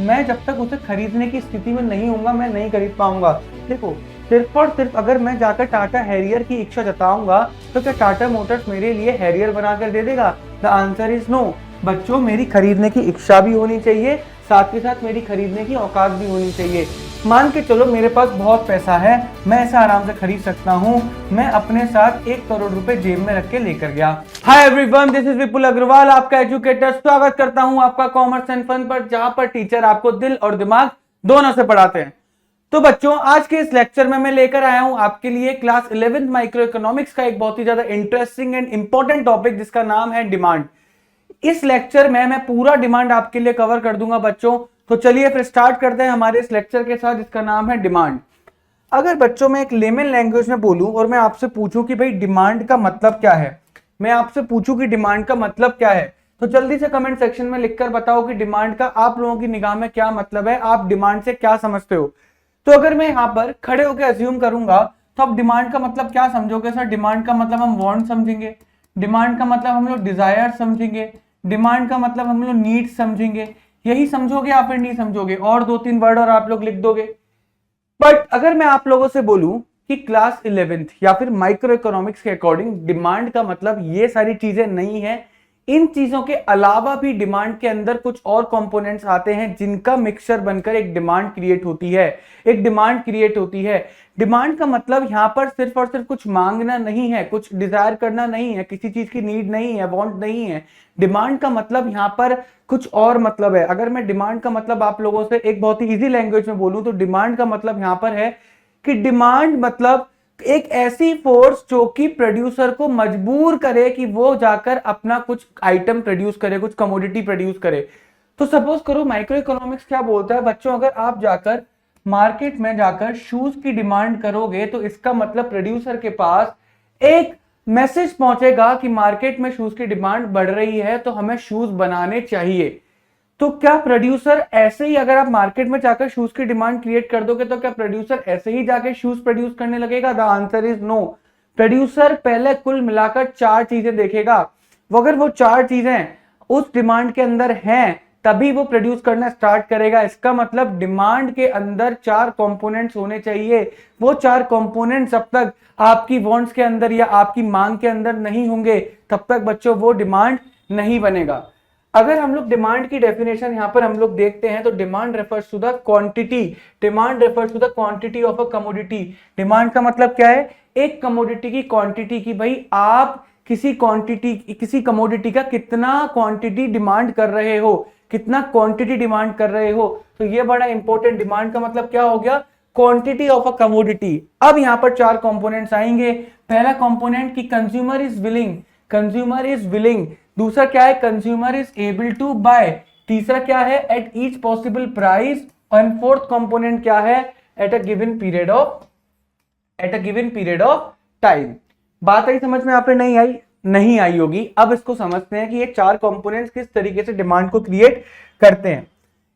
मैं जब तक उसे खरीदने की स्थिति में नहीं होऊंगा मैं नहीं खरीद पाऊंगा। देखो, सिर्फ और सिर्फ अगर मैं जाकर टाटा हैरियर की इच्छा जताऊंगा तो क्या टाटा मोटर्स मेरे लिए हैरियर बनाकर दे देगा? The answer is no. बच्चों, मेरी खरीदने की इच्छा भी होनी चाहिए, साथ के साथ मेरी खरीदने की औकात भी होनी चाहिए। मान के चलो मेरे पास बहुत पैसा है, मैं ऐसा आराम से खरीद सकता हूँ। मैं अपने साथ 1 करोड़ रुपए जेब में रख के लेकर गया। हाय एवरीवन, दिस इज विपुल अग्रवाल, आपका एजुकेटर। स्वागत करता हूँ आपका कॉमर्स एंड फन पर, जहां पर टीचर आपको दिल और दिमाग दोनों से पढ़ाते हैं। तो बच्चों, आज के इस लेक्चर में मैं लेकर आया हूं आपके लिए क्लास 11 माइक्रो इकोनॉमिक्स का एक बहुत ही ज्यादा इंटरेस्टिंग एंड इंपॉर्टेंट टॉपिक, जिसका नाम है डिमांड। इस लेक्चर में मैं पूरा डिमांड आपके लिए कवर कर दूंगा बच्चों। तो चलिए फिर स्टार्ट करते हैं हमारे इस लेक्चर के साथ, जिसका नाम है डिमांड। अगर बच्चों मैं एक लेमन लैंग्वेज में बोलूं और मैं आपसे पूछूं कि भाई डिमांड का मतलब क्या है, मैं आपसे पूछूं कि डिमांड का मतलब क्या है, तो जल्दी से कमेंट सेक्शन में लिखकर बताओ कि डिमांड का आप लोगों की निगाह में क्या मतलब है, आप डिमांड से क्या समझते हो। तो अगर मैं यहाँ पर खड़े होकर अज्यूम करूंगा तो आप डिमांड का मतलब क्या समझोगे? सर, डिमांड का मतलब हम वांट समझेंगे, डिमांड का मतलब हम लोग डिजायर समझेंगे, डिमांड का मतलब हम लोग नीड समझेंगे, यही समझोगे या फिर नहीं समझोगे? और 2-3 वर्ड और आप लोग लिख दोगे। बट अगर मैं आप लोगों से बोलूं कि क्लास 11th या फिर माइक्रो इकोनॉमिक्स के अकॉर्डिंग डिमांड का मतलब ये सारी चीजें नहीं है, इन चीजों के अलावा भी डिमांड के अंदर कुछ और कंपोनेंट्स आते हैं जिनका मिक्सचर बनकर एक डिमांड क्रिएट होती है, एक डिमांड क्रिएट होती है। डिमांड का मतलब यहां पर सिर्फ और सिर्फ कुछ मांगना नहीं है, कुछ डिजायर करना नहीं है, किसी चीज की नीड नहीं है, वांट नहीं है। डिमांड का मतलब यहां पर कुछ और मतलब है। अगर मैं डिमांड का मतलब आप लोगों से एक बहुत ही इजी लैंग्वेज में बोलूं तो डिमांड का मतलब यहां पर है कि डिमांड मतलब एक ऐसी फोर्स जो कि प्रोड्यूसर को मजबूर करे कि वो जाकर अपना कुछ आइटम प्रोड्यूस करे, कुछ कमोडिटी प्रोड्यूस करे। तो सपोज करो माइक्रो इकोनॉमिक्स क्या बोलता है बच्चों, अगर आप जाकर मार्केट में जाकर शूज की डिमांड करोगे तो इसका मतलब प्रोड्यूसर के पास एक मैसेज पहुंचेगा कि मार्केट में शूज की डिमांड बढ़ रही है तो हमें शूज बनाने चाहिए। तो क्या प्रोड्यूसर ऐसे ही, अगर आप मार्केट में जाकर शूज की डिमांड क्रिएट कर दोगे तो क्या प्रोड्यूसर ऐसे ही जाकर शूज प्रोड्यूस करने लगेगा? The answer is no. Producer पहले कुल मिलाकर 4 चीजें देखेगा, वो अगर वो 4 चीजें उस डिमांड के अंदर हैं तभी वो प्रोड्यूस करना स्टार्ट करेगा। इसका मतलब डिमांड के अंदर 4 कंपोनेंट्स होने चाहिए। वो 4 कंपोनेंट्स जब तक आपकी वांट्स के अंदर या आपकी मांग के अंदर नहीं होंगे तब तक बच्चों वो डिमांड नहीं बनेगा। अगर हम लोग डिमांड की डेफिनेशन यहां पर हम लोग देखते हैं तो demand refers to the quantity, demand refers to the quantity of a commodity. Demand का मतलब क्या है? एक कमोडिटी की क्वांटिटी की, भाई आप किसी क्वांटिटी, किसी कमोडिटी का कितना क्वांटिटी डिमांड कर रहे हो, कितना क्वांटिटी डिमांड कर रहे हो। तो ये बड़ा इंपॉर्टेंट, डिमांड का मतलब क्या हो गया? Quantity of a commodity. अब यहां पर 4 कंपोनेंट्स आएंगे। पहला कंपोनेंट की consumer is willing, consumer is willing. दूसरा क्या है? Consumer is able to buy. तीसरा क्या है? At each possible price. And fourth component क्या है? At a given period of, at a given period of time. बात आई समझ में? आप नहीं आई? नहीं आई होगी। अब इसको समझते हैं कि ये 4 कंपोनेंट्स किस तरीके से डिमांड को क्रिएट करते हैं।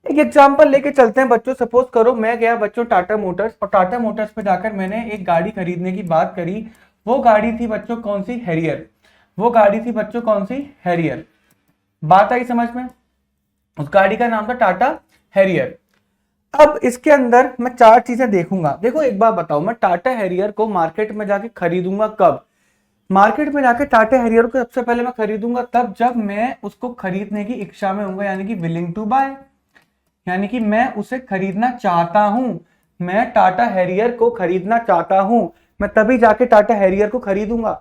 एक एग्जांपल लेके चलते हैं बच्चों। सपोज करो मैं गया बच्चों टाटा मोटर्स, और टाटा मोटर्स पे जाकर मैंने एक गाड़ी खरीदने की बात करी। वो गाड़ी थी बच्चों कौन सी? हैरियर। वो गाड़ी थी बच्चों कौन सी? हैरियर। बात आई समझ में? उस गाड़ी का नाम था टाटा हैरियर। अब इसके अंदर मैं 4 चीजें देखूंगा। देखो एक बात बताओ, मैं टाटा हैरियर को मार्केट में जाके खरीदूंगा कब? मार्केट में जाके टाटा हैरियर को सबसे पहले मैं खरीदूंगा तब जब मैं उसको खरीदने की इच्छा में होऊंगा, यानी कि विलिंग टू बाय, यानी कि मैं उसे खरीदना चाहता हूं। मैं टाटा हैरियर को खरीदना चाहता हूं, मैं तभी जाके टाटा हैरियर को खरीदूंगा।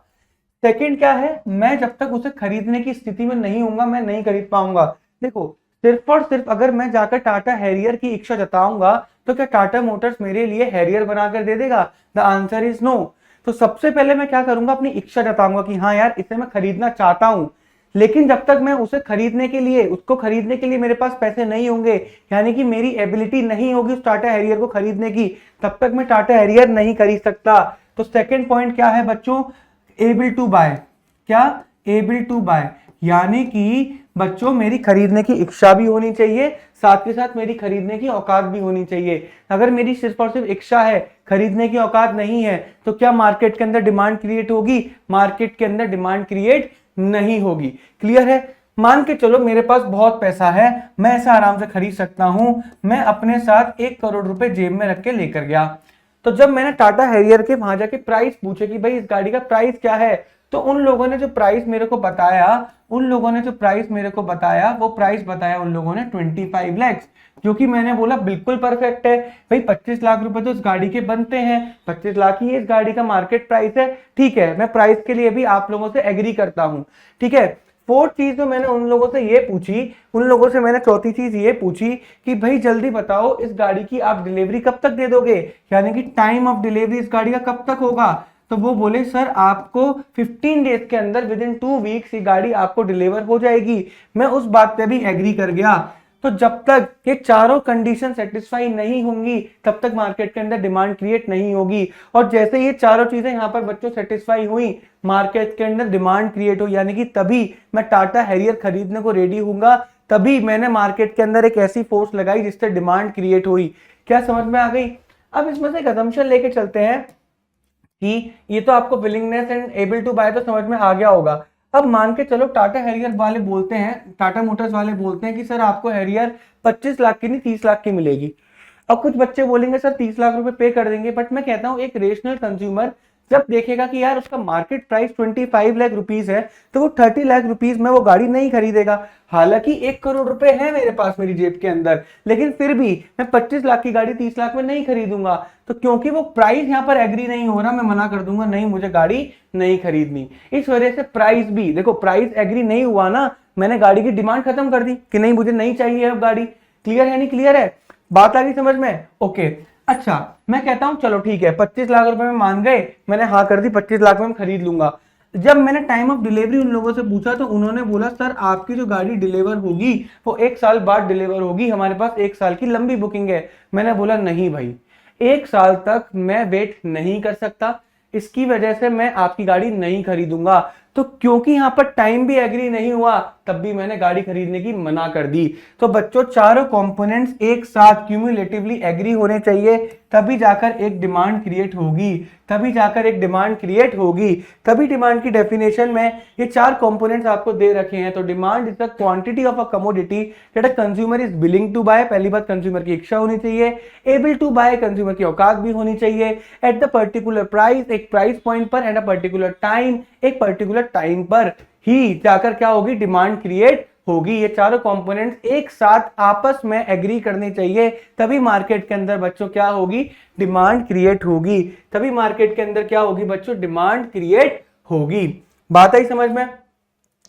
सेकंड क्या है? मैं जब तक उसे खरीदने की स्थिति में नहीं होऊंगा मैं नहीं खरीद पाऊंगा। देखो, सिर्फ और सिर्फ अगर मैं जाकर टाटा हैरियर की इच्छा जताऊंगा तो क्या टाटा मोटर्स मेरे लिए हैरियर बनाकर दे देगा? The answer is no. तो सबसे पहले मैं क्या करूंगा? अपनी इच्छा जताऊंगा कि हाँ यार इसे मैं खरीदना चाहता हूं। लेकिन जब तक मैं उसे खरीदने के लिए, उसको खरीदने के लिए मेरे पास पैसे नहीं होंगे, यानी कि मेरी एबिलिटी नहीं होगी उस टाटा हैरियर को खरीदने की, तब तक मैं टाटा हैरियर नहीं खरीद सकता। तो सेकेंड पॉइंट क्या है बच्चों? Able to buy. क्या? एबल टू बाय, यानी कि बच्चों मेरी खरीदने की इच्छा भी होनी चाहिए, साथ के साथ मेरी खरीदने की औकात भी होनी चाहिए। अगर मेरी सिर्फ और सिर्फ इच्छा है, खरीदने की औकात नहीं है, तो क्या मार्केट के अंदर डिमांड क्रिएट होगी? मार्केट के अंदर डिमांड क्रिएट नहीं होगी। क्लियर है? मान के चलो मेरे पास बहुत पैसा है, मैं ऐसा आराम से खरीद सकता हूं, मैं अपने साथ 1 करोड़ रुपए जेब में रख के लेकर गया। तो जब मैंने टाटा हैरियर के वहां जाके प्राइस पूछे कि भाई इस गाड़ी का प्राइस क्या है, तो उन लोगों ने जो प्राइस मेरे को बताया, वो प्राइस बताया उन लोगों ने 25 लैक्स, जो कि मैंने बोला बिल्कुल परफेक्ट है भाई, 25 लाख रुपए तो इस गाड़ी के बनते हैं, 25 लाख ही इस गाड़ी का मार्केट प्राइस है। ठीक है, मैं प्राइस के लिए भी आप लोगों से एग्री करता हूं। ठीक है, फोर्थ चीज जो मैंने उन लोगों से ये पूछी, उन लोगों से मैंने चौथी चीज ये पूछी कि भाई जल्दी बताओ इस गाड़ी की आप डिलीवरी कब तक दे दोगे, यानी कि टाइम ऑफ डिलीवरी इस गाड़ी का कब तक होगा। तो वो बोले सर आपको 15 डेज के अंदर, विद इन 2 वीक्स ये गाड़ी आपको डिलीवर हो जाएगी। मैं उस बात पे भी एग्री कर गया। तो जब तक ये चारों कंडीशन सेटिस्फाई नहीं होंगी तब तक मार्केट के अंदर डिमांड क्रिएट नहीं होगी। और जैसे ये चारों चीजें यहाँ पर बच्चों सेटिस्फाई हुई, मार्केट के अंदर डिमांड क्रिएट हो, यानी कि तभी मैं टाटा हैरियर खरीदने को रेडी हूंगा, तभी मैंने मार्केट के अंदर एक ऐसी फोर्स लगाई जिससे डिमांड क्रिएट हुई। क्या समझ में आ गई? अब इसमें से एक असम्पशन लेके चलते हैं कि ये तो आपको willingness and able to buy तो समझ में आ गया होगा। अब मान के चलो टाटा हैरियर वाले बोलते हैं, टाटा मोटर्स वाले बोलते हैं कि सर आपको हैरियर 25 लाख की नहीं 30 लाख की मिलेगी। अब कुछ बच्चे बोलेंगे सर 30 लाख रुपए पे कर देंगे, बट मैं कहता हूं एक रेशनल कंज्यूमर जब देखेगा कि यार उसका मार्केट प्राइस 25 लाख रुपीस है, तो वो 30 लाख रुपीस में वो गाड़ी नहीं खरीदेगा। हालांकि 1 करोड़ रुपए है मेरे पास मेरी जेब के अंदर, लेकिन फिर भी मैं 25 लाख की गाड़ी 30 लाख में नहीं खरीदूंगा। तो क्योंकि वो प्राइस यहाँ पर एग्री नहीं हो रहा, मैं मना कर दूंगा, नहीं मुझे गाड़ी नहीं खरीदनी। इस वजह से प्राइस भी देखो, प्राइस एग्री नहीं हुआ ना, मैंने गाड़ी की डिमांड खत्म कर दी कि नहीं मुझे नहीं चाहिए अब गाड़ी। क्लियर है नहीं क्लियर है? बात आ गई समझ में? ओके। अच्छा, मैं कहता हूं चलो ठीक है 25 लाख रुपए में मान गए, मैंने हाँ कर दी, 25 लाख में मैं खरीद लूंगा। जब मैंने टाइम ऑफ डिलीवरी उन लोगों से पूछा तो उन्होंने बोला सर आपकी जो गाड़ी डिलीवर होगी वो 1 साल बाद डिलीवर होगी, हमारे पास 1 साल की लंबी बुकिंग है। मैंने बोला नहीं भाई, 1 साल तक मैं वेट नहीं कर सकता, इसकी वजह से मैं आपकी गाड़ी नहीं खरीदूंगा। तो क्योंकि यहां पर टाइम भी एग्री नहीं हुआ, तब भी मैंने गाड़ी खरीदने की मना कर दी। तो बच्चों चारों कंपोनेंट्स एक साथ क्यूमुलेटिवली एग्री होने चाहिए, तभी जाकर एक डिमांड क्रिएट होगी, तभी जाकर एक डिमांड क्रिएट होगी। तभी डिमांड की डेफिनेशन में ये 4 कंपोनेंट्स आपको दे रखे हैं। तो demand is the quantity of a commodity that a consumer is willing to buy, पहली बात कंज्यूमर की इच्छा होनी चाहिए, एबल टू बाय कंज्यूमर की औकात भी होनी चाहिए, एट द पर्टिकुलर प्राइस एक प्राइस पॉइंट पर, एंड अ पर्टिकुलर टाइम एक पर्टिकुलर टाइम पर ही जाकर क्या होगी, डिमांड क्रिएट होगी। ये चारों कंपोनेंट्स एक साथ आपस में एग्री करने चाहिए, तभी मार्केट के अंदर बच्चों क्या होगी, डिमांड क्रिएट होगी। तभी मार्केट के अंदर क्या होगी बच्चों, डिमांड क्रिएट होगी। बात आई समझ में?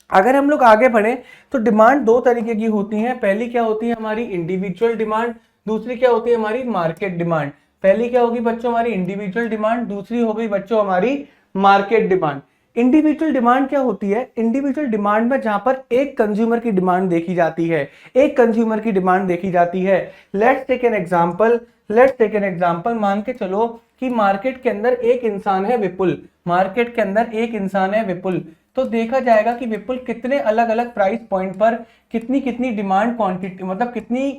अगर हम लोग आगे बढ़े तो डिमांड 2 तरीके की होती है। पहली क्या होती है हमारी इंडिविजुअल डिमांड, दूसरी क्या होती है हमारी मार्केट डिमांड। पहली क्या होगी बच्चों हमारी इंडिविजुअल डिमांड, दूसरी हो गई बच्चों हमारी मार्केट डिमांड। इंडिविजुअल डिमांड क्या होती है? इंडिविजुअल डिमांड में जहां पर एक कंज्यूमर की डिमांड देखी जाती है, एक कंज्यूमर की डिमांड देखी जाती है। लेट्स टेक एन एग्जांपल, मान के चलो कि मार्केट के अंदर एक इंसान है विपुल, मार्केट के अंदर एक इंसान है विपुल। तो देखा जाएगा कि विपुल कितने अलग अलग प्राइस पॉइंट पर कितनी कितनी डिमांड क्वांटिटी, मतलब कितनी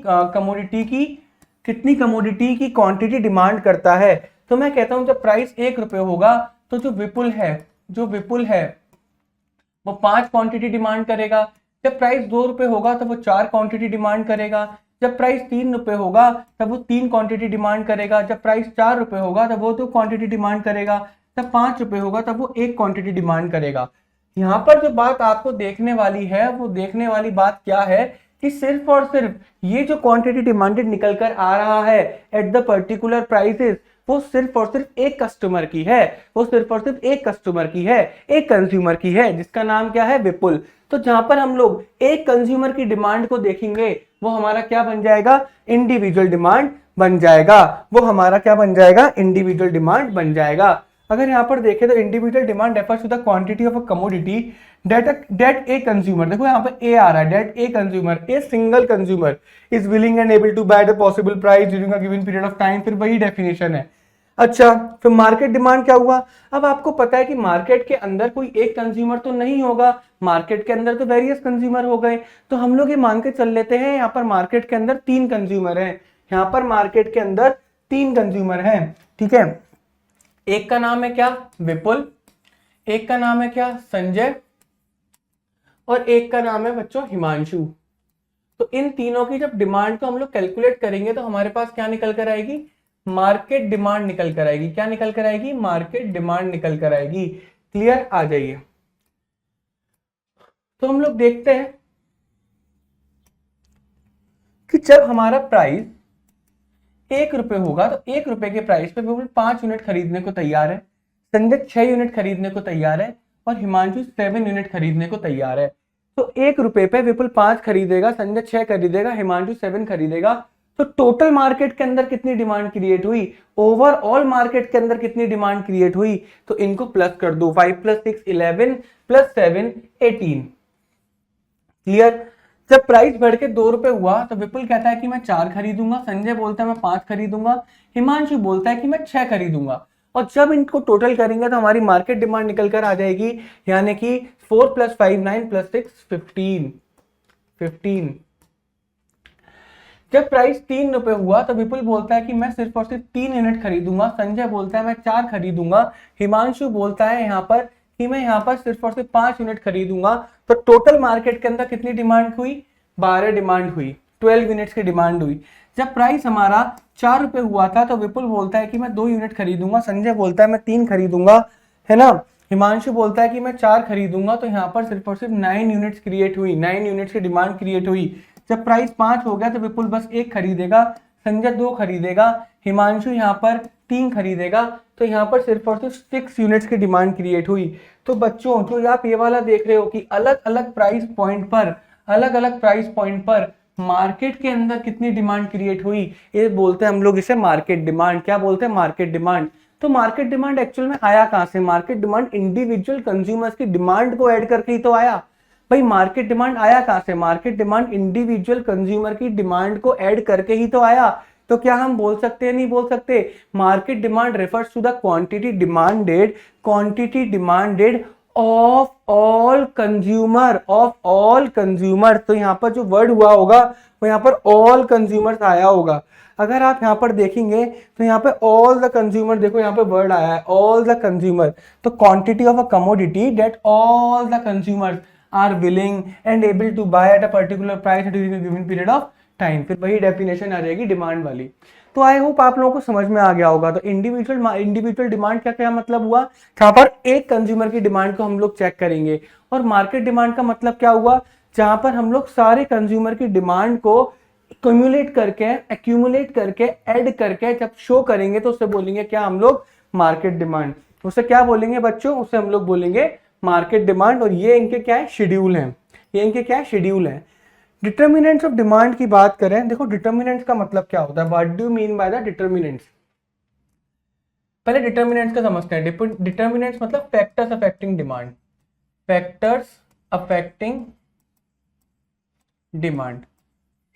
कमोडिटी की क्वांटिटी डिमांड करता है। तो मैं कहता हूं जब प्राइस 1 रुपए होगा तो जो विपुल है वो 5 क्वांटिटी डिमांड करेगा। जब प्राइस 2 रुपए होगा तो वो 4 क्वांटिटी डिमांड करेगा। जब प्राइस 3 रुपए होगा तब वो 3 क्वांटिटी डिमांड करेगा। जब प्राइस 4 रुपए होगा तब वो 2 क्वांटिटी डिमांड करेगा। जब 5 रुपए होगा तब वो 1 क्वांटिटी डिमांड करेगा। यहाँ पर जो बात आपको देखने वाली है, वो देखने वाली बात क्या है कि सिर्फ और सिर्फ ये जो क्वांटिटी डिमांडेड निकल कर आ रहा है एट द पर्टिकुलर प्राइसेस, वो सिर्फ और सिर्फ एक कस्टमर की है, वो सिर्फ और सिर्फ एक कस्टमर की है, एक कंज्यूमर की है, जिसका नाम क्या है, विपुल। तो जहां पर हम लोग एक कंज्यूमर की डिमांड को देखेंगे वो हमारा क्या बन जाएगा, इंडिविजुअल डिमांड बन जाएगा। वो हमारा क्या बन जाएगा, इंडिविजुअल डिमांड बन जाएगा। अगर यहाँ पर देखें तो individual demand refers to the quantity of a commodity that a consumer, देखो यहाँ पर ए आ रहा है, that a consumer, a single consumer is willing and able to buy the possible price during a given period of time. फिर वही definition है। अच्छा, फिर मार्केट डिमांड क्या हुआ? अब आपको पता है कि मार्केट के अंदर कोई एक कंज्यूमर तो नहीं होगा, मार्केट के अंदर तो वेरियस कंज्यूमर हो गए। तो हम लोग ये मान के चल लेते हैं यहाँ पर मार्केट के अंदर 3 कंज्यूमर हैं, यहाँ पर मार्केट के अंदर 3 कंज्यूमर हैं, ठीक है। एक का नाम है क्या, विपुल, एक का नाम है क्या, संजय, और एक का नाम है बच्चों हिमांशु। तो इन तीनों की जब डिमांड को हम लोग कैलकुलेट करेंगे तो हमारे पास क्या निकल कर आएगी, मार्केट डिमांड निकल कर आएगी। क्या निकल कर आएगी, मार्केट डिमांड निकल कर आएगी। क्लियर, आ जाइए। तो हम लोग देखते हैं कि जब हमारा प्राइस 1 रुपए होगा तो 1 रुपए के प्राइस पे विपुल 5 यूनिट खरीदने को तैयार है, संजय 6 यूनिट खरीदने को तैयार है और हिमांशु 7 यूनिट खरीदने को तैयार है। तो 1 रुपए पे विपुल 5 खरीदेगा, संजय 6 खरीदेगा, हिमांशु 7 खरीदेगा। तो टोटल मार्केट के अंदर कितनी डिमांड क्रिएट हुई, ओवरऑल मार्केट के अंदर कितनी डिमांड क्रिएट हुई, तो इनको प्लस कर दो, 5 + 6 11 + 7 18। क्लियर। जब प्राइस बढ़ के 2 रुपए हुआ तो विपुल कहता है कि मैं 4 खरीदूंगा, संजय बोलता है मैं 5 खरीदूंगा, हिमांशु बोलता है कि मैं 6 खरीदूंगा। और जब इनको टोटल करेंगे तो हमारी मार्केट डिमांड निकल कर आ जाएगी, यानी कि 4 + 5 9 + 6 15। जब प्राइस 3 रुपए हुआ तो विपुल बोलता है कि मैं सिर्फ और सिर्फ 3 यूनिट खरीदूंगा, संजय बोलता है मैं 4 खरीदूंगा, हिमांशु बोलता है यहाँ पर कि मैं यहाँ पर सिर्फ और सिर्फ 5 यूनिट खरीदूंगा। तो टोटल मार्केट के अंदर कितनी डिमांड हुई, 12 डिमांड हुई, 12 यूनिट्स की डिमांड हुई। जब प्राइस हमारा 4 रुपए हुआ था तो विपुल बोलता है कि मैं 2 यूनिट खरीदूंगा, संजय बोलता है मैं 3 खरीदूंगा, है ना, हिमांशु बोलता है कि मैं 4 खरीदूंगा। तो यहाँ पर सिर्फ और सिर्फ 9 यूनिट्स क्रिएट हुई, 9 यूनिट्स की डिमांड क्रिएट हुई। जब प्राइस 5 हो गया तो विपुल बस 1 खरीदेगा, संजय 2 खरीदेगा, हिमांशु यहाँ पर 3 खरीदेगा। तो यहाँ पर सिर्फ और सिर्फ 6 यूनिट्स की डिमांड क्रिएट हुई। तो बच्चों जो आप ये वाला देख रहे हो कि अलग अलग प्राइस पॉइंट पर मार्केट के अंदर कितनी डिमांड क्रिएट हुई, ये बोलते हैं हम लोग इसे मार्केट डिमांड। क्या बोलते हैं, मार्केट डिमांड। तो मार्केट डिमांड एक्चुअल में आया कहां से, मार्केट डिमांड इंडिविजुअल कंज्यूमर्स की डिमांड को ऐड करके ही तो आया। भाई मार्केट डिमांड आया कहां से, मार्केट डिमांड इंडिविजुअल कंज्यूमर की डिमांड को ऐड करके ही तो आया। तो क्या हम बोल सकते हैं, नहीं बोल सकते, market demand refers to the quantity demanded of all consumer. तो यहाँ पर जो वर्ड हुआ होगा वो यहाँ पर ऑल कंज्यूमर्स आया होगा। अगर आप यहाँ पर देखेंगे तो यहाँ पे ऑल द कंज्यूमर, देखो यहाँ पे वर्ड आया है ऑल द कंज्यूमर। तो quantity of a commodity that all the consumers are willing and able to buy at a particular price during a given period of time. फिर वही definition आ जाएगी demand वाली। तो आई होप आप लोगों को समझ में आ गया होगा। तो इंडिविजुअल डिमांड का क्या मतलब हुआ, जहां पर एक कंज्यूमर की डिमांड को हम लोग चेक करेंगे। और मार्केट डिमांड का मतलब क्या हुआ, जहां पर हम लोग सारे कंज्यूमर की डिमांड को एक्यूमुलेट करके ऐड करके जब शो करेंगे तो उससे बोलेंगे क्या हम लोग, मार्केट डिमांड। उसे क्या बोलेंगे बच्चों, उसे हम लोग बोलेंगे मार्केट डिमांड। और ये इनके क्या है, शेड्यूल है, ये इनके क्या है, शेड्यूल है। डिटर्मिनेंट्स ऑफ डिमांड की बात करें, देखो डिटर्मिनेंट्स का मतलब क्या होता है, what do you mean by the determinants. पहले डिटर्मिनेंट्स का समझते हैं। डिटर्मिनेंट्स मतलब factors affecting demand, factors affecting demand,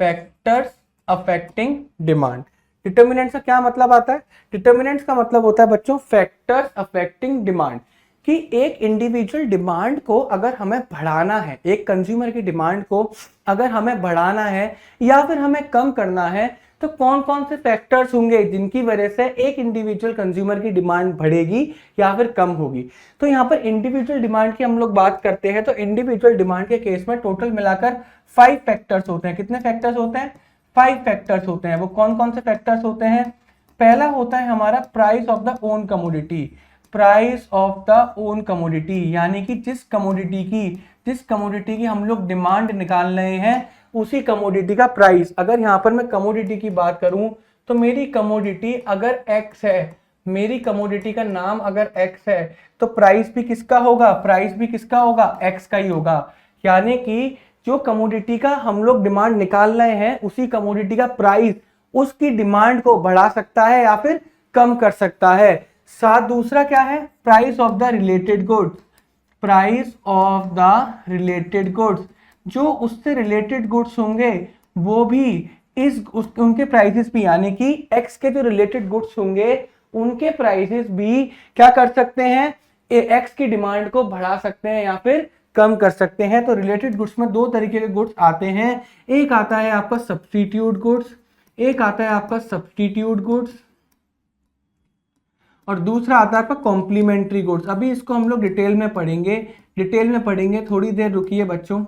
factors affecting demand. Determinants का क्या मतलब आता है, डिटर्मिनेंट्स का मतलब होता है बच्चों फैक्टर्स अफेक्टिंग डिमांड, कि एक इंडिविजुअल डिमांड को अगर हमें बढ़ाना है, एक कंज्यूमर की डिमांड को अगर हमें बढ़ाना है या फिर हमें कम करना है, तो कौन कौन से फैक्टर्स होंगे जिनकी वजह से एक इंडिविजुअल कंज्यूमर की डिमांड बढ़ेगी या फिर कम होगी। तो यहाँ पर इंडिविजुअल डिमांड की हम लोग बात करते हैं तो इंडिविजुअल डिमांड के केस में टोटल मिलाकर 5 फैक्टर्स होते हैं। कितने फैक्टर्स होते हैं, 5 फैक्टर्स होते हैं। वो कौन कौन से फैक्टर्स होते हैं, पहला होता है हमारा price of the own commodity, price of the own commodity, यानी कि जिस कमोडिटी की हम लोग डिमांड निकाल रहे हैं उसी कमोडिटी का प्राइस। अगर यहाँ पर मैं कमोडिटी की बात करूं तो मेरी कमोडिटी अगर एक्स है, मेरी कमोडिटी का नाम अगर एक्स है, तो प्राइस भी किसका होगा, प्राइस भी किसका होगा, एक्स का ही होगा। यानी कि जो कमोडिटी का हम लोग डिमांड निकाल रहे हैं उसी कमोडिटी का प्राइस उसकी डिमांड को बढ़ा सकता है या फिर कम कर सकता है। साथ दूसरा क्या है, price of the related goods, price of the related goods, जो उससे रिलेटेड गुड्स होंगे वो भी उनके प्राइसेस भी, यानी कि एक्स के जो रिलेटेड गुड्स होंगे उनके प्राइसेस भी क्या कर सकते हैं, एक्स की डिमांड को बढ़ा सकते हैं या फिर कम कर सकते हैं। तो रिलेटेड गुड्स में 2 तरीके के गुड्स आते हैं, एक आता है आपका सब्स्टिट्यूट गुड्स, और दूसरा आता है आपका कॉम्प्लीमेंट्री गुड्स। अभी इसको हम लोग डिटेल में पढ़ेंगे, डिटेल में पढ़ेंगे, थोड़ी देर रुकिए बच्चों।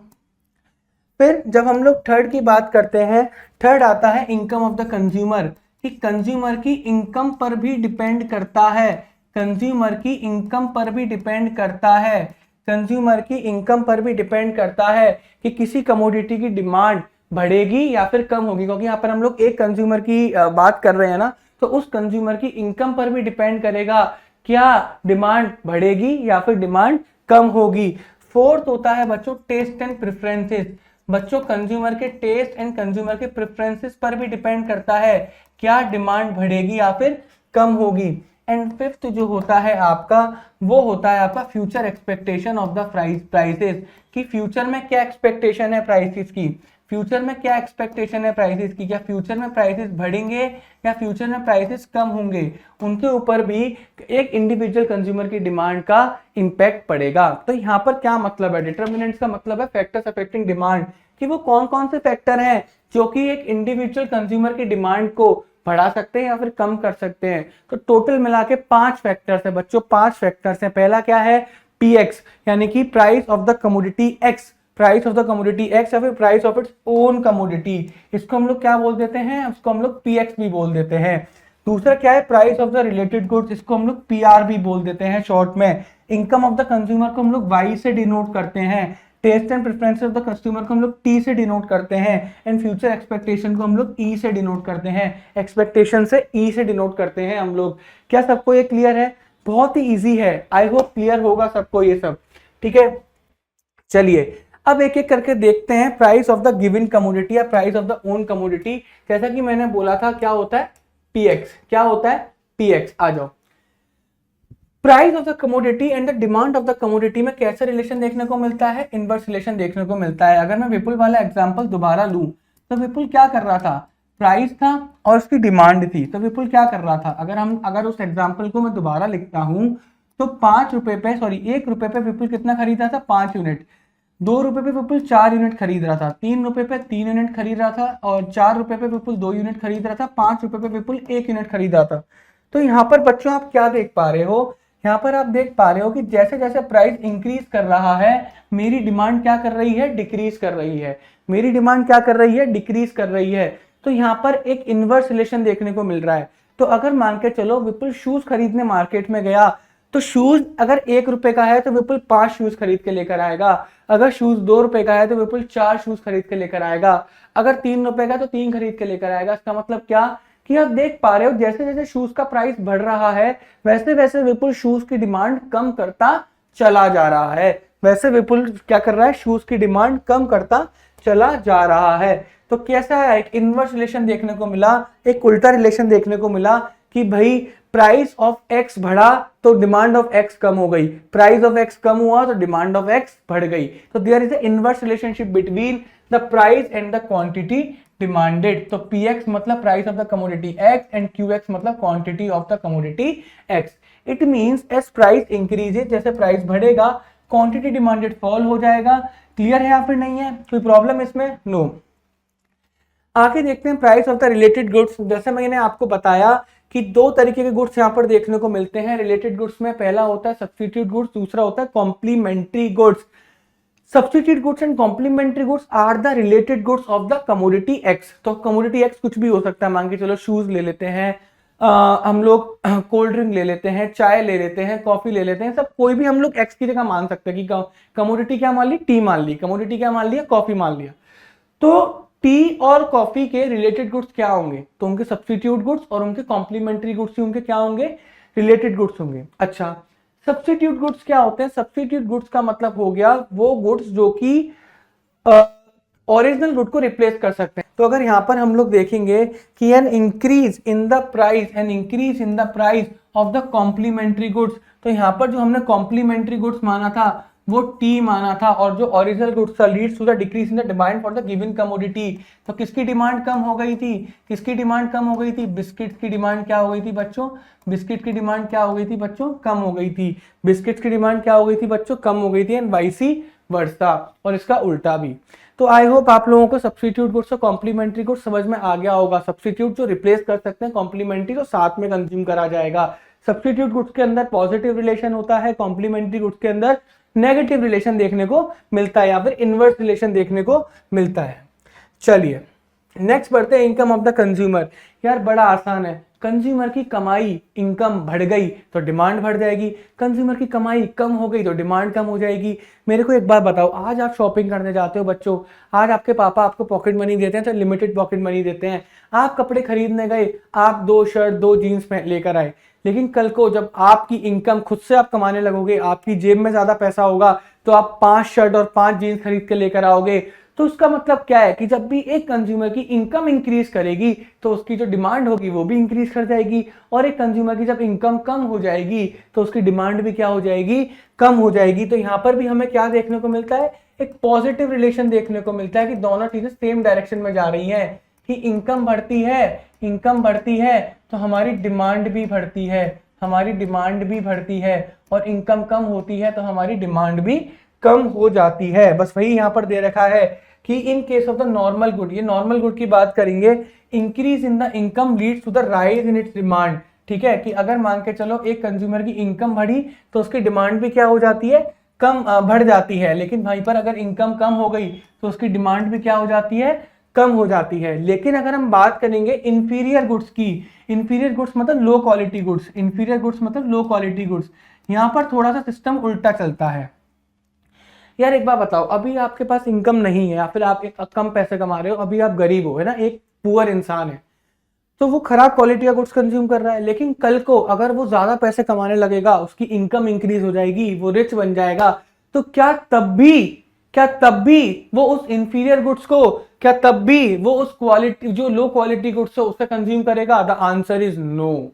फिर जब हम लोग थर्ड की बात करते हैं, थर्ड आता है इनकम ऑफ द कंज्यूमर, कि कंज्यूमर की इनकम पर भी डिपेंड करता है, कंज्यूमर की इनकम पर भी डिपेंड करता है, कंज्यूमर की इनकम पर भी डिपेंड करता है कि किसी कमोडिटी की डिमांड बढ़ेगी या फिर कम होगी, क्योंकि यहाँ पर हम लोग एक कंज्यूमर की बात कर रहे हैं ना, तो उस कंज्यूमर की इनकम पर भी डिपेंड करेगा क्या डिमांड बढ़ेगी या फिर डिमांड कम होगी। फोर्थ होता है बच्चों टेस्ट एंड प्रेफरेंसेस, बच्चों कंज्यूमर के टेस्ट एंड कंज्यूमर के प्रेफरेंसेस पर भी डिपेंड करता है क्या डिमांड बढ़ेगी या फिर कम होगी। एंड फिफ्थ जो होता है आपका, वो होता है आपका future expectation of the prices, कि फ्यूचर में क्या एक्सपेक्टेशन है प्राइसेस की, फ्यूचर में क्या एक्सपेक्टेशन है प्राइसेस की, क्या फ्यूचर में प्राइसेस बढ़ेंगे या फ्यूचर में प्राइसेस कम होंगे, उनके ऊपर भी एक इंडिविजुअल कंज्यूमर की डिमांड का इंपैक्ट पड़ेगा। तो यहाँ पर क्या मतलब है, डिटर्मिनेंट्स का मतलब है फैक्टर्स अफेक्टिंग डिमांड, कि वो कौन कौन से फैक्टर हैं जो कि एक इंडिविजुअल कंज्यूमर की डिमांड को बढ़ा सकते हैं या फिर कम कर सकते हैं। तो टोटल मिला के 5 फैक्टर्स है बच्चों, 5 फैक्टर्स हैं। पहला क्या है, पीएक्स, यानी कि price of the commodity x, price of the commodity x या फिर price of its own commodity, इसको हम लोग क्या बोल देते हैं, उसको हम लोग पीएक्स भी बोल देते हैं। दूसरा क्या है, price of the related goods, इसको हम लोग पीआर भी बोल देते हैं शॉर्ट में। इनकम ऑफ द कंज्यूमर को हम लोग वाई से डिनोट करते हैं, taste and preference of the customer को हम लोग टी से डिनोट करते हैं, एंड फ्यूचर एक्सपेक्टेशन को हम लोग ई से डिनोट करते हैं, एक्सपेक्टेशन से ई से डिनोट करते हैं हम लोग। क्या सबको ये क्लियर है? बहुत ही इजी है, आई होप क्लियर होगा सबको ये सब, ठीक है। चलिए अब एक एक करके देखते हैं price of the given commodity या price of the own commodity. जैसा कि मैंने बोला था क्या होता है, पीएक्स, क्या होता है, पीएक्स। आ जाओ, price of the commodity and the demand of the commodity में कैसे रिलेशन देखने को मिलता है, इनवर्स रिलेशन देखने को मिलता है। अगर मैं विपुल वाला एग्जांपल दोबारा लूं तो विपुल क्या कर रहा था, प्राइस था और उसकी डिमांड थी, तो विपुल क्या कर रहा था, अगर उस एग्जांपल को मैं दोबारा लिखता हूं तो 1 रुपए पे विपुल कितना खरीद रहा था, 5 यूनिट। 2 रुपए पे विपुल 4 यूनिट खरीद रहा था, 3 रुपए पे 3 यूनिट खरीद रहा था, और 4 रुपए पे विपुल 2 यूनिट खरीद रहा था, 5 रुपए पे विपुल 1 यूनिट खरीद रहा था। तो यहाँ पर बच्चों आप क्या देख पा रहे हो, यहाँ पर आप देख पा रहे हो कि जैसे जैसे प्राइस इंक्रीज कर रहा है मेरी डिमांड क्या कर रही है, डिक्रीज कर रही है, मेरी डिमांड क्या कर रही है, डिक्रीज कर रही है। तो यहाँ पर एक इनवर्स रिलेशन देखने को मिल रहा है। तो अगर मान के चलो विपुल शूज खरीदने मार्केट में गया, तो शूज अगर 1 रुपए का है तो विपुल 5 शूज खरीद के लेकर आएगा, अगर शूज 2 रुपए का है तो विपुल 4 शूज खरीद के लेकर आएगा, अगर 3 रुपए का तो 3 खरीद के लेकर आएगा। इसका मतलब क्या कि आप देख पा रहे हो जैसे जैसे शूज का प्राइस बढ़ रहा है वैसे वैसे विपुल शूज की डिमांड कम करता चला जा रहा है, वैसे विपुल क्या कर रहा है, शूज की डिमांड कम करता चला जा रहा है। तो कैसा है, एक इनवर्स रिलेशन देखने को मिला, एक उल्टा रिलेशन देखने को मिला कि भाई प्राइस ऑफ एक्स बढ़ा तो डिमांड ऑफ एक्स कम हो गई, प्राइस ऑफ एक्स कम हुआ तो डिमांड ऑफ एक्स बढ़ गई। तो there is a inverse relationship between the price and the quantity demanded. तो px मतलब price of the commodity x and qx मतलब quantity of the commodity x। It means as price increases, जैसे price बढ़ेगा quantity demanded fall हो जाएगा। Clear है या फिर नहीं है, कोई प्रॉब्लम इसमें? नो। आगे देखते हैं price of the related goods. जैसे मैंने आपको बताया कि 2 तरीके के गुड्स यहाँ पर देखने को मिलते हैं रिलेटेड गुड्स में, पहला होता है सब्स्टिट्यूट गुड्स, दूसरा होता है complementary goods. Substitute goods and complementary goods are the related goods of the commodity X। तो commodity X कुछ भी हो सकता है, मान के चलो शूज ले लेते हैं, हम लोग कोल्ड ड्रिंक ले लेते हैं, चाय ले लेते हैं, कॉफी ले लेते हैं, सब कोई भी हम लोग X की जगह मान सकते हैं कि कमोडिटी क्या मान ली, टी मान ली, कमोडिटी क्या मान लिया, कॉफी मान लिया। तो टी और कॉफी के रिलेटेड गुड्स क्या होंगे, तो उनके सब्स्टिट्यूट गुड्स और उनके कॉम्प्लीमेंट्री गुड्स उनके क्या होंगे, रिलेटेड गुड्स होंगे। अच्छा, सब्स्टिट्यूट गुड्स क्या होते हैं? सब्स्टिट्यूट गुड्स का मतलब हो गया वो गुड्स जो कि ओरिजिनल गुड को रिप्लेस कर सकते हैं। तो अगर यहाँ पर हम लोग देखेंगे कि an increase in the price of the complementary goods, तो यहाँ पर जो हमने कॉम्प्लीमेंट्री गुड्स माना था वो टी माना था, और जो ओरिजिनल गुड्स था leads to the decrease in the demand for the given commodity. तो किसकी डिमांड कम हो गई थी, किसकी डिमांड कम हो गई थी, बिस्किट्स की डिमांड क्या हो गई थी बच्चों, बिस्किट की डिमांड क्या हो गई थी बच्चों, कम हो गई थी, बिस्किट्स की डिमांड क्या हो गई थी बच्चों, कम हो गई थी, एंड वाइसी वर्सा, और इसका उल्टा भी। तो आई होप आप लोगों को सब्स्टिट्यूट गुड्स और कॉम्प्लीमेंट्री गुड्स समझ में आ गया होगा। सब्स्टिट्यूट जो रिप्लेस कर सकते हैं, कॉम्प्लीमेंट्री तो साथ में कंज्यूम करा जाएगा। सब्स्टिट्यूट गुड्स के अंदर पॉजिटिव रिलेशन होता है, कॉम्प्लीमेंट्री गुड्स के अंदर नेगेटिव रिलेशन देखने को मिलता है या फिर इनवर्स रिलेशन देखने को मिलता है। चलिए नेक्स्ट बढ़ते हैं इनकम ऑफ द कंज्यूमर। यार बड़ा आसान है, कंज्यूमर की कमाई इनकम बढ़ गई तो डिमांड बढ़ जाएगी, कंज्यूमर की कमाई कम हो गई तो डिमांड कम हो जाएगी। मेरे को एक बात बताओ, आज आप शॉपिंग करने जाते हो बच्चों, आज आपके पापा आपको पॉकेट मनी देते हैं तो लिमिटेड पॉकेट मनी देते हैं, आप कपड़े खरीदने गए, आप 2 शर्ट 2 जीन्स लेकर आए, लेकिन कल को जब आपकी इनकम खुद से आप कमाने लगोगे, आपकी जेब में ज्यादा पैसा होगा तो आप 5 शर्ट और 5 जीन्स खरीद के लेकर आओगे। तो उसका मतलब क्या है कि जब भी एक कंज्यूमर की इनकम इंक्रीज करेगी तो उसकी जो डिमांड होगी वो भी इंक्रीज कर जाएगी, और एक कंज्यूमर की जब इनकम कम हो जाएगी तो उसकी डिमांड भी क्या हो जाएगी, कम हो जाएगी। तो यहाँ पर भी हमें क्या देखने को मिलता है, एक पॉजिटिव रिलेशन देखने को मिलता है कि दोनों चीजें सेम डायरेक्शन में जा रही है, कि इनकम बढ़ती है तो हमारी डिमांड भी बढ़ती है, और इनकम कम होती है तो हमारी डिमांड भी कम हो जाती है। बस वही यहाँ पर दे रखा है कि in case of the normal good, ये नॉर्मल गुड की बात करेंगे, increase in the income leads to the rise in its demand. ठीक है, कि अगर मान के चलो एक कंज्यूमर की इनकम बढ़ी तो उसकी डिमांड भी क्या हो जाती है, कम बढ़ जाती है, लेकिन वहीं पर अगर इनकम कम हो गई तो उसकी डिमांड भी क्या हो जाती है, कम हो जाती है। लेकिन अगर हम बात करेंगे इंफीरियर गुड्स की, इंफीरियर गुड्स मतलब low quality goods, inferior goods मतलब लो क्वालिटी गुड्स, यहाँ पर थोड़ा सा सिस्टम उल्टा चलता है। यार एक बात बताओ, अभी आपके पास इनकम नहीं है या फिर आप एक कम पैसे कमा रहे हो, अभी आप गरीब हो, है ना, एक पुअर इंसान है, तो वो खराब क्वालिटी का गुड्स कंज्यूम कर रहा है। लेकिन कल को अगर वो ज्यादा पैसे कमाने लगेगा, उसकी इनकम इंक्रीज हो जाएगी, वो रिच बन जाएगा, तो क्या तब भी वो उस इंफीरियर गुड्स को, क्या तब भी वो उस क्वालिटी, जो लो क्वालिटी गुड्स है उससे कंज्यूम करेगा? The answer is no.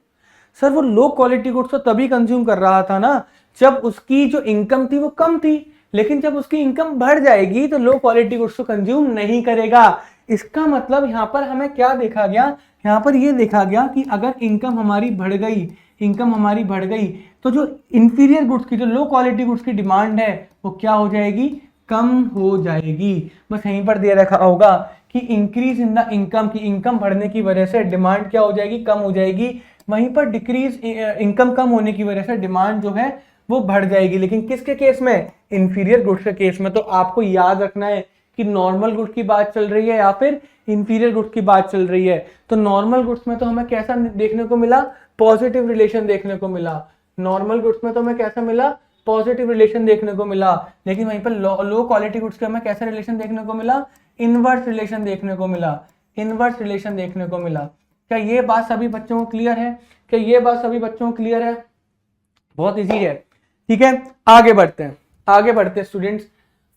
Sir वो लो क्वालिटी गुड्स तो तभी कंज्यूम कर रहा था ना जब उसकी जो इनकम थी वो कम थी, लेकिन जब उसकी इनकम बढ़ जाएगी तो लो क्वालिटी गुड्स को कंज्यूम नहीं करेगा। इसका मतलब यहाँ पर हमें क्या देखा गया, यहाँ पर ये देखा गया कि अगर इनकम हमारी बढ़ गई तो जो इंफीरियर गुड्स की, जो लो क्वालिटी गुड्स की डिमांड है वो क्या हो जाएगी, कम हो जाएगी। बस यहीं पर दे रखा होगा कि इंक्रीज इन द इनकम, की इनकम बढ़ने की वजह से डिमांड क्या हो जाएगी, कम हो जाएगी। वहीं पर डिक्रीज इनकम कम होने की वजह से डिमांड जो है वो बढ़ जाएगी। लेकिन किसके केस में, इंफीरियर गुड्स के केस में। तो आपको याद रखना है कि नॉर्मल गुड्स की बात चल रही है या फिर इंफीरियर गुड्स की बात चल रही है। तो नॉर्मल गुड्स में तो हमें कैसा देखने को मिला, पॉजिटिव रिलेशन देखने को मिला। नॉर्मल गुड्स में तो हमें कैसा मिला, पॉजिटिव रिलेशन देखने को मिला। लेकिन वहीं पर लो क्वालिटी गुड्स के हमें कैसा रिलेशन देखने को मिला, इनवर्स रिलेशन देखने को मिला। क्या ये बात सभी बच्चों को क्लियर है? बहुत इजी है। ठीक है, आगे बढ़ते हैं स्टूडेंट्स।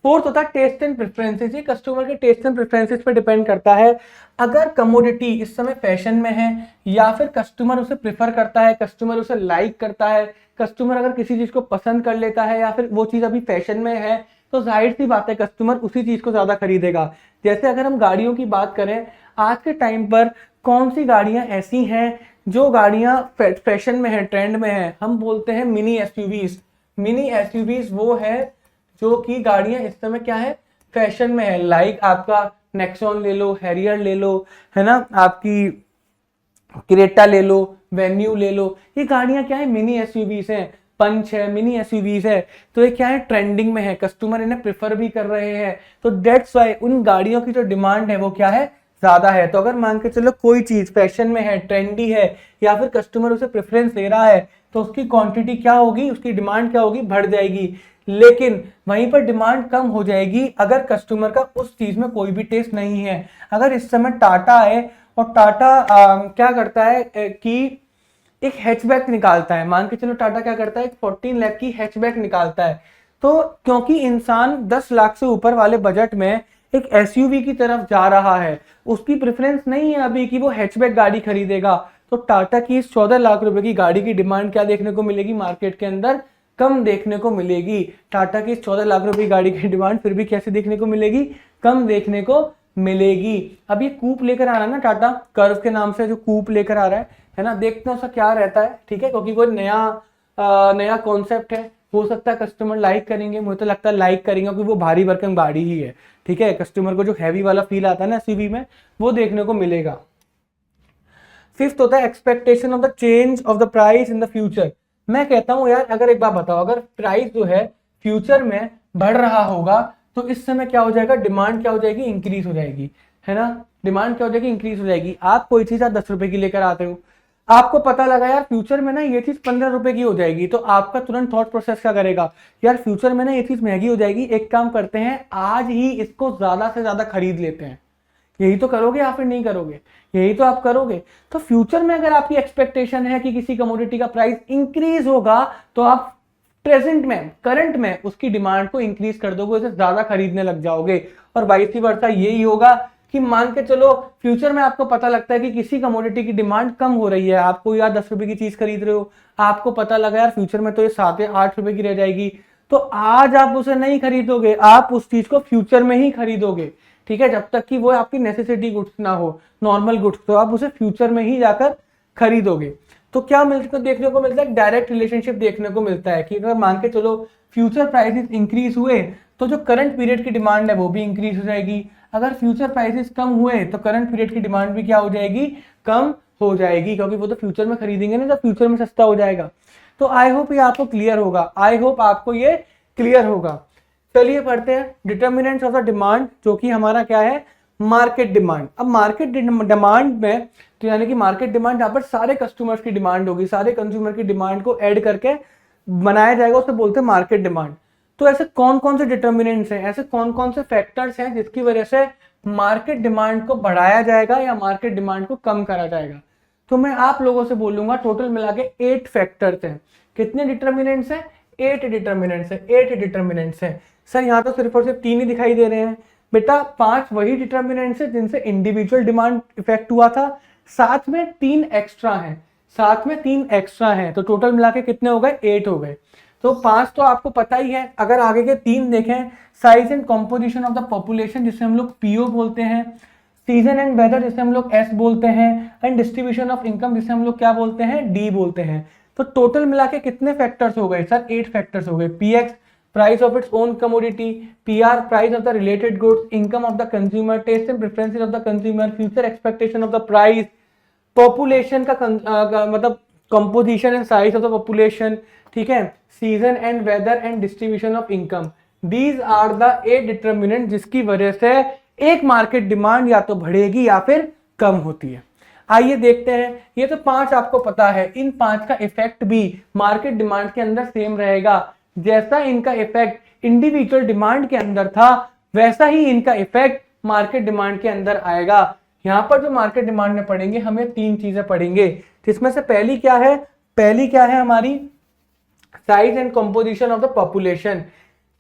फोर्थ होता है टेस्ट एंड प्रेफरेंसेस। ये कस्टमर के टेस्ट एंड प्रेफरेंसेस पे डिपेंड करता है। अगर कमोडिटी इस समय फैशन में है या फिर कस्टमर उसे प्रेफर करता है, कस्टमर उसे लाइक करता है, कस्टमर अगर किसी चीज को पसंद कर लेता है या फिर वो चीज अभी फैशन में है, तो जाहिर सी बात है कस्टमर उसी चीज को ज्यादा खरीदेगा। जैसे अगर हम गाड़ियों की बात करें, आज के टाइम पर कौन सी गाड़ियां ऐसी हैं जो गाड़ियां फैशन में है, ट्रेंड में है? हम बोलते हैं मिनी एसयूवीज वो है जो कि गाड़ियां इस समय क्या है, फैशन में है। लाइक आपका नेक्सॉन ले लो, हैरियर ले लो, है ना, आपकी क्रेटा ले लो, वेन्यू ले लो, ये गाड़ियां क्या है, मिनी एसयूवीज हैं। पंच है, मिनी एसयूवीज है, तो ये क्या है, ट्रेंडिंग में है, कस्टमर इन्हें प्रेफर भी कर रहे हैं। तो दैट्स वाई उन गाड़ियों की जो डिमांड है वो क्या है, ज्यादा है। तो अगर मान के चलो कोई चीज फैशन में है, ट्रेंडी है, या फिर कस्टमर उसे प्रेफरेंस दे रहा है, तो उसकी क्वांटिटी क्या होगी, उसकी डिमांड क्या होगी, बढ़ जाएगी। लेकिन वहीं पर डिमांड कम हो जाएगी अगर कस्टमर का उस चीज में कोई भी टेस्ट नहीं है। अगर इस समय टाटा है और टाटा क्या करता है कि एक हैचबैक निकालता है, मान के चलो टाटा क्या करता है, एक 14 लाख की हैचबैक निकालता है, तो क्योंकि इंसान 10 लाख से ऊपर वाले बजट में एक एसयूवी की तरफ जा रहा है, उसकी प्रेफरेंस नहीं है अभी कि वो हैचबैक गाड़ी खरीदेगा, तो टाटा की इस 14 लाख रुपए की गाड़ी की डिमांड क्या देखने को मिलेगी, मार्केट के अंदर कम देखने को मिलेगी। टाटा की 14 लाख रुपए की गाड़ी की डिमांड फिर भी कैसे देखने को मिलेगी, कम देखने को मिलेगी। अब ये कूप लेकर आ रहा है ना टाटा, कर्व के नाम से जो कूप लेकर आ रहा है ना, देखते हैं उसका क्या रहता है। ठीक है, क्योंकि वो नया कॉन्सेप्ट है, हो सकता है कस्टमर लाइक करेंगे, मुझे तो लगता है लाइक करेंगे क्योंकि वो भारी भरकम गाड़ी ही है। ठीक है, कस्टमर को जो हैवी वाला फील आता है ना एसयूवी में, वो देखने को मिलेगा। फिफ्थ होता है expectation of the change of the price in the future. मैं कहता हूं यार, अगर एक बात बताओ, अगर प्राइस जो है फ्यूचर में बढ़ रहा होगा तो इस समय क्या हो जाएगा, डिमांड क्या हो जाएगी, इंक्रीज हो जाएगी, है ना। डिमांड क्या हो जाएगी, इंक्रीज हो जाएगी। आप कोई चीज आप 10 रुपए की लेकर आते हो, आपको पता लगा यार फ्यूचर में ना ये चीज 15 रुपए की हो जाएगी, तो आपका तुरंत थॉट प्रोसेस क्या करेगा, यार फ्यूचर में ना ये चीज महंगी हो जाएगी, एक काम करते हैं आज ही इसको ज्यादा से ज्यादा खरीद लेते हैं। यही तो करोगे या फिर नहीं करोगे, यही तो आप करोगे। तो फ्यूचर में अगर आपकी एक्सपेक्टेशन है कि किसी कमोडिटी का प्राइस इंक्रीज होगा तो आप प्रेजेंट में, करंट में उसकी डिमांड को इंक्रीज कर दोगे, उसे ज्यादा खरीदने लग जाओगे। और वाइस वर्सा यही होगा कि मान के चलो फ्यूचर में आपको पता लगता है कि किसी कमोडिटी की डिमांड कम हो रही है, आपको यार 10 रुपए की चीज खरीद रहे हो, आपको पता लगा यार फ्यूचर में तो ये 7 या 8 रुपए की रह जाएगी, तो आज आप उसे नहीं खरीदोगे, आप उस चीज को फ्यूचर में ही खरीदोगे, ठीक है। जब तक कि वो आपकी नेसेसिटी गुड्स ना हो, नॉर्मल गुड्स, तो आप उसे फ्यूचर में ही जाकर खरीदोगे। तो क्या मिलता है, देखने को मिलता है, डायरेक्ट रिलेशनशिप देखने को मिलता है कि अगर मान के चलो फ्यूचर प्राइसेस इंक्रीज हुए तो जो करंट पीरियड की डिमांड है वो भी इंक्रीज हो जाएगी। अगर फ्यूचर प्राइसेस कम हुए तो करंट पीरियड की डिमांड भी क्या हो जाएगी, कम हो जाएगी, क्योंकि वो तो फ्यूचर में खरीदेंगे ना, तो फ्यूचर में सस्ता हो जाएगा। तो आई होप ये आपको क्लियर होगा, आई होप आपको ये क्लियर होगा। चलिए पढ़ते हैं डिटर्मिनेंट्स ऑफ द डिमांड, जो कि हमारा क्या है, मार्केट डिमांड। अब मार्केट डिमांड में तो यानी कि मार्केट डिमांड यहाँ पर सारे कस्टमर्स की डिमांड होगी, सारे कंज्यूमर की डिमांड को ऐड करके बनाया जाएगा, उसे बोलते हैं मार्केट डिमांड। तो ऐसे कौन कौन से डिटर्मिनेंट्स हैं, ऐसे कौन कौन से फैक्टर्स हैं जिसकी वजह से मार्केट डिमांड को बढ़ाया जाएगा या मार्केट डिमांड को कम करा जाएगा। तो मैं आप लोगों से बोलूंगा टोटल मिला के 8 फैक्टर्स हैं। कितने डिटर्मिनेंट्स हैं, 8 डिटर्मिनेंट्स हैं, 8 डिटर्मिनेंट्स हैं। सर यहाँ तो सिर्फ और सिर्फ 3 ही दिखाई दे रहे हैं। बेटा 5 वही डिटर्मिनेंट्स हैं जिनसे इंडिविजुअल डिमांड इफेक्ट हुआ था, साथ में 3 एक्स्ट्रा हैं, साथ में 3 एक्स्ट्रा हैं, तो टोटल मिला के कितने हो गए, 8 हो गए। तो 5 तो आपको पता ही है। अगर आगे के 3 देखें, size and composition of the population जिसे हम लोग पीओ बोलते हैं, सीजन एंड वेदर जिसे हम लोग एस बोलते हैं, एंड डिस्ट्रीब्यूशन ऑफ इनकम जिसे हम लोग क्या बोलते हैं, डी बोलते हैं। तो टोटल मिला के कितने फैक्टर्स हो गए सर, 8 फैक्टर्स हो गए। PX price of its own commodity, PR price of the related goods, income of the consumer, taste and preferences of the consumer, future expectation of the price, population का मतलब composition and size of the population, ठीक है, season and weather and distribution of income. These are the 8 determinant जिसकी वजह से एक market demand या तो बढ़ेगी या फिर कम होती है। आइए देखते हैं, ये तो 5 आपको पता है, इन 5 का इफेक्ट भी मार्केट डिमांड के अंदर सेम रहेगा। जैसा इनका इफेक्ट इंडिविजुअल डिमांड के अंदर था वैसा ही इनका इफेक्ट मार्केट डिमांड के अंदर आएगा। यहाँ पर जो मार्केट डिमांड में पढ़ेंगे हमें 3 चीजें पढ़ेंगे, जिसमें से पहली क्या है हमारी size and composition of the population.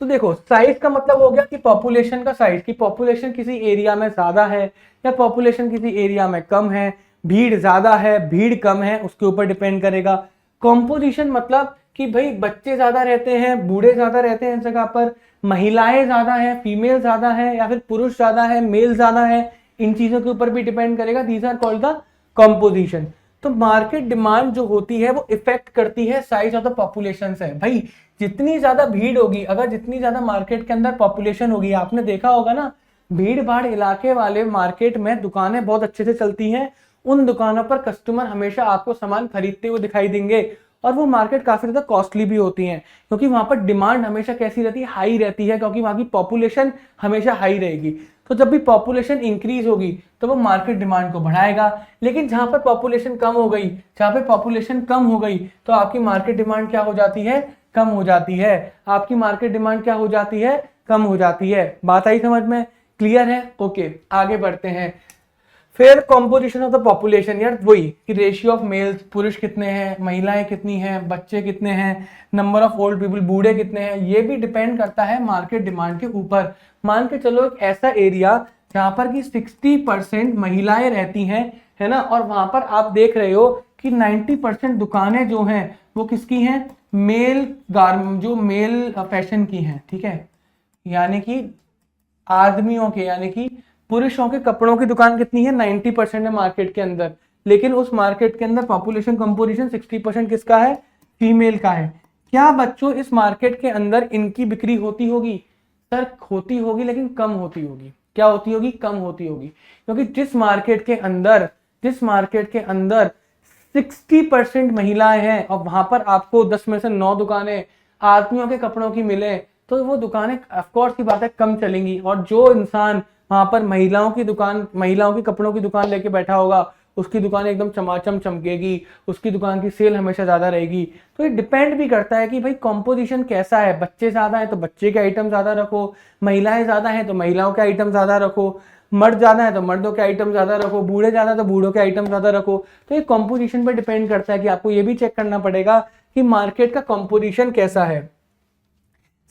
तो देखो साइज का मतलब हो गया कि पॉपुलेशन का साइज, कि पॉपुलेशन किसी एरिया में ज्यादा है या पॉपुलेशन किसी एरिया में कम है, भीड़ ज्यादा है भीड़ कम है, उसके ऊपर डिपेंड करेगा। कंपोजिशन मतलब कि भाई बच्चे ज्यादा रहते हैं, बूढ़े ज्यादा रहते हैं इस जगह पर, महिलाएं ज्यादा है, फीमेल ज्यादा है, या फिर पुरुष ज्यादा है, मेल ज्यादा है, इन चीजों के ऊपर भी डिपेंड करेगा। These are called the composition. तो मार्केट डिमांड जो होती है वो इफेक्ट करती है साइज ऑफ द पॉपुलेशन से। भाई जितनी ज्यादा भीड़ होगी, अगर जितनी ज्यादा मार्केट के अंदर पॉपुलेशन होगी, आपने देखा होगा ना भीड़ भाड़ इलाके वाले मार्केट में दुकानें बहुत अच्छे से चलती हैं, उन दुकानों पर कस्टमर हमेशा आपको सामान खरीदते हुए दिखाई देंगे, और वो मार्केट काफी ज्यादा कॉस्टली भी होती है, क्योंकि वहां पर डिमांड हमेशा कैसी रहती है, हाई रहती है, क्योंकि वहां की पॉपुलेशन हमेशा हाई रहेगी। तो जब भी पॉपुलेशन इंक्रीज होगी तो वो मार्केट डिमांड को बढ़ाएगा। लेकिन जहां पर पॉपुलेशन कम हो गई, तो आपकी मार्केट डिमांड क्या हो जाती है, कम हो जाती है। आपकी मार्केट डिमांड क्या हो जाती है, कम हो जाती है। बात आई समझ में, क्लियर है? ओके आगे बढ़ते हैं। फिर कॉम्पोजिशन ऑफ द पॉपुलेशन, यार वही कि रेशियो ऑफ मेल्स, पुरुष कितने हैं, महिलाएं कितनी हैं, बच्चे कितने हैं, नंबर ऑफ ओल्ड पीपल, बूढ़े कितने हैं, ये भी डिपेंड करता है मार्केट डिमांड के ऊपर। मान के चलो एक ऐसा एरिया जहां पर कि 60% महिलाएं रहती हैं, है ना, और वहां पर आप देख रहे हो कि 90% दुकानें जो हैं वो किसकी हैं, जो मेल फैशन की हैं, ठीक है, यानी कि आदमियों के, यानी कि पुरुषों के कपड़ों की दुकान कितनी है, 90% है मार्केट के अंदर। लेकिन उस मार्केट के अंदर पॉपुलेशन कंपोजिशन 60% किसका है, फीमेल का है। क्या बच्चों इस मार्केट के अंदर इनकी बिक्री होती होगी? सर होती होगी, लेकिन कम होती होगी। क्या होती होगी, कम होती होगी, क्योंकि जिस मार्केट के अंदर 60% महिलाएं हैं और वहां पर आपको 10 में से 9 दुकानें आदमियों के कपड़ों की मिले तो वो दुकानें ऑफकोर्स की बात है कम चलेंगी, और जो इंसान वहां पर महिलाओं के कपड़ों की दुकान लेके बैठा होगा उसकी दुकान एकदम चमाचम चमकेगी, उसकी दुकान की सेल हमेशा ज्यादा रहेगी। तो ये डिपेंड भी करता है कि भाई कॉम्पोजिशन कैसा है, बच्चे ज्यादा है तो बच्चे के आइटम ज्यादा रखो, महिलाएं ज्यादा है तो महिलाओं के आइटम ज्यादा रखो, मर्द ज्यादा है तो मर्दों के आइटम ज्यादा रखो, बूढ़े ज्यादा तो बूढ़ों के आइटम ज्यादा रखो। तो ये कॉम्पोजिशन पे डिपेंड करता है कि आपको ये भी चेक करना पड़ेगा कि मार्केट का कॉम्पोजिशन कैसा है।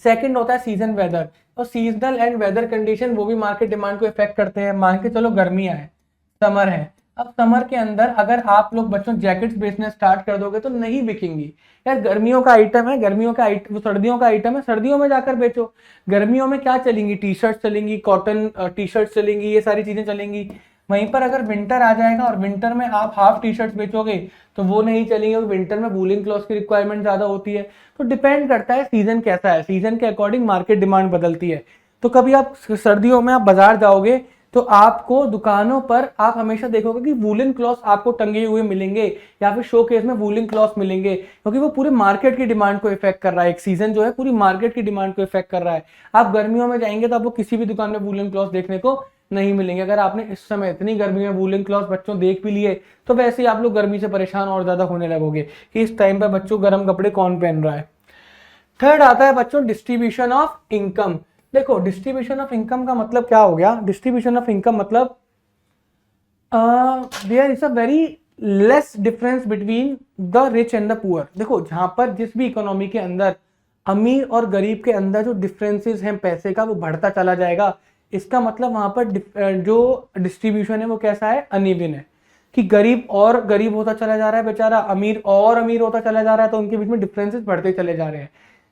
सेकंड होता है सीजन वेदर, और सीजनल एंड वेदर कंडीशन वो भी मार्केट डिमांड को इफेक्ट करते हैं। मान के चलो गर्मियां है, समर है, अब समर के अंदर अगर आप लोग बच्चों जैकेट्स बेचना स्टार्ट कर दोगे तो नहीं बिकेंगी। यार गर्मियों का आइटम है, गर्मियों का आइटम, सर्दियों का आइटम है, सर्दियों में जाकर बेचो। गर्मियों में क्या चलेंगी, टी शर्ट चलेंगी, कॉटन टी शर्ट चलेंगी, ये सारी चीजें चलेंगी। वहीं पर अगर विंटर आ जाएगा और विंटर में आप हाफ टी शर्ट बेचोगे तो वो नहीं चलेंगे, क्योंकि विंटर में वूलन क्लॉथ की रिक्वायरमेंट ज्यादा होती है। तो डिपेंड करता है सीजन कैसा है, सीजन के अकॉर्डिंग मार्केट डिमांड बदलती है। तो कभी आप सर्दियों में आप बाजार जाओगे तो आपको दुकानों पर आप हमेशा देखोगे कि वूलन क्लॉथ आपको टंगे हुए मिलेंगे या फिर शोकेस में वूलन क्लॉथ मिलेंगे, क्योंकि वो पूरे मार्केट की डिमांड को इफेक्ट कर रहा है। एक सीजन जो है पूरी मार्केट की डिमांड को इफेक्ट कर रहा है। आप गर्मियों में जाएंगे तो आपको किसी भी दुकान में वूलन क्लॉथ देखने को नहीं मिलेंगे। अगर आपने इस समय इतनी गर्मी में वूलन क्लॉथ बच्चों देख भी लिए तो वैसे ही आप लोग गर्मी से परेशान और ज्यादा होने लगोगे कि इस टाइम पर बच्चों गर्म कपड़े कौन पहन रहा है। थर्ड आता है बच्चों डिस्ट्रीब्यूशन ऑफ इनकम। देखो डिस्ट्रीब्यूशन ऑफ इनकम का मतलब क्या हो गया, डिस्ट्रीब्यूशन ऑफ इनकम मतलब there is a very less difference between the rich and the poor. देखो जहां पर जिस भी इकोनॉमी के अंदर अमीर और गरीब के अंदर जो डिफरेंसेस हैं पैसे का वो बढ़ता चला जाएगा, इसका मतलब वहां पर जो डिस्ट्रीब्यूशन है वो कैसा है, अनइवन है, कि गरीब और गरीब होता चला जा रहा है बेचारा, अमीर और अमीर होता चला जा रहा है, तो उनके बीच में डिफरेंसेस बढ़ते चले जा रहे हैं।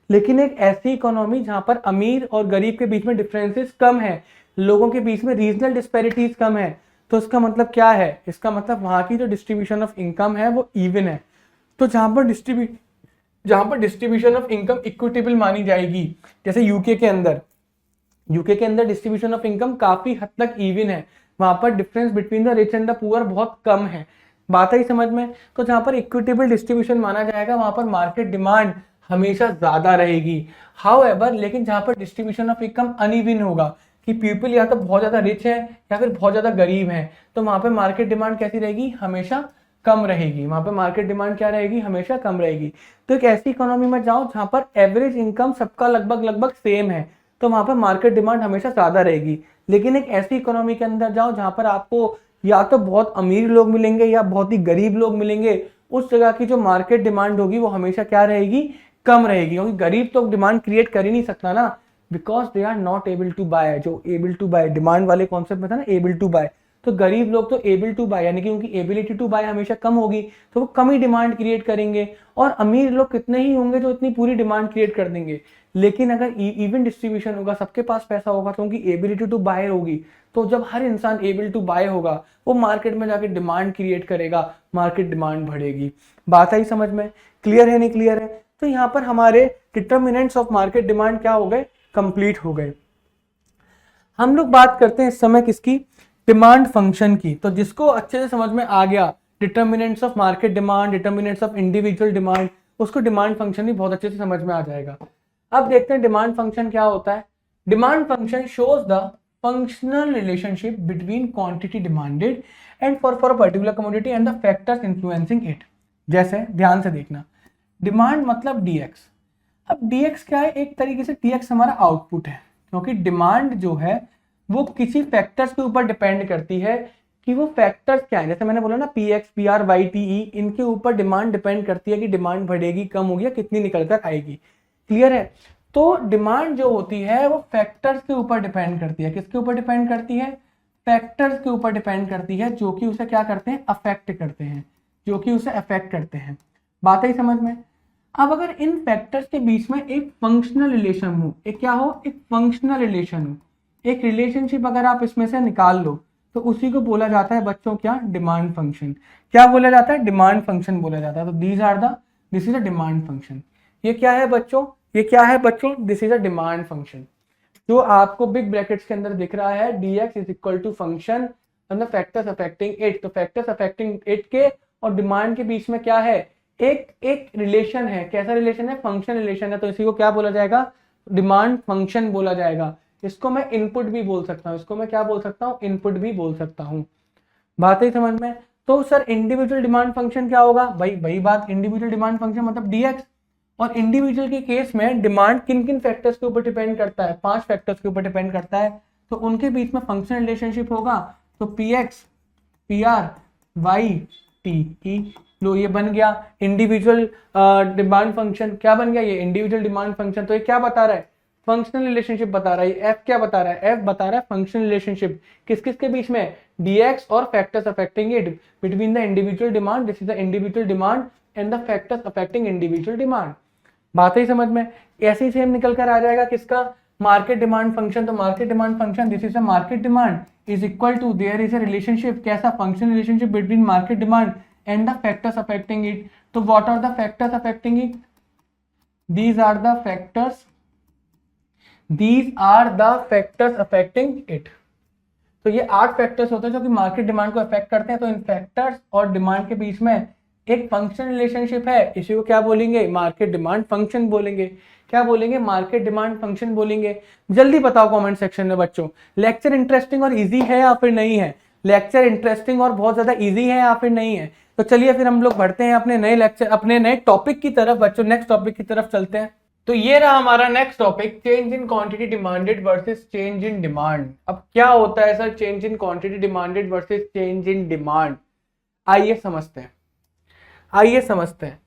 लेकिन एक ऐसी इकोनॉमी जहां पर अमीर और गरीब के बीच में डिफरेंसेस कम है, लोगों के बीच में रीजनल डिस्पैरिटीज कम है, तो इसका मतलब क्या है, इसका मतलब वहां की जो डिस्ट्रीब्यूशन ऑफ इनकम है वो इवन है। तो जहां पर डिस्ट्रीब्यूशन ऑफ इनकम इक्विटेबल मानी जाएगी, जैसे यूके के अंदर डिस्ट्रीब्यूशन ऑफ इनकम काफी हद तक इवन है, वहां पर difference between the rich and the poor बहुत कम है। बात आई समझ में। तो जहां पर इक्विटेबल डिस्ट्रीब्यूशन माना जाएगा वहां पर मार्केट डिमांड हमेशा ज्यादा रहेगी। हाउएवर लेकिन जहां पर डिस्ट्रीब्यूशन ऑफ इनकम अनइवन होगा कि पीपल या तो बहुत ज्यादा रिच है या फिर बहुत ज्यादा गरीब है, तो वहां पर मार्केट डिमांड कैसी रहेगी, हमेशा कम रहेगी। वहां पर मार्केट डिमांड क्या रहेगी, हमेशा कम रहेगी। तो एक ऐसी इकोनॉमी में जाओ जहां पर एवरेज इनकम सबका लगभग सेम है, तो वहां पर मार्केट डिमांड हमेशा ज्यादा रहेगी। लेकिन एक ऐसी इकोनॉमी के अंदर जाओ जहां पर आपको या तो बहुत अमीर लोग मिलेंगे या बहुत ही गरीब लोग मिलेंगे, उस जगह की जो मार्केट डिमांड होगी वो हमेशा क्या रहेगी, कम रहेगी, क्योंकि गरीब तो डिमांड क्रिएट कर ही नहीं सकता ना, because they are not able to buy. जो एबल टू बाय डिमांड वाले कॉन्सेप्ट में था ना, एबल टू बाय, तो गरीब लोग तो एबल टू बाय यानी कि उनकी एबिलिटी टू बाय हमेशा कम होगी, तो वो कम ही डिमांड क्रिएट करेंगे। और अमीर लोग कितने ही होंगे जो इतनी पूरी डिमांड क्रिएट कर देंगे। लेकिन अगर इवन डिस्ट्रीब्यूशन होगा, सबके पास पैसा होगा तो उनकी एबिलिटी टू बाय होगी, तो जब हर इंसान एबल टू बाय होगा वो मार्केट में जाके डिमांड क्रिएट करेगा, मार्केट डिमांड बढ़ेगी। बात आई समझ में, क्लियर है नहीं क्लियर है। तो यहाँ पर हमारे डिटर्मिनेंट्स ऑफ मार्केट डिमांड क्या हो गए, कंप्लीट हो गए। हम लोग बात करते हैं इस समय किसकी, डिमांड फंक्शन की। तो जिसको अच्छे से समझ में आ गया determinants of market demand, determinants of individual demand, उसको डिमांड फंक्शन भी बहुत अच्छे से समझ में आ जाएगा। अब देखते हैं डिमांड फंक्शन क्या होता है। Demand function shows the functional relationship between quantity demanded and for particular commodity and the factors influencing it. जैसे ध्यान से देखना, डिमांड मतलब dx। अब dx क्या है, एक तरीके से dx हमारा आउटपुट है, क्योंकि डिमांड जो है वो किसी फैक्टर्स के ऊपर डिपेंड करती है कि वो फैक्टर्स क्या है। जैसे मैंने बोला ना px, pr, yte, इनके ऊपर डिमांड डिपेंड करती है कि डिमांड बढ़ेगी, कम होगी या कितनी निकल कर आएगी। क्लियर है। तो डिमांड जो होती है वो फैक्टर्स के ऊपर डिपेंड करती है। किसके ऊपर डिपेंड करती है, फैक्टर्स के ऊपर डिपेंड करती है, जो कि उसे क्या करते हैं, अफेक्ट करते हैं, जो कि उसे अफेक्ट करते हैं। बात आई समझ में। अब अगर इन फैक्टर्स के बीच में एक फंक्शनल रिलेशन हो, एक क्या हो, एक फंक्शनल रिलेशन हो, एक रिलेशनशिप अगर आप इसमें से निकाल लो तो उसी को बोला जाता है बच्चों क्या, डिमांड फंक्शन। क्या बोला जाता है, डिमांड फंक्शन बोला जाता है। तो this is a demand function. ये क्या है बच्चों, ये क्या है बच्चों, this is a demand function. जो आपको बिग ब्रैकेट्स के अंदर दिख रहा है, dx is equal to function on the factors affecting it. तो फैक्टर्स अफेक्टिंग इट के और डिमांड के बीच में क्या है, एक एक रिलेशन है, कैसा रिलेशन है, फंक्शन रिलेशन है, तो इसी को क्या बोला जाएगा, डिमांड फंक्शन बोला जाएगा। इसको मैं इनपुट भी बोल सकता हूँ, इसको मैं क्या बोल सकता हूँ, इनपुट भी बोल सकता हूँ। बात ही समझ में। तो सर इंडिविजुअल डिमांड फंक्शन क्या होगा, भाई वही बात, इंडिविजुअल डिमांड फंक्शन मतलब डीएक्स। और इंडिविजुअल के केस में डिमांड किन किन फैक्टर्स के ऊपर डिपेंड करता है, 5 फैक्टर्स के ऊपर डिपेंड करता है, तो उनके बीच में फंक्शनल रिलेशनशिप होगा। तो P X, P R, Y, T E, लो ये बन गया इंडिविजुअल डिमांड फंक्शन। क्या बन गया, ये इंडिविजुअल डिमांड फंक्शन। तो ये क्या बता रहा है, फंक्शनल रिलेशनशिप बता रहा है। एफ क्या बता रहा है, एफ बता रहा है फंक्शनल रिलेशनशिप किस किस के बीच में, डीएक्स और factors affecting it between the individual demand, this is the individual demand and the factors affecting individual demand. बात ही समझ में। ऐसे ही सेम निकल कर आ जाएगा किसका, मार्केट डिमांड फंक्शन। तो market demand function, this is a market demand is equal to, there is a relationship, कैसा, functional relationship between market demand and the factors affecting it. तो what are the factors affecting it, these are the factors, these are the factors affecting it। तो ये 8 factors होते हैं जो कि market demand को affect करते हैं। तो इन फैक्टर्स और डिमांड के बीच में एक फंक्शन रिलेशनशिप है, इसी को क्या बोलेंगे, मार्केट डिमांड फंक्शन बोलेंगे। क्या बोलेंगे, मार्केट डिमांड फंक्शन बोलेंगे। जल्दी बताओ कमेंट सेक्शन में बच्चों, लेक्चर इंटरेस्टिंग और इजी है या फिर नहीं है, लेक्चर इंटरेस्टिंग और बहुत ज्यादा इजी है या फिर नहीं है। तो चलिए फिर हम लोग बढ़ते हैं अपने नए लेक्चर, अपने नए टॉपिक की तरफ बच्चों, नेक्स्ट टॉपिक की तरफ चलते हैं। तो ये रहा हमारा next topic, change in quantity demanded versus change in demand. अब क्या होता है sir, change in quantity demanded versus change in demand, आइए समझते हैं, आइए समझते हैं।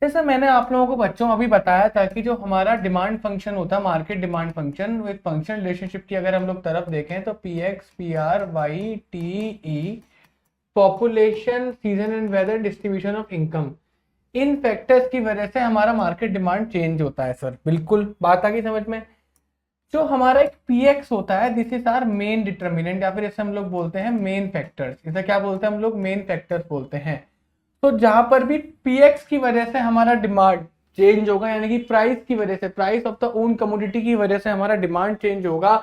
जैसे मैंने आप लोगों को बच्चों अभी बताया था कि जो हमारा डिमांड फंक्शन होता है, मार्केट डिमांड फंक्शन, वो एक फंक्शन रिलेशनशिप की अगर हम लोग तरफ देखें तो P X, P R, Y, T E, population, season and weather, distribution of income, इन फैक्टर्स की वजह से हमारा मार्केट डिमांड चेंज होता है सर। बिल्कुल बात आ गई समझ में। जो हमारा एक पीएक्स होता है, this is are main determinant, या फिर इसे हम लोग बोलते हैं मेन फैक्टर्स। इसे क्या बोलते हैं हम लोग, मेन फैक्टर्स बोलते हैं। तो जहां पर भी पीएक्स की वजह से हमारा डिमांड चेंज होगा, यानी कि प्राइस की वजह से, price of the own commodity की वजह से हमारा डिमांड चेंज होगा,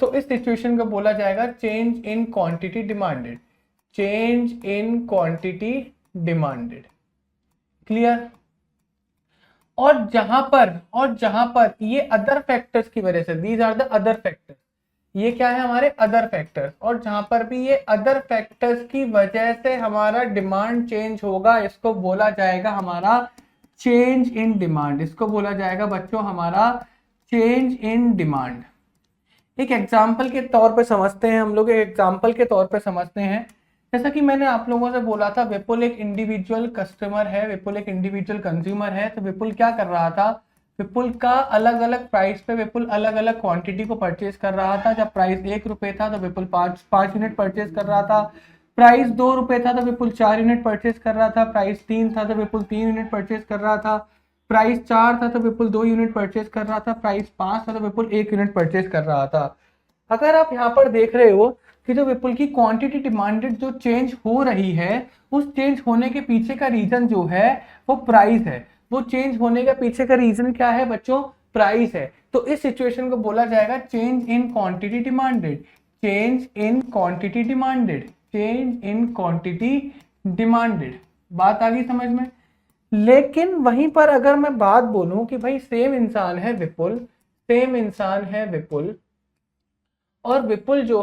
तो इस सिचुएशन को बोला जाएगा change in quantity demanded, change in quantity demanded. Clear. और जहां पर ये अदर फैक्टर्स की वजह से, these are the other factors, ये क्या है हमारे अदर फैक्टर्स, और जहां पर भी ये अदर फैक्टर्स की वजह से हमारा डिमांड चेंज होगा, इसको बोला जाएगा हमारा चेंज इन डिमांड। इसको बोला जाएगा बच्चों हमारा चेंज इन डिमांड। एक एग्जाम्पल के तौर पे समझते हैं हम लोग, एक एग्जाम्पल के तौर पे समझते हैं। जैसा कि मैंने आप लोगों से बोला था, विपुल एक इंडिविजुअल कस्टमर है, विपुल एक इंडिविजुअल कंज्यूमर है। तो विपुल क्या कर रहा था, विपुल का अलग अलग प्राइस पे विपुल अलग अलग क्वांटिटी को परचेज कर रहा था। जब प्राइस 1 रुपए था तो विपुल 5 यूनिट परचेज कर रहा था, प्राइस 2 रुपए था तो विपुल 4 यूनिट परचेज कर रहा था, प्राइस 3 था तो विपुल 3 यूनिट परचेज कर रहा था, प्राइस 4 था तो विपुल 2 यूनिट परचेज कर रहा था, प्राइस 5 था तो विपुल 1 यूनिट परचेज कर रहा था। अगर आप यहाँ पर देख रहे हो कि जो विपुल की क्वांटिटी डिमांडेड जो चेंज हो रही है, उस चेंज होने के पीछे का रीजन जो है वो प्राइस है। वो चेंज होने के पीछे का रीजन क्या है बच्चों, प्राइस है। तो इस सिचुएशन को बोला जाएगा change in quantity demanded, change in quantity demanded, change in quantity demanded. बात आ गई समझ में। लेकिन वहीं पर अगर मैं बात बोलूं कि भाई सेम इंसान है विपुल, सेम इंसान है विपुल, और विपुल जो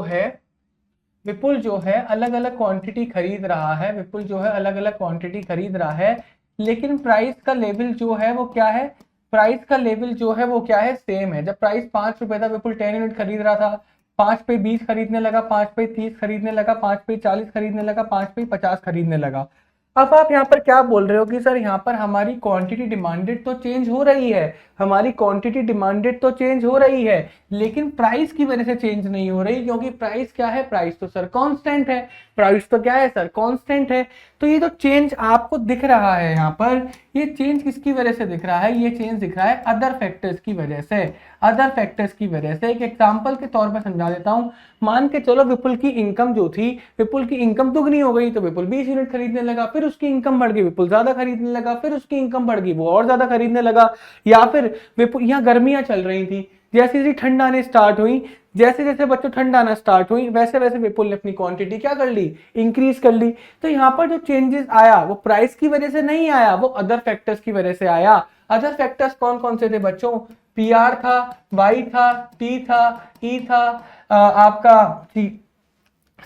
है अलग अलग क्वांटिटी खरीद रहा है, विपुल जो है अलग अलग क्वांटिटी खरीद रहा है, लेकिन प्राइस का लेवल जो है वो क्या है, प्राइस का लेवल जो है वो क्या है, सेम है। जब प्राइस 5 रुपए था, विपुल 10 यूनिट खरीद रहा था, 5 पे 20 खरीदने लगा, 5 पे 30 खरीदने लगा, 5 पे 40 खरीदने लगा, 5 पे 50 खरीदने लगा। अब आप यहाँ पर क्या बोल रहे हो कि सर यहाँ पर हमारी क्वांटिटी डिमांडेड तो चेंज हो रही है, हमारी क्वांटिटी डिमांडेड तो चेंज हो रही है, लेकिन प्राइस की वजह से चेंज नहीं हो रही, क्योंकि प्राइस क्या है, प्राइस तो सर कांस्टेंट है, प्राइस तो क्या है सर, कांस्टेंट है। तो ये जो चेंज आपको दिख रहा है यहाँ पर, ये चेंज किसकी वजह से दिख रहा है, ये चेंज दिख रहा है अदर फैक्टर्स की वजह से, अदर फैक्टर्स की वजह से। एक एग्जांपल के तौर पर समझा देता हूँ। मान के चलो विपुल की इनकम जो थी, विपुल की इनकम दुगनी हो गई, तो विपुल 20 यूनिट खरीदने लगा, फिर उसकी इनकम बढ़ गई, विपुल ज्यादा खरीदने लगा, फिर उसकी इनकम बढ़ गई, वो और ज्यादा खरीदने लगा। या फिर विपुल, यहाँ गर्मियां चल रही थी, जैसे जैसे ठंड आने स्टार्ट हुई, जैसे जैसे बच्चों ठंड आना स्टार्ट हुई, वैसे वैसे विपुल ने अपनी क्वांटिटी क्या कर ली, इंक्रीज कर ली। तो यहाँ पर जो चेंजेस आया वो प्राइस की वजह से नहीं आया, वो अदर फैक्टर्स की वजह से आया। अदर फैक्टर्स कौन कौन से थे बच्चों, पीआर था, वाई था, टी था, ई था, आपका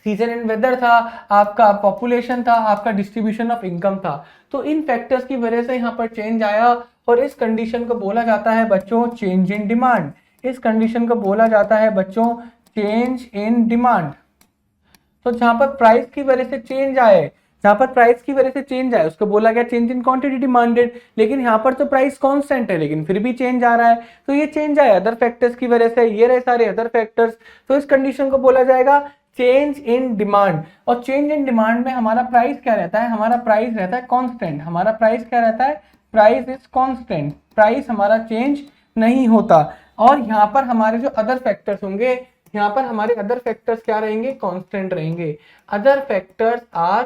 सीजन एंड वेदर था, आपका पॉपुलेशन था, आपका डिस्ट्रीब्यूशन ऑफ इनकम था। तो इन फैक्टर्स की वजह से यहाँ पर चेंज आया और इस कंडीशन को बोला जाता है बच्चों चेंज इन डिमांड। इस कंडीशन को बोला जाता है बच्चों चेंज इन डिमांड। तो जहां पर प्राइस की वजह से चेंज आए, जहां पर प्राइस की वजह से चेंज आए उसको बोला गया चेंज इन क्वांटिटी डिमांडेड। लेकिन यहाँ पर तो प्राइस कांस्टेंट है लेकिन फिर भी चेंज आ रहा है, तो ये चेंज आया अदर फैक्टर्स की वजह से, ये रहे सारे अदर फैक्टर्स। तो इस कंडीशन को बोला जाएगा चेंज इन डिमांड। और चेंज इन डिमांड में हमारा प्राइस क्या रहता है, हमारा प्राइस रहता है कांस्टेंट। हमारा प्राइस क्या रहता है, प्राइस इज कांस्टेंट, प्राइस हमारा चेंज नहीं होता। और यहाँ पर हमारे जो अदर फैक्टर्स होंगे, यहाँ पर हमारे अदर फैक्टर्स क्या रहेंगे, कांस्टेंट रहेंगे। Other factors are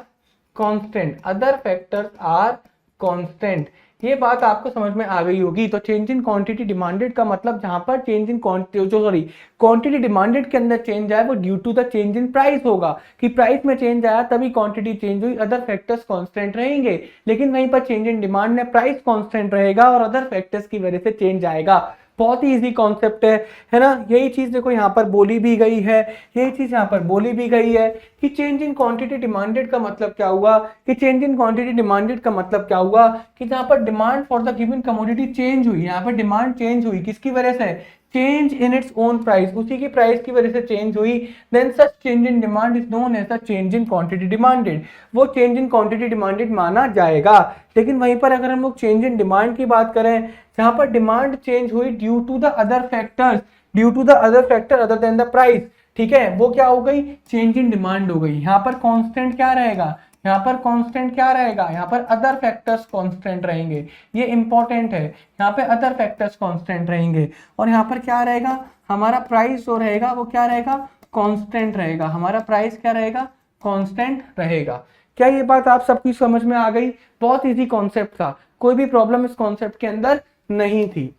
constant, other factors are constant. ये बात आपको समझ में आ गई होगी। तो चेंज इन क्वांटिटी डिमांडेड का मतलब जहां पर चेंज इन क्वांटिटी डिमांडेड के अंदर चेंज आया वो due to the change in price होगा, कि प्राइस में चेंज आया तभी क्वांटिटी चेंज हुई, अदर फैक्टर्स कांस्टेंट रहेंगे। लेकिन वहीं पर चेंज इन डिमांड में प्राइस कांस्टेंट रहेगा और अदर फैक्टर्स की वजह से चेंज आएगा। बहुत ही इजी कॉन्सेप्ट है ना। यही चीज देखो यहाँ पर बोली भी गई है, यही चीज यहाँ पर बोली भी गई है कि चेंज इन क्वांटिटी डिमांडेड का मतलब क्या हुआ, कि चेंज इन क्वांटिटी डिमांडेड का मतलब क्या हुआ कि जहाँ पर demand for the given commodity change हुई, यहाँ पर डिमांड चेंज हुई किसकी वजह से, change in its own price, उसी की प्राइस की वजह से चेंज हुई। Then such change in demand is known as the change in quantity demanded, वो चेंज इन क्वांटिटी डिमांडेड माना जाएगा। लेकिन वहीं पर अगर हम लोग चेंज इन डिमांड की बात करें, जहां पर डिमांड चेंज हुई due to the other factors, due to the other factor other than the price, ठीक है, वो क्या हो गई, चेंज इन डिमांड हो गई। यहाँ पर कांस्टेंट क्या रहेगा, यहाँ पर कांस्टेंट क्या रहेगा, यहाँ पर अदर फैक्टर्स कांस्टेंट रहेंगे। ये इंपॉर्टेंट है, यहाँ पे अदर फैक्टर्स कांस्टेंट रहेंगे। और यहाँ पर क्या रहेगा, हमारा प्राइस जो रहेगा वो क्या रहेगा, कांस्टेंट रहेगा। हमारा प्राइस क्या रहेगा, कांस्टेंट रहेगा। क्या ये बात आप सबकी समझ में आ गई? बहुत इजी कॉन्सेप्ट था, कोई भी प्रॉब्लम इस कॉन्सेप्ट के अंदर नहीं थी।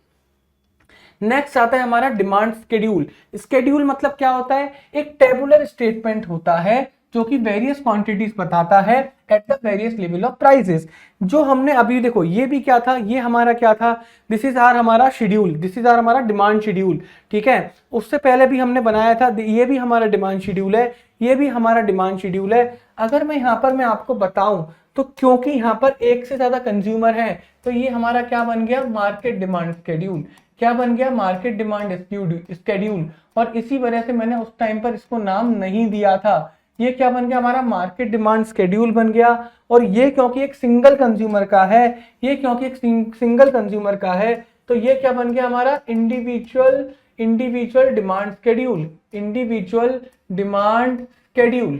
नेक्स्ट आता है हमारा डिमांड स्केड्यूल। स्केड्यूल मतलब क्या होता है, एक टेबुलर स्टेटमेंट होता है जो कि वेरियस क्वांटिटीज बताता है at the various level of prices. जो हमने अभी देखो ये भी क्या था, ये हमारा क्या था, दिस इज आर हमारा शेड्यूल, दिस इज आर हमारा डिमांड शेड्यूल, ठीक है। उससे पहले भी हमने बनाया था, ये भी हमारा डिमांड शेड्यूल है, ये भी हमारा डिमांड शेड्यूल है। अगर मैं यहाँ पर मैं आपको बताऊं तो क्योंकि यहाँ पर एक से ज्यादा कंज्यूमर है तो ये हमारा क्या बन गया, मार्केट डिमांड शेड्यूल। क्या बन गया, मार्केट डिमांड शेड्यूल। और इसी वजह से मैंने उस टाइम पर इसको नाम नहीं दिया था। ये क्या बन गया, हमारा मार्केट डिमांड शेड्यूल बन गया। और ये क्योंकि एक सिंगल कंज्यूमर का है, ये क्योंकि एक सिंगल कंज्यूमर का है तो ये क्या बन गया हमारा, individual demand schedule, individual demand schedule.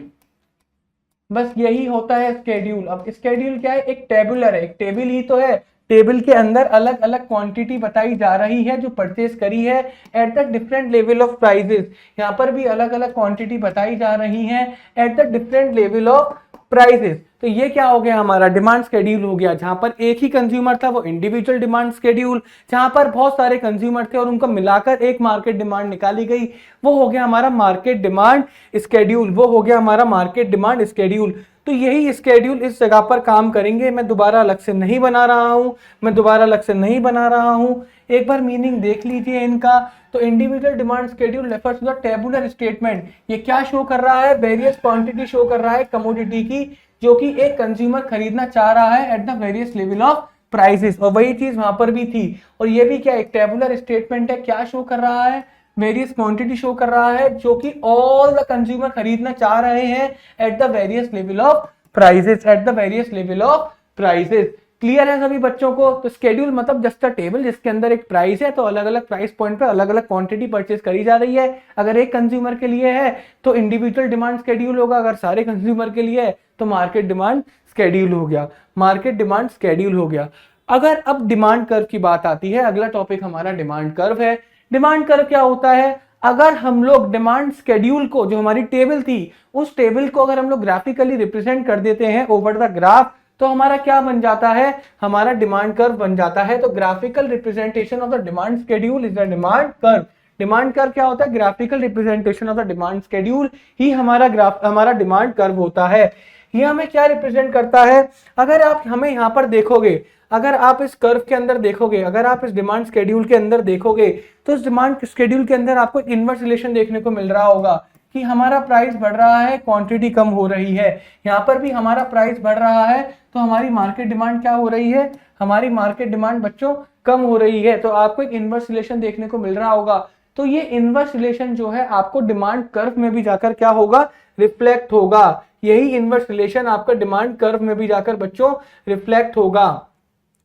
बस यही होता है स्केड्यूल। अब स्केड्यूल क्या है, एक टेबुलर है, एक टेबल ही तो है, टेबल के अंदर अलग अलग क्वांटिटी बताई जा रही है जो परचेज करी है at the different level of prices. यहाँ पर भी अलग अलग क्वांटिटी बताई जा रही है at the different level of prices. तो ये क्या हो गया, हमारा डिमांड शेड्यूल हो गया। जहां पर एक ही कंज्यूमर था वो इंडिविजुअल डिमांड शेड्यूल, जहां पर बहुत सारे कंज्यूमर थे और उनको मिलाकर एक मार्केट डिमांड निकाली गई, वो हो गया हमारा मार्केट डिमांड शेड्यूल, वो हो गया हमारा मार्केट डिमांड शेड्यूल। तो यही शेड्यूल इस जगह पर काम करेंगे। मैं दोबारा अलग से नहीं बना रहा हूं, मैं दोबारा अलग से नहीं बना रहा हूं, एक बार मीनिंग देख लीजिए इनका। तो individual demand schedule refers to the tabular statement. ये क्या शो कर रहा है, वेरियस क्वांटिटी शो कर रहा है कमोडिटी की जो कि एक कंज्यूमर खरीदना चाह रहा है at the various level of prices. और वही चीज वहां पर भी थी। और ये भी क्या, एक टेबुलर स्टेटमेंट है, क्या शो कर रहा है, वेरियस क्वांटिटी शो कर रहा है जो कि ऑल द कंज्यूमर खरीदना चाह रहे हैं at the various level of prices, at the various level of prices. Clear है सभी बच्चों को? तो स्केड्यूल मतलब जस्ट अ टेबल जिसके अंदर एक प्राइस है, तो अलग अलग प्राइस पॉइंट पे अलग अलग क्वांटिटी परचेज करी जा रही है। अगर एक कंज्यूमर के लिए है तो इंडिविजुअल डिमांड शेड्यूल होगा, अगर सारे कंज्यूमर के लिए है तो मार्केट डिमांड शेड्यूल हो गया, मार्केट डिमांड शेड्यूल हो गया। अगर अब डिमांड कर्व की बात आती है, अगला टॉपिक हमारा डिमांड कर्व है। डिमांड कर्व क्या होता है, अगर हम लोग डिमांड शेड्यूल को, जो हमारी टेबल थी, उस टेबल को अगर हम लोग ग्राफिकली रिप्रेजेंट कर देते हैं ओवर द ग्राफ, तो हमारा क्या बन जाता है, हमारा डिमांड कर्व बन जाता है। तो graphical representation of the demand schedule is the demand curve. Demand curve क्या होता है? Graphical representation of the demand schedule ही हमारा डिमांड कर्व होता है। ये हमें क्या रिप्रेजेंट करता है? अगर आप हमें यहाँ पर देखोगे, अगर आप इस कर्व के अंदर देखोगे, अगर आप इस डिमांड शेड्यूल के अंदर देखोगे, तो इस डिमांड शेड्यूल के अंदर आपको इनवर्स रिलेशन देखने को मिल रहा होगा कि हमारा प्राइस बढ़ रहा है, क्वांटिटी कम हो रही है। यहाँ पर भी हमारा प्राइस बढ़ रहा है तो हमारी मार्केट डिमांड क्या हो रही है? हमारी मार्केट डिमांड बच्चों कम हो रही है। तो आपको एक इनवर्स रिलेशन देखने को मिल रहा होगा। तो ये इनवर्स रिलेशन जो है आपको डिमांड कर्व में भी जाकर क्या होगा? रिफ्लेक्ट होगा। यही इनवर्स रिलेशन आपका डिमांड कर्व में भी जाकर बच्चों रिफ्लेक्ट होगा।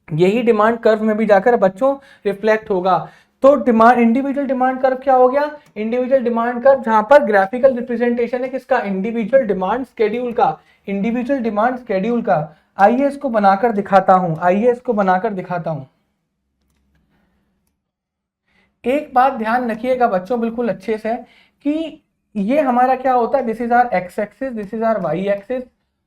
यही डिमांड कर्व में भी जाकर बच्चों रिफ्लेक्ट होगा। तो डिमांड इंडिविजुअल डिमांड कर्व क्या हो गया? इंडिविजुअल डिमांड कर्व जहां पर ग्राफिकल रिप्रेजेंटेशन है किसका? इंडिविजुअल डिमांड शेड्यूल का। इंडिविजुअल डिमांड शेड्यूल का। आइए इसको बनाकर दिखाता हूं, आइए इसको बनाकर दिखाता हूं। एक बात ध्यान रखिएगा बच्चों बिल्कुल अच्छे से कि ये हमारा क्या होता है? This is our X axis, this is our Y axis,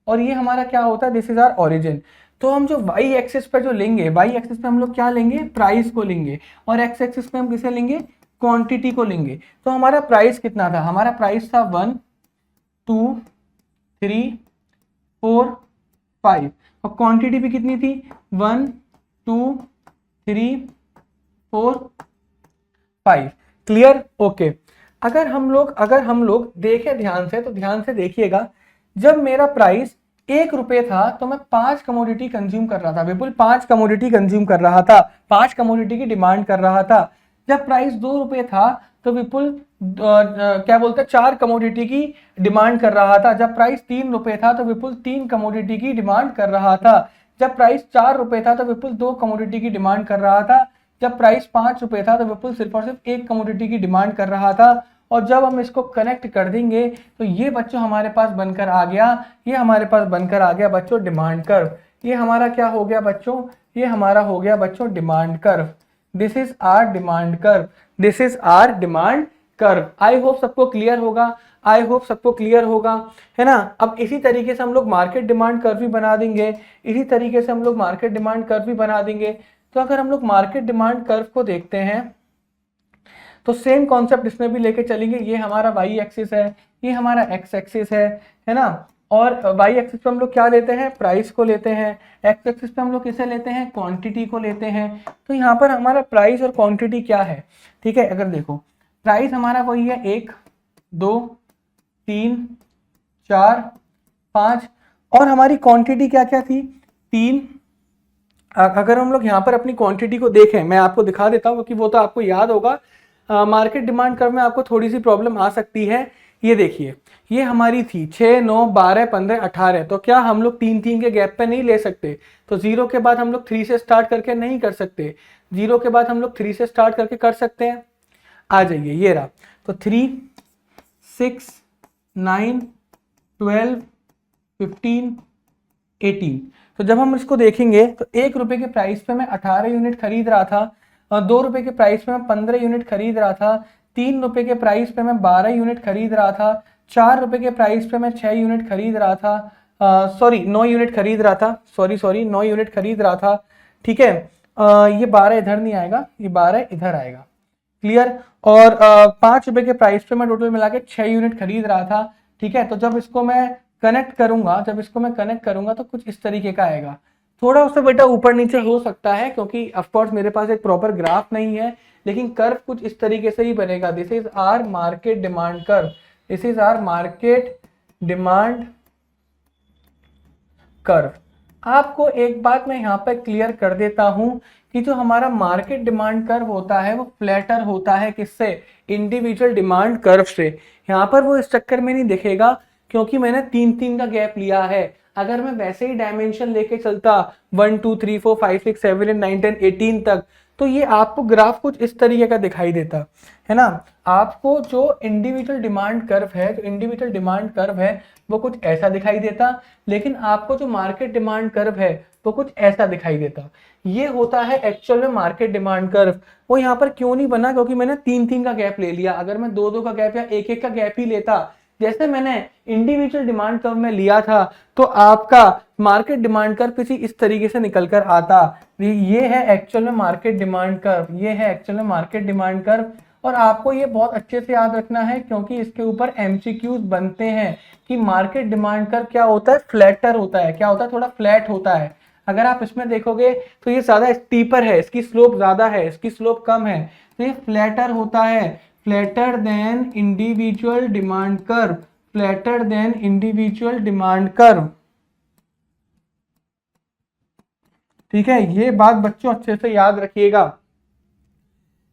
और ये हमारा क्या होता है? This is our origin. तो हम जो वाई एक्सिस पे जो लेंगे, वाई एक्सिस पे हम लोग क्या लेंगे? प्राइस को लेंगे, और एक्स एक्सिस पे हम किसे लेंगे? क्वांटिटी को लेंगे। तो हमारा प्राइस कितना था? हमारा प्राइस था 1 2 3 4 5, और क्वांटिटी भी कितनी थी? 1 2 3 4 5। क्लियर? ओके। अगर हम लोग देखें ध्यान से, तो ध्यान से देखिएगा, जब मेरा प्राइस 1 रुपये था तो मैं 5 कमोडिटी कंज्यूम कर रहा था, बिल्कुल 5 कमोडिटी कंज्यूम कर रहा था, 5 कमोडिटी की डिमांड कर रहा था। जब प्राइस 2 रुपये था तो विपुल क्या बोलते हैं? 4 कमोडिटी की डिमांड कर रहा था। जब प्राइस 3 रुपये था तो विपुल 3 कमोडिटी की डिमांड कर रहा था। जब प्राइस 4 रुपये था तो विपुल 2 कमोडिटी की डिमांड कर रहा था। जब प्राइस 5 रुपये था तो विपुल सिर्फ और सिर्फ 1 कमोडिटी की डिमांड कर रहा था। और जब हम इसको कनेक्ट कर देंगे तो ये बच्चों हमारे पास बनकर आ गया, ये हमारे पास बनकर आ गया बच्चों डिमांड कर्व। ये हमारा क्या हो गया बच्चों? ये हमारा हो गया बच्चों demand curve. This is our demand curve, this is our demand curve. I hope सबको क्लियर होगा, आई होप सबको क्लियर होगा, है ना। अब इसी तरीके से हम लोग मार्केट डिमांड कर्व भी बना देंगे, इसी तरीके से हम लोग मार्केट डिमांड कर्व भी बना देंगे। तो अगर हम लोग मार्केट डिमांड कर्व को देखते हैं तो सेम कॉन्सेप्ट इसमें भी लेके चलेंगे। ये हमारा वाई एक्सिस है, ये हमारा एक्स एक्सिस है ना। और वाई एक्सिस पे हम लोग क्या लेते हैं? प्राइस को लेते हैं। एक्स एक्सिस पे हम लोग किसे लेते हैं? क्वांटिटी को लेते हैं। तो यहाँ पर हमारा प्राइस और क्वांटिटी क्या है? ठीक है, अगर देखो प्राइस हमारा वही है 1 2 3 4 5, और हमारी क्वांटिटी क्या क्या थी? 3। अगर हम लोग यहाँ पर अपनी क्वांटिटी को देखें, मैं आपको दिखा देता हूँ क्योंकि वो तो आपको याद होगा। मार्केट डिमांड कर्व में आपको थोड़ी सी प्रॉब्लम आ सकती है। ये देखिए, ये हमारी थी 6 9 12 15 18। तो क्या हम लोग 3 के गैप पे नहीं ले सकते? तो 0 के बाद हम लोग 3 से स्टार्ट करके नहीं कर सकते, 0 के बाद हम लोग 3 से स्टार्ट करके कर सकते हैं। आ जाइए, ये रहा। तो 3 6 9 12 15 18। तो जब हम इसको देखेंगे तो 1 रुपए के प्राइस पे मैं 18 यूनिट खरीद रहा था, 2 रुपए के प्राइस पे मैं 15 यूनिट खरीद रहा था, 3 रुपए के प्राइस पे मैं 12 यूनिट खरीद रहा था, 4 रुपए के प्राइस पे मैं 6 यूनिट खरीद रहा था, सॉरी 9 यूनिट खरीद रहा था, सॉरी 9 यूनिट खरीद रहा था। ठीक है, ये 12 इधर नहीं आएगा, ये 12 इधर आएगा। क्लियर? और 5 रुपए के प्राइस पे मैं टोटल मिला के 6 यूनिट खरीद रहा था। ठीक है, तो जब इसको मैं कनेक्ट करूंगा तो कुछ इस तरीके का आएगा। थोड़ा उससे बेटा ऊपर नीचे हो सकता है क्योंकि ऑफ कोर्स मेरे पास एक प्रॉपर ग्राफ नहीं है, लेकिन कर्व कुछ इस तरीके से ही बनेगा। This is our market demand curve, this is our market demand curve. आपको एक बात मैं यहाँ पर क्लियर कर देता हूं कि जो हमारा मार्केट डिमांड कर्व होता है वो फ्लैटर होता है किससे? इंडिविजुअल डिमांड कर्व से। यहाँ पर वो इस चक्कर में नहीं दिखेगा क्योंकि मैंने 3 का गैप लिया है। अगर मैं वैसे ही डायमेंशन लेके चलता 1 2 3 4 5 6 7 8 9 10 18 तक, तो ये आपको ग्राफ कुछ इस तरीके का दिखाई देता है ना। आपको जो इंडिविजुअल डिमांड कर्व है वो कुछ ऐसा दिखाई देता, लेकिन आपको जो मार्केट डिमांड कर्व है वो कुछ ऐसा दिखाई देता। ये होता है एक्चुअल में मार्केट डिमांड कर्व। वो यहाँ पर क्यों नहीं बना? क्योंकि मैंने 3 का गैप ले लिया। अगर मैं 2 का गैप या 1 का गैप ही लेता जैसे मैंने इंडिविजुअल डिमांड कर्व में लिया था, तो आपका मार्केट डिमांड कर्व किसी इस तरीके से निकल कर आता। ये है एक्चुअल में मार्केट डिमांड कर्व, ये है एक्चुअल में मार्केट डिमांड कर्व। और आपको ये बहुत अच्छे से याद रखना है क्योंकि इसके ऊपर एमसीक्यूज बनते हैं कि मार्केट डिमांड कर्व क्या होता है, फ्लैटर होता है। क्या होता है, थोड़ा फ्लैट होता है। अगर आप इसमें देखोगे तो ये ज्यादा स्टीपर है, इसकी स्लोप ज्यादा है, इसकी स्लोप कम है, तो ये फ्लैटर होता है, flatter than individual demand curve, flatter than individual demand curve. ठीक है, ये बात बच्चों अच्छे से याद रखिएगा।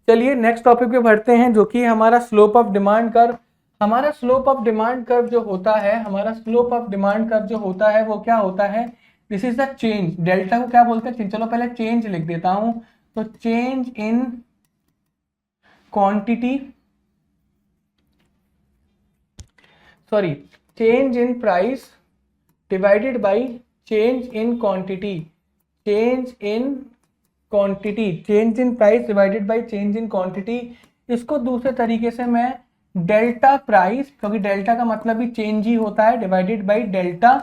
चलिए नेक्स्ट टॉपिक पे बढ़ते हैं जो कि हमारा स्लोप ऑफ डिमांड कर्व। हमारा स्लोप ऑफ डिमांड कर्व जो होता है, हमारा स्लोप ऑफ डिमांड कर्व जो होता है वो क्या होता है, this is the change. Delta को क्या बोलते हैं, चलो पहले चेंज लिख देता हूं, तो change in quantity, sorry change in price divided by change in quantity, change in quantity, change in price divided by change in quantity. इसको दूसरे तरीके से मैं डेल्टा प्राइस, क्योंकि डेल्टा का मतलब भी चेंज ही होता है, डिवाइडेड बाय डेल्टा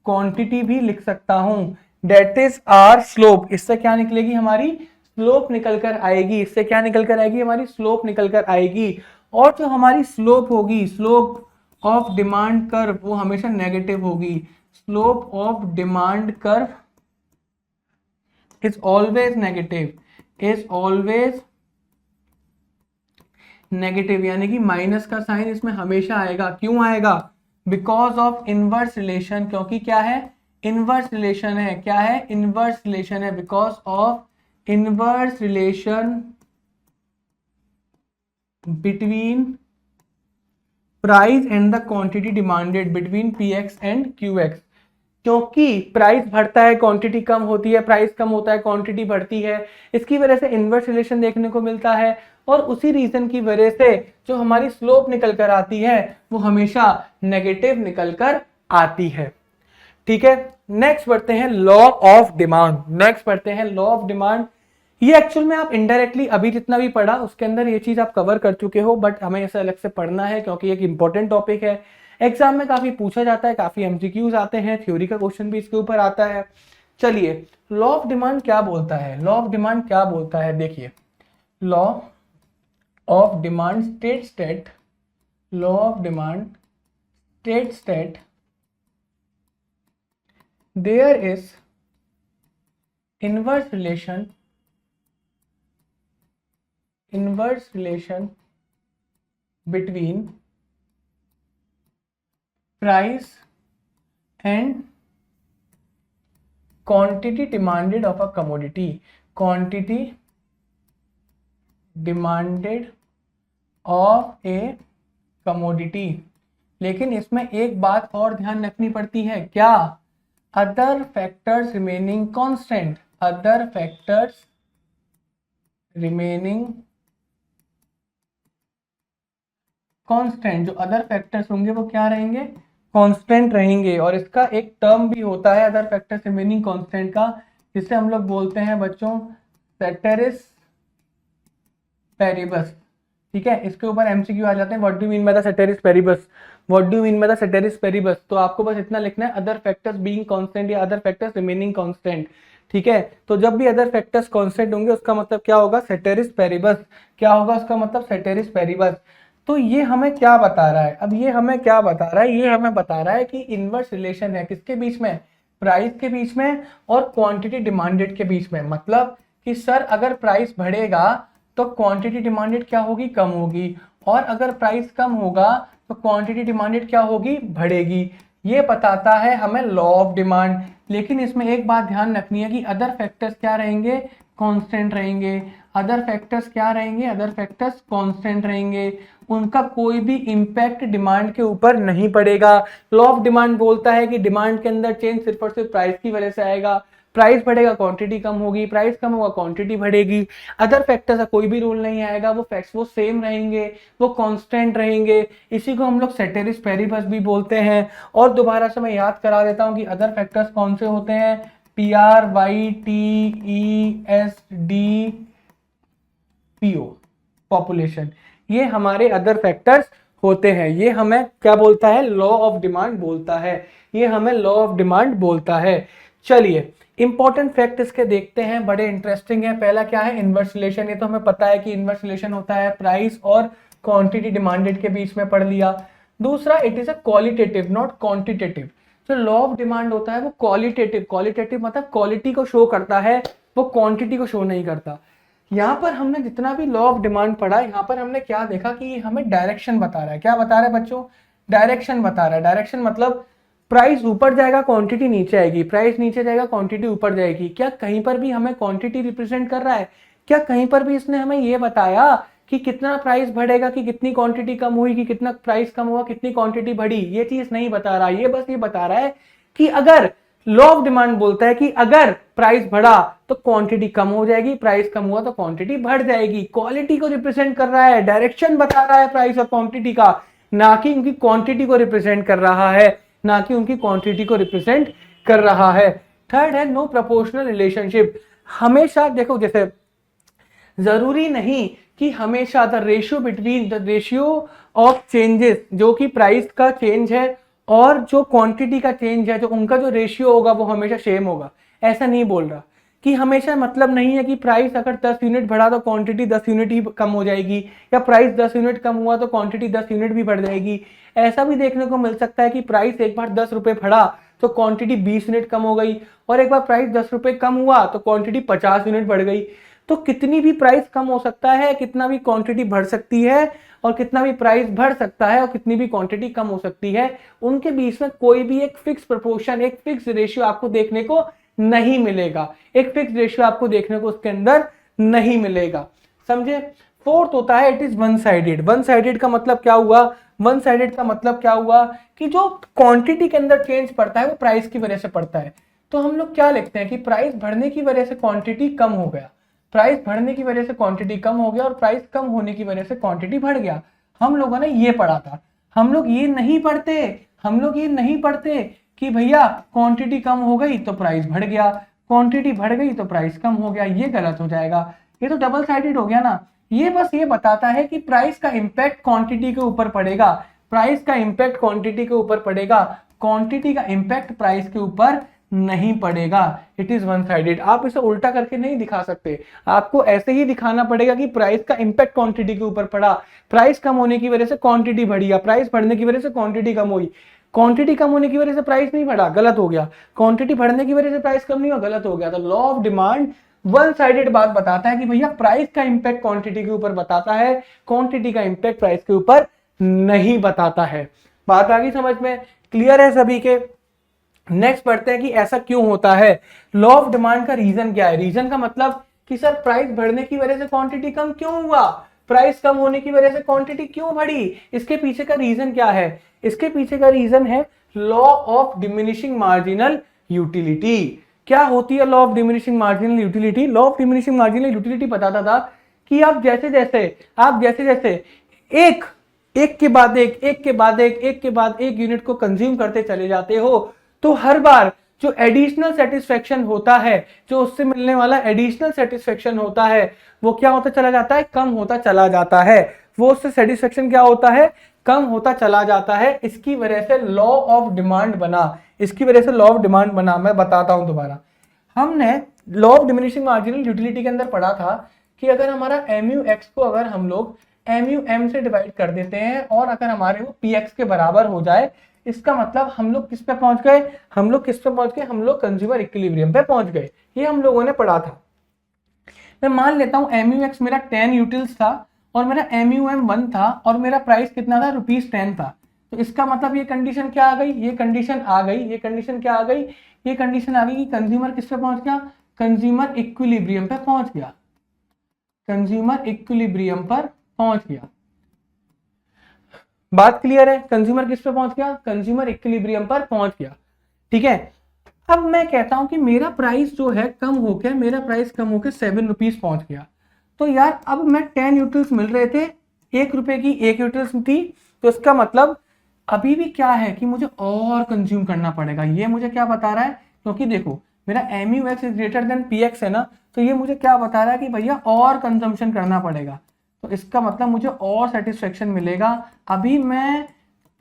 क्वांटिटी भी लिख सकता हूं। That is our slope. इससे क्या निकलेगी, हमारी स्लोप निकल कर आएगी। इससे क्या निकल कर आएगी, हमारी स्लोप निकल कर आएगी। और जो हमारी स्लोप होगी, स्लोप ऑफ डिमांड कर्व, वो हमेशा नेगेटिव होगी। Slope of demand curve is always negative, is always negative, यानी कि माइनस का साइन इसमें हमेशा आएगा। क्यों आएगा, बिकॉज ऑफ इनवर्स रिलेशन, क्योंकि क्या है, इनवर्स रिलेशन है। क्या है, इनवर्स रिलेशन है, because of inverse relation between price and the quantity demanded between px and qx। क्योंकि प्राइस बढ़ता है, क्वांटिटी कम होती है, प्राइस कम होता है, क्वांटिटी बढ़ती है, इसकी वजह से इनवर्स रिलेशन देखने को मिलता है। और उसी रीजन की वजह से जो हमारी स्लोप निकल कर आती है वो हमेशा नेगेटिव निकल कर आती है। ठीक है, नेक्स्ट बढ़ते हैं लॉ ऑफ डिमांड। नेक्स्ट बढ़ते हैं लॉ ऑफ डिमांड। ये एक्चुअल में आप इनडायरेक्टली अभी जितना भी पढ़ा उसके अंदर ये चीज आप कवर कर चुके हो, बट हमें इसे अलग से पढ़ना है क्योंकि एक इंपॉर्टेंट टॉपिक है, एग्जाम में काफी पूछा जाता है, काफी एमसीक्यूज आते हैं, थ्योरी का क्वेश्चन भी इसके ऊपर आता है। चलिए, लॉ ऑफ डिमांड क्या बोलता है, लॉ ऑफ डिमांड क्या बोलता है, देखिए law of demand states that, law of demand states that there is inverse relation between price and quantity demanded of a commodity, quantity demanded of a commodity। लेकिन इसमें एक बात और ध्यान रखनी पड़ती है, क्या, other factors remaining constant, other factors remaining constant. जो अदर फैक्टर्स होंगे वो क्या रहेंगे, कांस्टेंट रहेंगे। और इसका एक टर्म भी होता है अदर फैक्टर्स रिमेनिंग कांस्टेंट का, जिसे हम लोग बोलते हैं बच्चों सेटेरिस पेरिबस। ठीक है, इसके ऊपर एमसीक्यू आ जाते हैं, what do mean by the ceteris paribus, what do mean by the ceteris paribus. तो आपको बस इतना लिखना है, अदर फैक्टर्स बीइंग कांस्टेंट या अदर फैक्टर्स रिमेनिंग कांस्टेंट। ठीक है, तो जब भी अदर फैक्टर्स कांस्टेंट होंगे उसका मतलब क्या होगा, सेटेरिस पेरिबस। क्या होगा उसका मतलब, सेटेरिस पेरिबस। तो ये हमें क्या बता रहा है, अब ये हमें क्या बता रहा है, ये हमें बता रहा है कि इनवर्स रिलेशन है किसके बीच में, प्राइस के बीच में और क्वांटिटी डिमांडेड के बीच में। मतलब कि सर अगर प्राइस बढ़ेगा तो क्वांटिटी डिमांडेड क्या होगी, कम होगी, और अगर प्राइस कम होगा तो क्वांटिटी डिमांडेड क्या होगी, बढ़ेगी। ये बताता है हमें लॉ ऑफ डिमांड। लेकिन इसमें एक बात ध्यान रखनी है कि अदर फैक्टर्स क्या रहेंगे, कांस्टेंट रहेंगे। अदर फैक्टर्स क्या रहेंगे, अदर फैक्टर्स कांस्टेंट रहेंगे, उनका कोई भी इंपैक्ट डिमांड के ऊपर नहीं पड़ेगा। लॉ ऑफ डिमांड बोलता है कि डिमांड के अंदर चेंज सिर्फ और सिर्फ प्राइस की वजह से आएगा, प्राइस बढ़ेगा क्वांटिटी कम होगी, प्राइस कम होगा क्वांटिटी बढ़ेगी। अदर फैक्टर्स का कोई भी रूल नहीं आएगा, वो फैक्ट्स वो सेम रहेंगे, वो कांस्टेंट रहेंगे। इसी को हम लोग सेटेरिस पेरिबस भी बोलते हैं। और दोबारा से मैं याद करा देता हूं कि अदर फैक्टर्स कौन से होते हैं, PRYTESD पॉपुलेशन, ये हमारे अदर फैक्टर्स होते हैं। ये हमें क्या बोलता है, लॉ ऑफ डिमांड बोलता है, ये हमें लॉ ऑफ डिमांड बोलता है। चलिए इंपॉर्टेंट फैक्ट इसके देखते हैं, बड़े इंटरेस्टिंग है। पहला क्या है, इनवर्स रिलेशन। ये तो हमें पता है कि इनवर्स रिलेशन होता है प्राइस और क्वांटिटी डिमांडेड के बीच में, पढ़ लिया। दूसरा, it is a qualitative not quantitative. जो लॉ ऑफ डिमांड होता है वो क्वालिटेटिव, क्वालिटेटिव मतलब क्वालिटी को शो करता है, वो क्वांटिटी को शो नहीं करता। यहाँ पर हमने जितना भी लॉ ऑफ डिमांड पढ़ा, यहाँ पर हमने क्या देखा कि ये हमें डायरेक्शन बता रहा है। क्या बता रहा है बच्चों, डायरेक्शन बता रहा है। डायरेक्शन मतलब प्राइस ऊपर जाएगा क्वांटिटी नीचे आएगी, प्राइस नीचे जाएगा क्वांटिटी ऊपर जाएगी। क्या कहीं पर भी हमें क्वांटिटी रिप्रेजेंट कर रहा है? क्या कहीं पर भी इसने हमें ये बताया कि कितना प्राइस बढ़ेगा, कि कितनी क्वांटिटी कम हुई, कि कितना प्राइस कम हुआ, कितनी क्वांटिटी बढ़ी? ये चीज नहीं बता रहा। ये बस ये बता रहा है कि अगर लॉ ऑफ डिमांड बोलता है कि अगर प्राइस बढ़ा तो क्वांटिटी कम हो जाएगी, प्राइस कम हुआ तो क्वांटिटी बढ़ जाएगी। क्वालिटी को रिप्रेजेंट कर रहा है, डायरेक्शन बता रहा है प्राइस और क्वांटिटी का, ना कि उनकी क्वांटिटी को रिप्रेजेंट कर रहा है, ना कि उनकी क्वांटिटी को रिप्रेजेंट कर रहा है। थर्ड है नो प्रोपोर्शनल रिलेशनशिप। हमेशा देखो, जैसे जरूरी नहीं कि हमेशा the ratio between the ratio of changes, जो कि प्राइस का चेंज है और जो क्वांटिटी का चेंज है, जो उनका जो रेशियो होगा वो हमेशा सेम होगा। ऐसा नहीं बोल रहा कि हमेशा, मतलब नहीं है कि प्राइस अगर 10 यूनिट बढ़ा तो क्वांटिटी 10 यूनिट ही कम हो जाएगी, या प्राइस 10 यूनिट कम हुआ तो क्वांटिटी 10 यूनिट भी बढ़ जाएगी। ऐसा भी देखने को मिल सकता है कि प्राइस एक बार 10 रुपए बढ़ा तो क्वांटिटी 20 यूनिट कम हो गई, और एक बार प्राइस 10 रुपए कम हुआ तो क्वांटिटी 50 यूनिट बढ़ गई। तो कितनी भी प्राइस कम हो सकता है, कितना भी क्वांटिटी बढ़ सकती है, और कितना भी प्राइस बढ़ सकता है, और कितनी भी क्वांटिटी कम हो सकती है। उनके बीच में कोई भी एक फिक्स प्रोपोर्शन, एक फिक्स रेशियो आपको देखने को नहीं मिलेगा। एक फिक्स रेशियो आपको देखने को उसके अंदर नहीं मिलेगा, समझे। फोर्थ होता है it is one sided. One sided का मतलब क्या हुआ? वन साइडेड का मतलब क्या हुआ कि जो क्वांटिटी के अंदर चेंज पड़ता है वो प्राइस की वजह से पड़ता है। तो हम लोग क्या लिखते हैं कि प्राइस बढ़ने की वजह से क्वांटिटी कम हो गया, प्राइस बढ़ने की वजह से क्वांटिटी कम हो गया, और प्राइस कम होने की वजह से क्वांटिटी बढ़ गया। हम लोगों ने ये पढ़ा था। हम लोग ये नहीं पढ़ते कि भैया क्वांटिटी कम हो गई तो प्राइस बढ़ गया, क्वांटिटी बढ़ गई तो प्राइस कम हो गया। ये गलत हो जाएगा, ये तो डबल साइडेड हो गया ना। ये बस ये बताता है कि प्राइस का इंपैक्ट क्वांटिटी के ऊपर पड़ेगा, प्राइस का इंपैक्ट क्वांटिटी के ऊपर पड़ेगा, क्वांटिटी का इंपैक्ट प्राइस के ऊपर नहीं पड़ेगा। It is one sided. आप इसे उल्टा करके नहीं दिखा सकते, आपको ऐसे ही दिखाना पड़ेगा कि प्राइस का इंपैक्ट क्वांटिटी के ऊपर पड़ा, प्राइस कम होने की वजह से क्वांटिटी बढ़ी, या प्राइस बढ़ने की वजह से क्वांटिटी कम हुई। क्वांटिटी कम होने की वजह से प्राइस नहीं बढ़ा, गलत हो गया। क्वांटिटी बढ़ने की वजह से प्राइस कम नहीं हुआ, गलत हो गया। तो law of demand one sided बात बताता है कि भैया प्राइस का इंपैक्ट क्वांटिटी के ऊपर बताता है, क्वांटिटी का इंपैक्ट प्राइस के ऊपर नहीं बताता है। बात आ गई समझ में? क्लियर है सभी के? नेक्स्ट पढ़ते हैं कि ऐसा क्यों होता है। लॉ ऑफ डिमांड का रीजन क्या है? रीजन का मतलब कि सर प्राइस बढ़ने की वजह से क्वांटिटी कम क्यों हुआ, प्राइस कम होने की वजह से क्वांटिटी क्यों बढ़ी, इसके पीछे का रीजन क्या है? इसके पीछे का रीजन है law of diminishing marginal utility. क्या होती है law of diminishing marginal utility? Law of diminishing marginal utility बताता था कि आप जैसे जैसे एक के बाद एक यूनिट को कंज्यूम करते चले जाते हो, तो हर बार जो एडिशनल सेटिस्फेक्शन होता है, जो उससे मिलने वाला एडिशनल सेटिस्फेक्शन होता है, वो क्या होता चला जाता है? कम होता चला जाता है। वो उससे सेटिस्फेक्शन क्या होता है? कम होता चला जाता है। इसकी वजह से लॉ ऑफ डिमांड बना, इसकी वजह से लॉ ऑफ डिमांड बना। मैं बताता हूं दोबारा। हमने law of diminishing marginal utility के अंदर पढ़ा था कि अगर हमारा mu x को अगर हम लोग mu m से डिवाइड कर देते हैं, और अगर हमारे वो px के बराबर हो जाए, इसका मतलब हम लोग किस पे पहुंच गए? हम लोग कंज्यूमर इक्विलिब्रियम पे पहुंच गए। ये हम लोगों ने पढ़ा था। मैं मान लेता हूं mu x मेरा 10 यूटिल्स था, और मेरा mu m 1 था, और मेरा प्राइस कितना था? ₹10 था। तो इसका मतलब ये कंडीशन क्या आ गई? ये कंडीशन आ गई कि कंज्यूमर किस पे पहुंच गया? कंज्यूमर इक्विलिब्रियम पे पहुंच गया, कंज्यूमर इक्विलिब्रियम पर पहुंच गया। बात क्लियर है? कंज्यूमर किस पे पहुंच गया? कंज्यूमर इक्विलिब्रियम पर पहुंच गया। ठीक है। अब मैं कहता हूं कि मेरा प्राइस जो है कम होकर, मेरा प्राइस कम होकर 7 रुपीज पहुंच गया। तो यार अब मैं 10 यूटिल्स मिल रहे थे, 1 रुपए की 1 यूटिल्स थी, तो इसका मतलब अभी भी क्या है कि मुझे और कंज्यूम करना पड़ेगा। ये मुझे क्या बता रहा है? क्योंकि देखो मेरा mu x is greater than px है ना, तो ये मुझे क्या बता रहा है कि भैया और कंजम्पशन करना पड़ेगा। तो इसका मतलब मुझे और सेटिस्फेक्शन मिलेगा। अभी मैं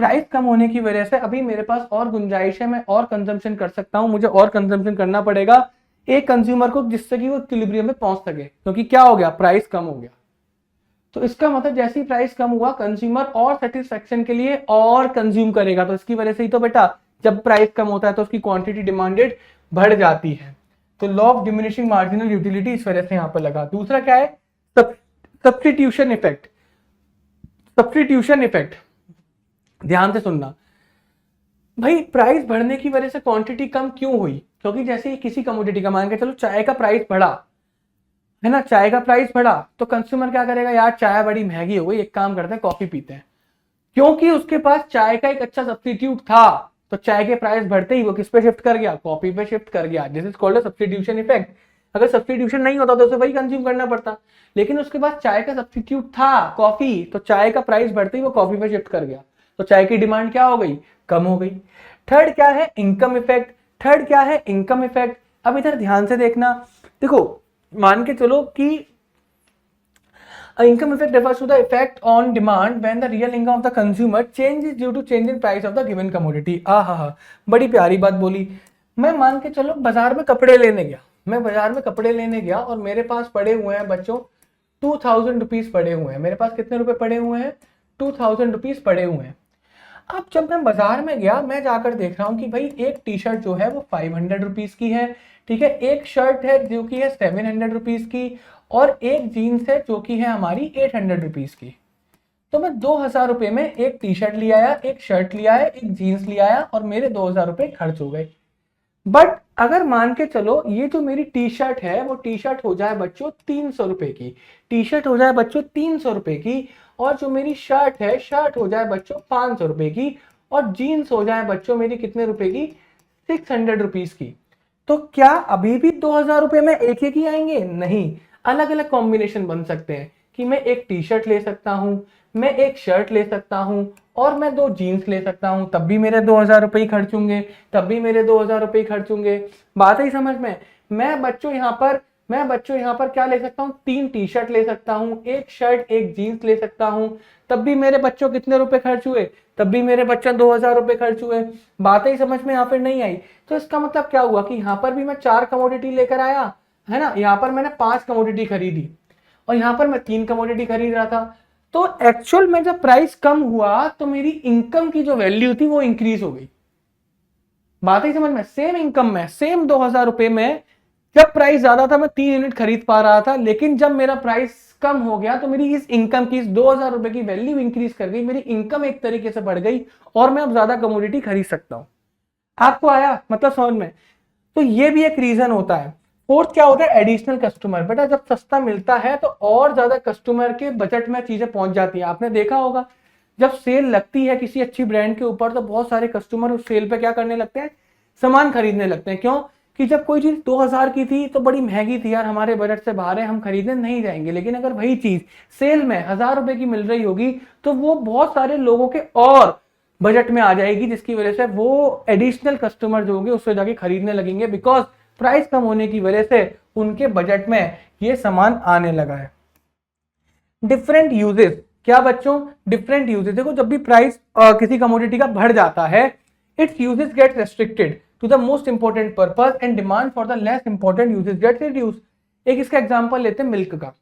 प्राइस कम होने की वजह से अभी मेरे पास और गुंजाइश है, मैं और कंजम्पशन कर सकता हूं, मुझे और कंजम्पशन करना पड़ेगा एक कंज्यूमर को, जिससे कि वो इक्विलिब्रियम में पहुंच सके, क्योंकि क्या हो गया, प्राइस कम हो गया। तो इसका मतलब जैसे ही प्राइस कम हुआ, कंज्यूमर और सेटिस्फेक्शन के लिए और कंज्यूम करेगा, तो इसकी वजह से ही तो बेटा जब प्राइस कम होता है तो उसकी क्वांटिटी डिमांडेड बढ़ जाती है। तो law of diminishing marginal utility इस वजह से यहां पर लगा। दूसरा क्या है, सब्स्टिट्यूशन इफेक्ट। सब्स्टिट्यूशन इफेक्ट ध्यान से सुनना भाई, प्राइस बढ़ने की वजह से क्वांटिटी कम क्यों हुई, क्योंकि जैसे किसी कमोडिटी का, मान के चलो चाय का प्राइस बढ़ा है ना, चाय का प्राइस बढ़ा तो कंज्यूमर क्या करेगा, यार चाय बड़ी महंगी हो गई, एक काम करते हैं कॉफी पीते हैं, क्योंकि उसके पास चाय का एक अच्छा सब्स्टिट्यूट था। तो चाय के प्राइस बढ़ते ही वो किस पे शिफ्ट कर गया, कॉफी पे शिफ्ट कर गया। This is called substitution effect. अगर सब्स्टिट्यूशन नहीं होता तो उसे वही कंज्यूम करना पड़ता, लेकिन उसके पास चाय का सब्स्टिट्यूट था कॉफी, तो चाय का प्राइस बढ़ते ही वो कॉफी पे शिफ्ट कर गया, तो चाय की डिमांड क्या हो गई, कम हो गई। थर्ड क्या है, इनकम इफेक्ट। थर्ड क्या है, इनकम इफेक्ट। अब इधर ध्यान से देखना, देखो मान के चलो कि income effect refers to the effect on demand when the real income of the consumer changes due to change in price of the given commodity। हा, बड़ी प्यारी बात बोली। मैं मान के चलो बाजार में कपड़े लेने गया, मैं बाजार में कपड़े लेने गया और मेरे पास पड़े हुए हैं बच्चों 2000 रुपीज पड़े हुए हैं, मेरे पास कितने रुपए पड़े हुए हैं, 2000 रुपीज पड़े हुए हैं। अब जब मैं बाजार में गया, मैं जाकर देख रहा हूं कि भाई एक टी शर्ट जो है वो 500 रुपीज की है, ठीक है, एक शर्ट है जो कि है 700 रुपीज की, और एक जीन्स है जो कि है हमारी 800 रुपीज की। तो मैं 2000 रुपए में एक टी शर्ट ले आया, एक शर्ट ले आया, एक जीन्स ले आया, और मेरे 2000 रुपए खर्च हो गए। बट अगर मान के चलो ये जो मेरी टी शर्ट है वो टी शर्ट हो जाए बच्चों 300 रुपए की, टी शर्ट हो जाए बच्चों 300 रुपए की, और जो मेरी शर्ट है, शर्ट हो जाए बच्चों 500 रुपए की, और जीन्स हो जाए बच्चों मेरी कितने रुपए की, 600 रुपीज की। तो क्या अभी भी 2000 रुपए में एक ही आएंगे, नहीं, अलग अलग कॉम्बिनेशन बन सकते हैं कि मैं एक टी शर्ट ले सकता हूं, मैं एक शर्ट ले सकता हूं, और मैं 2 जीन्स ले सकता हूं, तब भी मेरे 2000 रुपए ही खर्च होंगे, तब भी मेरे 2000 रुपए ही खर्च होंगे। बात ही समझ में। मैं बच्चों यहाँ पर क्या ले सकता हूँ, 3 टी शर्ट ले सकता हूँ, एक शर्ट एक जीन्स ले सकता हूँ, तब भी मेरे बच्चों कितने रुपए खर्च हुए, तब भी मेरे बच्चों 2000 रुपए खर्च हुए। बात ही समझ में यहाँ पर नहीं आई। तो इसका मतलब क्या हुआ कि यहाँ पर भी मैं 4 कमोडिटी लेकर आया है ना, यहाँ पर मैंने 5 कमोडिटी खरीदी, और यहाँ पर मैं 3 कमोडिटी खरीद रहा था। तो एक्चुअल में जब प्राइस कम हुआ तो मेरी इनकम की जो वैल्यू थी वो इंक्रीज हो गई। बात ही समझ में। सेम इनकम में, सेम 2000 रुपए में जब प्राइस ज्यादा था मैं 3 यूनिट खरीद पा रहा था, लेकिन जब मेरा प्राइस कम हो गया तो मेरी इस इनकम की, इस 2000 रुपए की वैल्यू इंक्रीज कर गई, मेरी इनकम एक तरीके से बढ़ गई, और मैं अब ज्यादा कमोडिटी खरीद सकता हूं। आपको आया मतलब समझ में। तो ये भी एक रीजन होता है। फोर्थ क्या होता है, एडिशनल कस्टमर। बेटा जब सस्ता मिलता है तो और ज्यादा कस्टमर के बजट में चीजें पहुंच जाती है। आपने देखा होगा जब सेल लगती है किसी अच्छी ब्रांड के ऊपर तो बहुत सारे कस्टमर उस सेल पे क्या करने लगते हैं, सामान खरीदने लगते हैं। क्यों कि जब कोई चीज 2000 की थी तो बड़ी महंगी थी यार, हमारे बजट से बाहर है, हम खरीदने नहीं जाएंगे। लेकिन अगर वही चीज सेल में 1000 रुपए की मिल रही होगी तो वो बहुत सारे लोगों के और बजट में आ जाएगी, जिसकी वजह से वो एडिशनल कस्टमर जो होंगे उससे जाके खरीदने लगेंगे, बिकॉज प्राइस कम होने की वजह से उनके बजट में ये सामान आने लगा है। डिफरेंट यूजेस क्या बच्चों, डिफरेंट यूजेस। देखो जब भी प्राइस किसी कमोडिटी का बढ़ जाता है, its uses get restricted to the most important purpose and demand for the less important uses get reduce. एक इसका एग्जांपल लेते हैं मिल्क का।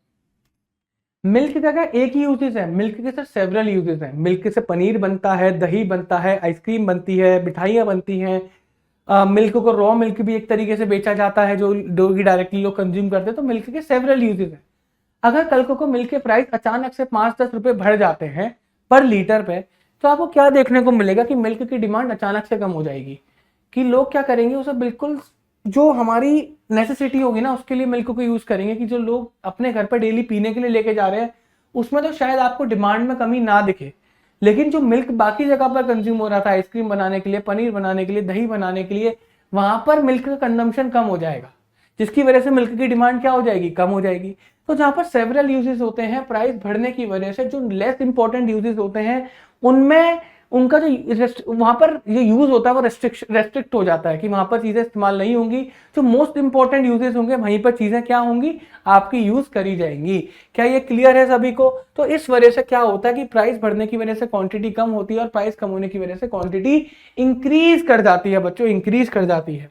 मिल्क का एक ही यूजेस है, मिल्क के सर सेवरल यूजेस हैं। मिल्क से पनीर बनता है, दही बनता है, आइसक्रीम बनती है, मिठाइयाँ बनती हैं। मिल्क को रॉ मिल्क भी एक तरीके से बेचा जाता है जो डायरेक्टली लोग कंज्यूम करते हैं। तो मिल्क के सेवरल यूजेस हैं। अगर कल को मिल्क के प्राइस अचानक से 5-10 रुपए बढ़ जाते हैं पर लीटर पे, तो आपको क्या देखने को मिलेगा कि मिल्क की डिमांड अचानक से कम हो जाएगी, कि लोग क्या करेंगे, उसे बिल्कुल जो हमारी नेसेसिटी होगी ना उसके लिए मिल्क को यूज करेंगे, कि जो लोग अपने घर पर डेली पीने के लिए लेके जा रहे हैं उसमें तो शायद आपको डिमांड में कमी ना दिखे, लेकिन जो मिल्क बाकी जगह पर कंज्यूम हो रहा था आइसक्रीम बनाने के लिए, पनीर बनाने के लिए, दही बनाने के लिए, वहां पर मिल्क का कंजम्पशन कम हो जाएगा, जिसकी वजह से मिल्क की डिमांड क्या हो जाएगी, कम हो जाएगी। तो जहां पर सेवरल यूजेस होते हैं, प्राइस बढ़ने की वजह से जो लेस इंपॉर्टेंट यूजेस होते हैं उनमें उनका जो वहां पर जो यूज होता है वो रेस्ट्रिक्ट हो जाता है कि वहां पर चीजें इस्तेमाल नहीं होंगी। जो मोस्ट इंपॉर्टेंट यूजेस होंगे वहीं पर चीजें क्या होंगी, आपकी यूज करी जाएंगी। क्या ये क्लियर है सभी को? तो इस वजह से क्या होता है कि प्राइस बढ़ने की वजह से क्वांटिटी कम होती है और प्राइस कम होने की वजह से क्वांटिटी इंक्रीज कर जाती है बच्चों, इंक्रीज कर जाती है।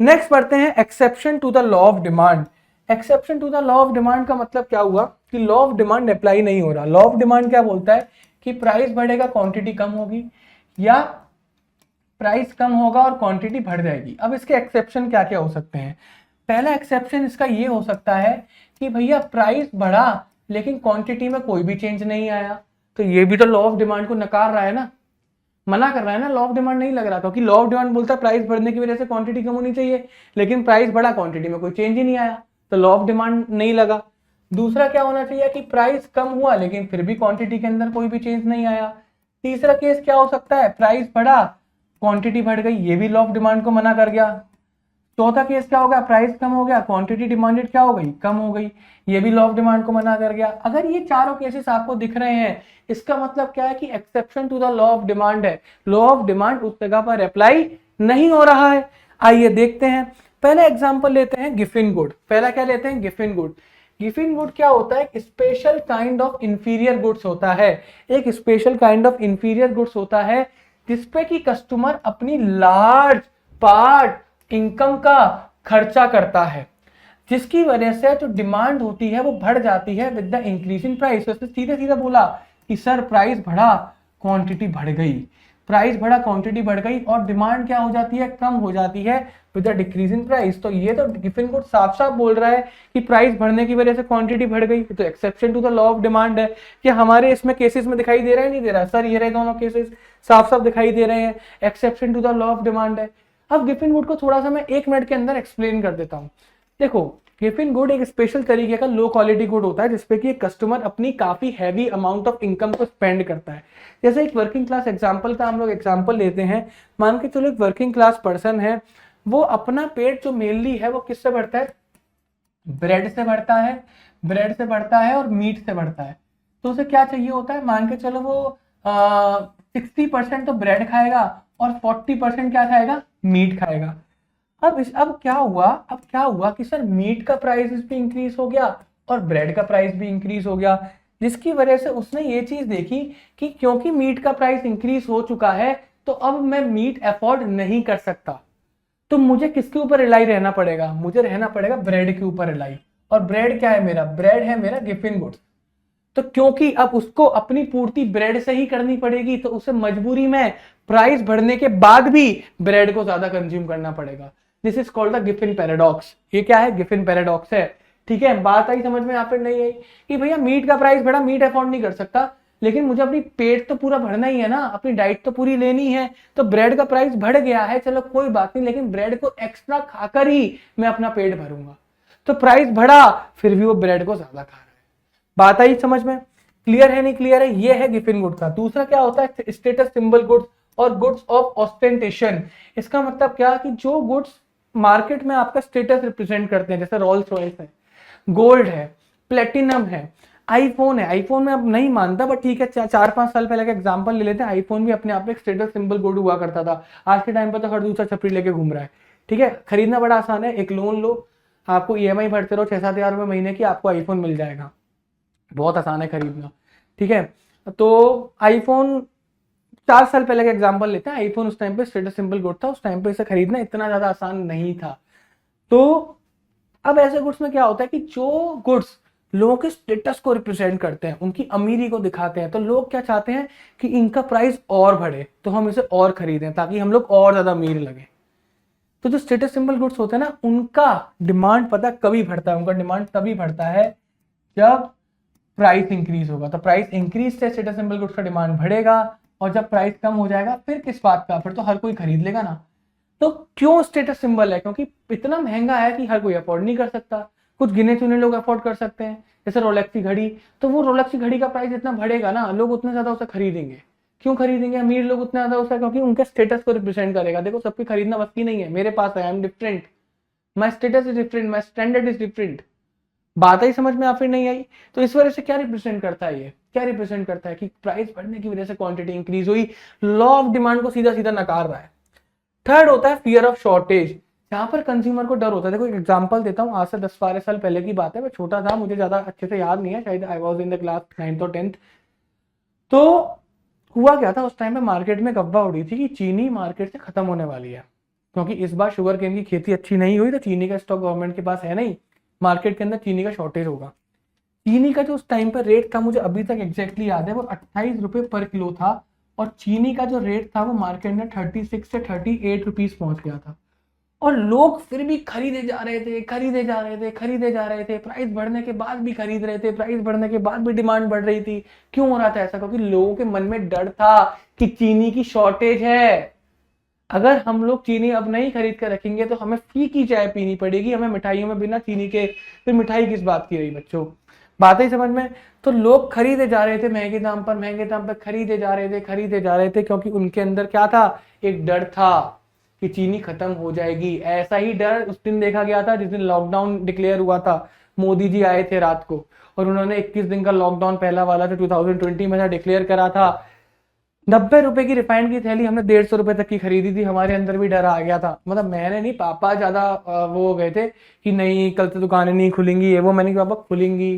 नेक्स्ट पढ़ते हैं exception to the law of demand. Exception to the law of demand का मतलब क्या हुआ कि लॉ ऑफ डिमांड अप्लाई नहीं हो रहा। लॉ ऑफ डिमांड क्या बोलता है कि प्राइस बढ़ेगा क्वांटिटी कम होगी, या प्राइस कम होगा और क्वांटिटी बढ़ जाएगी। अब इसके एक्सेप्शन क्या क्या हो सकते हैं? पहला एक्सेप्शन इसका ये हो सकता है कि भैया प्राइस बढ़ा लेकिन क्वांटिटी में कोई भी चेंज नहीं आया, तो ये भी तो लॉ ऑफ डिमांड को नकार रहा है ना, मना कर रहा है ना, लॉ ऑफ डिमांड नहीं लग रहा, क्योंकि लॉ ऑफ डिमांड बोलता है प्राइस बढ़ने की वजह से क्वांटिटी कम होनी चाहिए, लेकिन प्राइस बढ़ा क्वांटिटी में कोई चेंज ही नहीं आया, तो लॉ ऑफ डिमांड नहीं लगा। दूसरा क्या होना चाहिए कि प्राइस कम हुआ लेकिन फिर भी क्वांटिटी के अंदर कोई भी चेंज नहीं आया। तीसरा केस क्या हो सकता है, प्राइस बढ़ा क्वांटिटी बढ़ गई, ये भी लॉ ऑफ डिमांड को मना कर गया। चौथा केस क्या होगा, प्राइस कम हो गया क्वांटिटी डिमांडेड क्या हो गई, कम हो गई, ये भी लॉ ऑफ डिमांड को मना कर गया। अगर ये चारों केसेस आपको दिख रहे हैं, इसका मतलब क्या है कि exception to the law of demand है, लॉ ऑफ डिमांड उस जगह पर अप्लाई नहीं हो रहा है। आइए देखते हैं, पहले एग्जांपल लेते हैं गिफिन गुड। पहला क्या लेते हैं, गिफिन गुड। गिफिन गुड क्या होता है, special kind of inferior goods होता है, एक special kind of inferior goods होता है जिसपे कि कस्टमर अपनी लार्ज पार्ट इनकम का खर्चा करता है, जिसकी वजह से जो डिमांड होती है वो बढ़ जाती है with the increase in price. तो सीधे सीधे बोला कि सर प्राइस बढ़ा क्वांटिटी बढ़ गई, प्राइस बढ़ा क्वांटिटी बढ़ गई और डिमांड क्या हो जाती है, कम हो जाती है with the decrease in price. तो ये तो गिफिन गुड साफ साफ बोल रहा है कि प्राइस बढ़ने की वजह से क्वांटिटी बढ़ गई, तो exception to the law of demand है। कि हमारे इसमें केसेस में दिखाई दे रहा है, नहीं दे रहा सर, ये रहे दोनों केसेस साफ साफ दिखाई दे रहे हैं, exception to the law of demand है। अब गिफिन गुड को थोड़ा सा मैं 1 मिनट के अंदर एक्सप्लेन कर देता हूं। देखो गिफिन गुड एक स्पेशल तरीके का लो क्वालिटी गुड होता है जिसपे कि कस्टमर अपनी काफी हैवी अमाउंट ऑफ इनकम को स्पेंड करता है। जैसे एक वर्किंग क्लास एग्जांपल का हम लोग एग्जांपल लेते हैं, मान के चलो एक वर्किंग क्लास पर्सन है, वो अपना पेट जो मेनली है वो किससे भरता है, ब्रेड से भरता है, ब्रेड से भरता है और मीट से भरता है। तो उसे क्या चाहिए होता है, मान के चलो वो 60% तो ब्रेड खाएगा और 40% क्या खाएगा, मीट खाएगा। अब क्या हुआ कि सर मीट का प्राइस भी इंक्रीज हो गया और ब्रेड का प्राइस भी इंक्रीज हो गया, जिसकी वजह से उसने ये चीज देखी कि क्योंकि मीट का प्राइस इंक्रीज हो चुका है तो अब मैं मीट अफोर्ड नहीं कर सकता, तो मुझे किसके ऊपर रिलाई रहना पड़ेगा, मुझे रहना पड़ेगा ब्रेड के ऊपर रिलाई। और ब्रेड क्या है मेरा, ब्रेड है मेरा गिफिन गुड्स। तो क्योंकि अब उसको अपनी पूर्ति ब्रेड से ही करनी पड़ेगी तो उसे मजबूरी में प्राइस बढ़ने के बाद भी ब्रेड को ज्यादा कंज्यूम करना पड़ेगा। This is called the Giffen paradox. ये क्या है, गिफिन पैराडॉक्स है। ठीक है, बात आई समझ में, यहाँ पे नहीं आई कि भैया मीट का प्राइस बढ़ा, मीट अफोर्ड नहीं कर सकता, लेकिन मुझे अपनी पेट तो पूरा भरना ही है ना, अपनी डाइट तो पूरी लेनी है, तो ब्रेड का प्राइस बढ़ गया है, चलो कोई बात नहीं, लेकिन ब्रेड को एक्स्ट्रा खाकर ही मैं अपना पेट भरूंगा। तो प्राइस बढ़ा फिर भी वो ब्रेड को ज्यादा खा रहा है। बात आई समझ में, क्लियर है नहीं क्लियर है, ये है गिफिन गुड का। दूसरा क्या होता है, स्टेटस सिंबल गुड्स और गुड्स ऑफ ऑस्टेंटेशन। इसका मतलब क्या कि जो गुड्स मार्केट में आपका स्टेटस रिप्रेजेंट करते हैं, जैसे रोल्स रॉयस है, गोल्ड है, प्लेटिनम है, आईफोन है। आईफोन में अब नहीं मानता बट ठीक है, 4-5 साल पहले का एग्जांपल ले लेते हैं, आईफोन भी अपने आप में एक स्टेटस सिंबल गुड हुआ करता था। आज के टाइम पर तो हर दूसरा छपरी लेके घूम रहा है। ठीक है, खरीदना बड़ा आसान है, एक लोन लो, आपको ईएमआई भरते रहो 6-7 हज़ार रुपए महीने की, आपको आईफोन मिल जाएगा, बहुत आसान है खरीदना। ठीक है, तो आईफोन 4 साल पहले का एग्जांपल लेते हैं, आईफोन उस टाइम पे स्टेटस सिंबल गुड था, उस टाइम पे इसे खरीदना इतना ज्यादा आसान नहीं था। तो अब ऐसे गुड्स में क्या होता है कि जो गुड्स लोगों के स्टेटस को रिप्रेजेंट करते हैं, उनकी अमीरी को दिखाते हैं, तो लोग क्या चाहते हैं कि इनका प्राइस और बढ़े, तो हम इसे और खरीदें ताकि हम लोग और ज्यादा अमीर लगे। तो जो स्टेटस सिंबल गुड्स होते हैं ना, उनका डिमांड पता कभी बढ़ता है, उनका डिमांड तभी बढ़ता है जब प्राइस इंक्रीज होगा। तो प्राइस इंक्रीज से स्टेटस सिंबल गुड्स का डिमांड बढ़ेगा, और जब प्राइस कम हो जाएगा फिर किस बात का, फिर तो हर कोई खरीद लेगा ना। तो क्यों स्टेटस सिंबल है, क्योंकि इतना महंगा है कि हर कोई अफोर्ड नहीं कर सकता, कुछ गिने चुने लोग अफोर्ड कर सकते हैं। जैसे रोलेक्स की घड़ी, तो वो रोलेक्स की घड़ी का प्राइस इतना बढ़ेगा ना, लोग उतना ज्यादा उसे खरीदेंगे। क्यों खरीदेंगे अमीर लोग उतना ज्यादा उसे, क्योंकि उनके स्टेटस को रिप्रेजेंट करेगा। देखो सबकी खरीदना बस की नहीं है, मेरे पास है, I am different, my status is different, my standard is different. बात ही समझ में फिर नहीं आई। तो इस वजह से क्या रिप्रेजेंट करता है, ये क्या रिप्रेजेंट करता है कि प्राइस बढ़ने की वजह से क्वांटिटी इंक्रीज हुई, लॉ ऑफ डिमांड को सीधा सीधा नकार रहा है। थर्ड होता है फियर ऑफ शॉर्टेज, जहां पर कंज्यूमर को डर होता है। देखो एक एग्जांपल देता हूँ, आज से 10-12 साल पहले की बात है, मैं छोटा था, मुझे ज्यादा अच्छे से याद नहीं है, शायद I was in the class 9th और 10th। तो हुआ क्या था उस टाइम पे, मार्केट में अफवाह उड़ी थी कि चीनी मार्केट से खत्म होने वाली है, क्योंकि इस बार शुगर केन की खेती अच्छी नहीं हुई, तो चीनी का स्टॉक गवर्नमेंट के पास है नहीं, मार्केट के अंदर चीनी का शॉर्टेज होगा। चीनी का जो उस टाइम पर रेट था, मुझे अभी तक एग्जैक्टली याद है, वो 28 रुपए पर किलो था, और चीनी का जो रेट था वो मार्केट में 36 से 38 रुपीज पहुंच गया था। और लोग फिर भी खरीदे जा रहे थे, खरीदे जा रहे थे, खरीदे जा रहे थे, प्राइस बढ़ने के बाद भी खरीद रहे थे, प्राइस बढ़ने के बाद भी डिमांड बढ़ रही थी। क्यों हो रहा था ऐसा? क्योंकि लोगों के मन में डर था कि चीनी की शॉर्टेज है, अगर हम लोग चीनी अब नहीं खरीद कर रखेंगे तो हमें फीकी चाय पीनी पड़ेगी, हमें मिठाइयों में बिना चीनी के, फिर मिठाई किस बात की रही बच्चों, बात ही समझ में। तो लोग खरीदे जा रहे थे महंगे दाम पर, महंगे दाम पर खरीदे जा रहे थे, खरीदे जा रहे थे, क्योंकि उनके अंदर क्या था, एक डर था कि चीनी खत्म हो जाएगी। ऐसा ही डर उस दिन देखा गया था जिस दिन लॉकडाउन डिक्लेयर हुआ था, मोदी जी आए थे रात को और उन्होंने 21 दिन का लॉकडाउन पहला वाला जो 2020 में डिक्लेयर करा था। 90 रुपए की रिफाइंड की थैली हमने 150 रुपए तक की खरीदी थी, हमारे अंदर भी डर आ गया था, मतलब मैंने नहीं, पापा ज्यादा वो हो गए थे कि नहीं कल से दुकानें नहीं खुलेंगी, ये वो। मैंने कहा पापा खुलेंगी,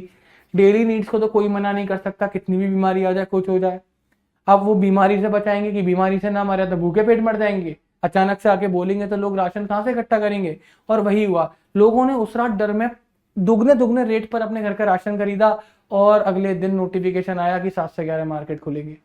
डेली नीड्स को तो कोई मना नहीं कर सकता, कितनी भी बीमारी आ जाए, कुछ हो जाए। अब वो बीमारी से बचाएंगे कि बीमारी से ना मरे, तो भूखे पेट मर जाएंगे। अचानक से आके बोलेंगे तो लोग राशन कहाँ से इकट्ठा करेंगे? और वही हुआ, लोगों ने उस रात डर में दुगने दुगने रेट पर अपने घर का राशन खरीदा, और अगले दिन नोटिफिकेशन आया कि 7 से 11 मार्केट खुलेगी।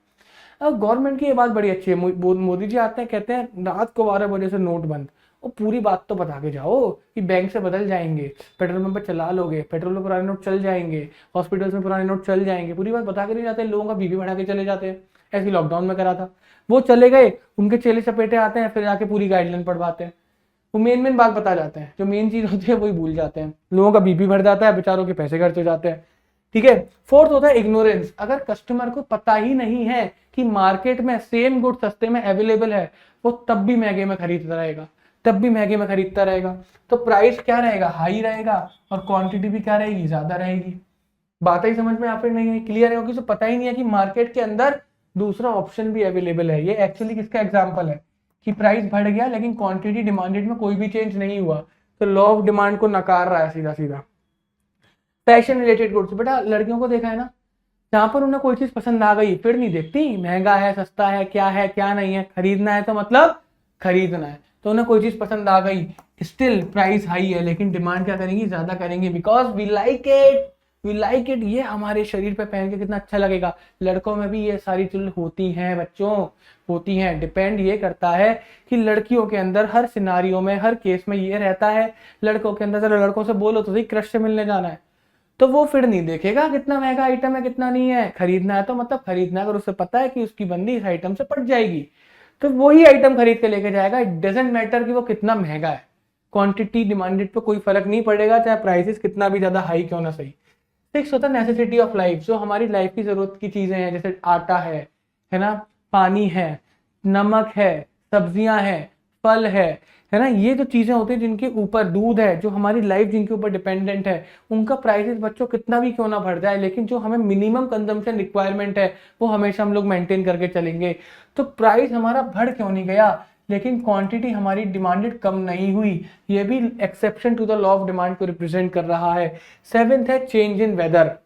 अब गवर्नमेंट की ये बात बड़ी अच्छी है, मोदी जी आते हैं, कहते हैं रात को 12 बजे से नोट बंद। वो पूरी बात तो बता के जाओ कि बैंक से बदल जाएंगे, पेट्रोल पंप पर चला लोगे, पेट्रोल में पुराने नोट चल जाएंगे, हॉस्पिटल्स में पुराने नोट चल जाएंगे, पूरी बात बता के नहीं जाते, लोगों का बीपी बढ़ा के चले जाते हैं। ऐसे लॉकडाउन में करा था, वो चले गए, उनके चेले चपेटे आते हैं, फिर जाके पूरी गाइडलाइन पढ़वाते हैं, वो मेन बात बता जाते हैं, जो मेन चीज होती है वही भूल जाते हैं, लोगों का बीपी बढ़ जाता है, बेचारों के पैसे खर्च हो जाते हैं। ठीक है। फोर्थ होता है इग्नोरेंस, अगर कस्टमर को पता ही नहीं है कि मार्केट में सेम गुड सस्ते में अवेलेबल है, वो तब भी महंगे में खरीदता रहेगा, तब भी महंगे में खरीदता रहेगा, तो प्राइस क्या रहेगा, हाई रहेगा, और क्वांटिटी भी क्या रहेगी, ज्यादा रहेगी। बात ही समझ में आप नहीं है, क्लियर है? क्योंकि तो पता ही नहीं है कि मार्केट के अंदर दूसरा ऑप्शन भी अवेलेबल है। ये एक्चुअली किसका एग्जाम्पल है कि प्राइस बढ़ गया लेकिन क्वांटिटी डिमांडेड में कोई भी चेंज नहीं हुआ, तो लॉ ऑफ डिमांड को नकार रहा है सीधा सीधा। फैशन रिलेटेड गुड्स, बेटा लड़कियों को देखा है ना, जहां पर उन्हें कोई चीज पसंद आ गई फिर नहीं देखती महंगा है सस्ता है क्या नहीं है, खरीदना है तो मतलब खरीदना है, तो उन्हें कोई चीज पसंद आ गई, स्टिल प्राइस हाई है, लेकिन डिमांड क्या करेंगी, ज्यादा करेंगे, because we like it, we like it, ये हमारे शरीर पे पहन के कितना अच्छा लगेगा। लड़कों में भी ये सारी चीजें होती हैं बच्चों, होती हैं। डिपेंड ये करता है कि लड़कियों के अंदर हर सिनारियों में, हर केस में ये रहता है, लड़कों के अंदर, चलो लड़कों से बोलो तो सही, क्रश से मिलने जाना है तो वो फिर नहीं देखेगा कितना महंगा आइटम है कितना नहीं है, खरीदना है तो मतलब खरीदना है, अगर उसे पता है कि उसकी बंदी इस आइटम से पट जाएगी तो वही आइटम खरीद के लेके जाएगा। इट डजेंट मैटर कि वो कितना महंगा है, क्वांटिटी डिमांडेड पे कोई फर्क नहीं पड़ेगा, चाहे प्राइसेस कितना भी ज्यादा हाई क्यों ना सही। सिक्स होता है नेसेसिटी ऑफ लाइफ, जो हमारी लाइफ की जरूरत की चीजें हैं, जैसे आटा है ना, पानी है, नमक है, सब्जियां हैं, फल है ना, ये जो चीजें होती है जिनके ऊपर, दूध है, जो हमारी लाइफ जिनके ऊपर डिपेंडेंट है, उनका प्राइसेस बच्चों कितना भी क्यों ना बढ़ जाए, लेकिन जो हमें मिनिमम कंजम्पशन रिक्वायरमेंट है वो हमेशा हम लोग मेंटेन करके चलेंगे। तो प्राइस हमारा बढ़ क्यों नहीं गया, लेकिन क्वांटिटी हमारी डिमांडेड कम नहीं हुई, ये भी exception to the law of demand को रिप्रेजेंट कर रहा है। सेवेंथ है चेंज इन वेदर।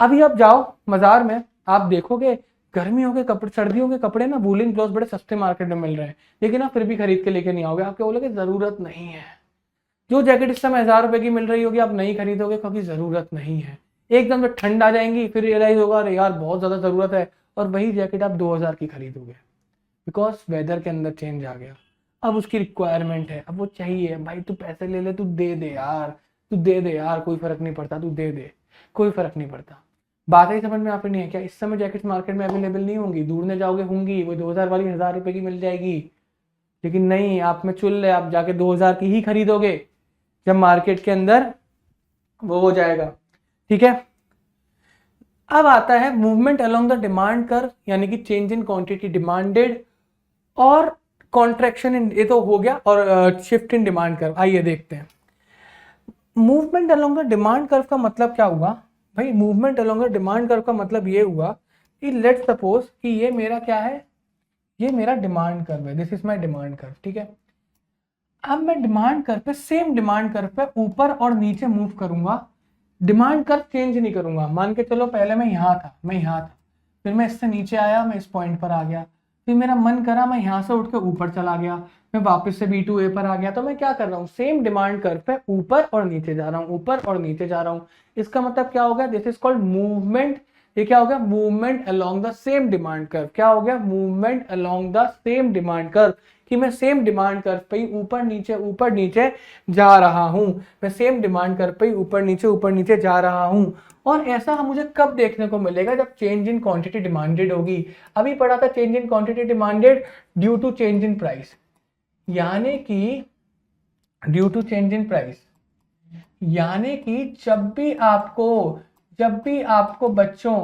अभी आप जाओ बाजार में, आप देखोगे गर्मियों के कपड़े, सर्दियों के कपड़े ना, वूलन क्लॉथ बड़े सस्ते मार्केट में मिल रहे हैं, लेकिन आप फिर भी खरीद के लेके नहीं आओगे, आपके बोलोगे जरूरत नहीं है। जो जैकेट इस समय 1000 रुपए की मिल रही होगी आप नहीं खरीदोगे क्योंकि जरूरत नहीं है। एकदम जब ठंड आ जाएंगी फिर रियलाइज होगा अरे यार बहुत ज्यादा जरूरत है, और वही जैकेट आप 2000 की खरीदोगे, बिकॉज वेदर के अंदर चेंज आ गया, अब उसकी रिक्वायरमेंट है, अब वो चाहिए। भाई तू पैसे ले ले, तू दे दे यार, तू दे दे यार, कोई फर्क नहीं पड़ता, तू दे दे, कोई फर्क नहीं पड़ता। बात ही समझ में आप नहीं है क्या? इस समय जैकेट मार्केट में अवेलेबल नहीं होंगी, ढूंढने जाओगे होंगी, वो 2000 वाली 1000 रुपए की मिल जाएगी, लेकिन नहीं, आप में चुल रहे, आप जाके 2000 की ही खरीदोगे जब मार्केट के अंदर वो हो जाएगा। ठीक है। अब आता है movement along the demand curve, यानी कि चेंज इन क्वांटिटी डिमांडेड और कॉन्ट्रैक्शन इन, ये तो हो गया, और शिफ्ट इन डिमांड कर्व। आइए देखते हैं। Movement along the demand curve का मतलब क्या हुआ भाई? Movement along the demand curve का मतलब ये हुआ कि लेट्स सपोज कि ये मेरा क्या है, ये मेरा डिमांड कर्व है, this is my demand curve, ठीक है। अब मैं डिमांड कर्व पे, सेम डिमांड कर्व पे ऊपर और नीचे मूव करूंगा, डिमांड कर्व चेंज नहीं करूंगा। मान के चलो पहले मैं यहाँ था, फिर मैं इससे नीचे आया, मैं इस पॉइंट पर आ गया, फिर मेरा मन करा मैं यहाँ से उठ के ऊपर चला गया, मैं वापस से B2A पर आ गया। तो मैं क्या कर रहा हूँ, सेम डिमांड कर्व पे ऊपर और नीचे जा रहा हूँ, ऊपर और नीचे जा रहा हूँ। इसका मतलब क्या हो गया, दिस इज कॉल्ड मूवमेंट। ये क्या हो गया, movement along the same demand curve. क्या हो गया, movement along the same demand curve, कि मैं सेम डिमांड कर्व पे ही ऊपर नीचे जा रहा हूं। मैं सेम डिमांड कर्व पे ही ऊपर नीचे जा रहा हूं। और ऐसा मुझे कब देखने को मिलेगा, जब चेंज इन क्वांटिटी डिमांडेड होगी। अभी पढ़ा था change in quantity demanded due to change in price, यानी कि due to change in price, यानी कि जब भी आपको बच्चों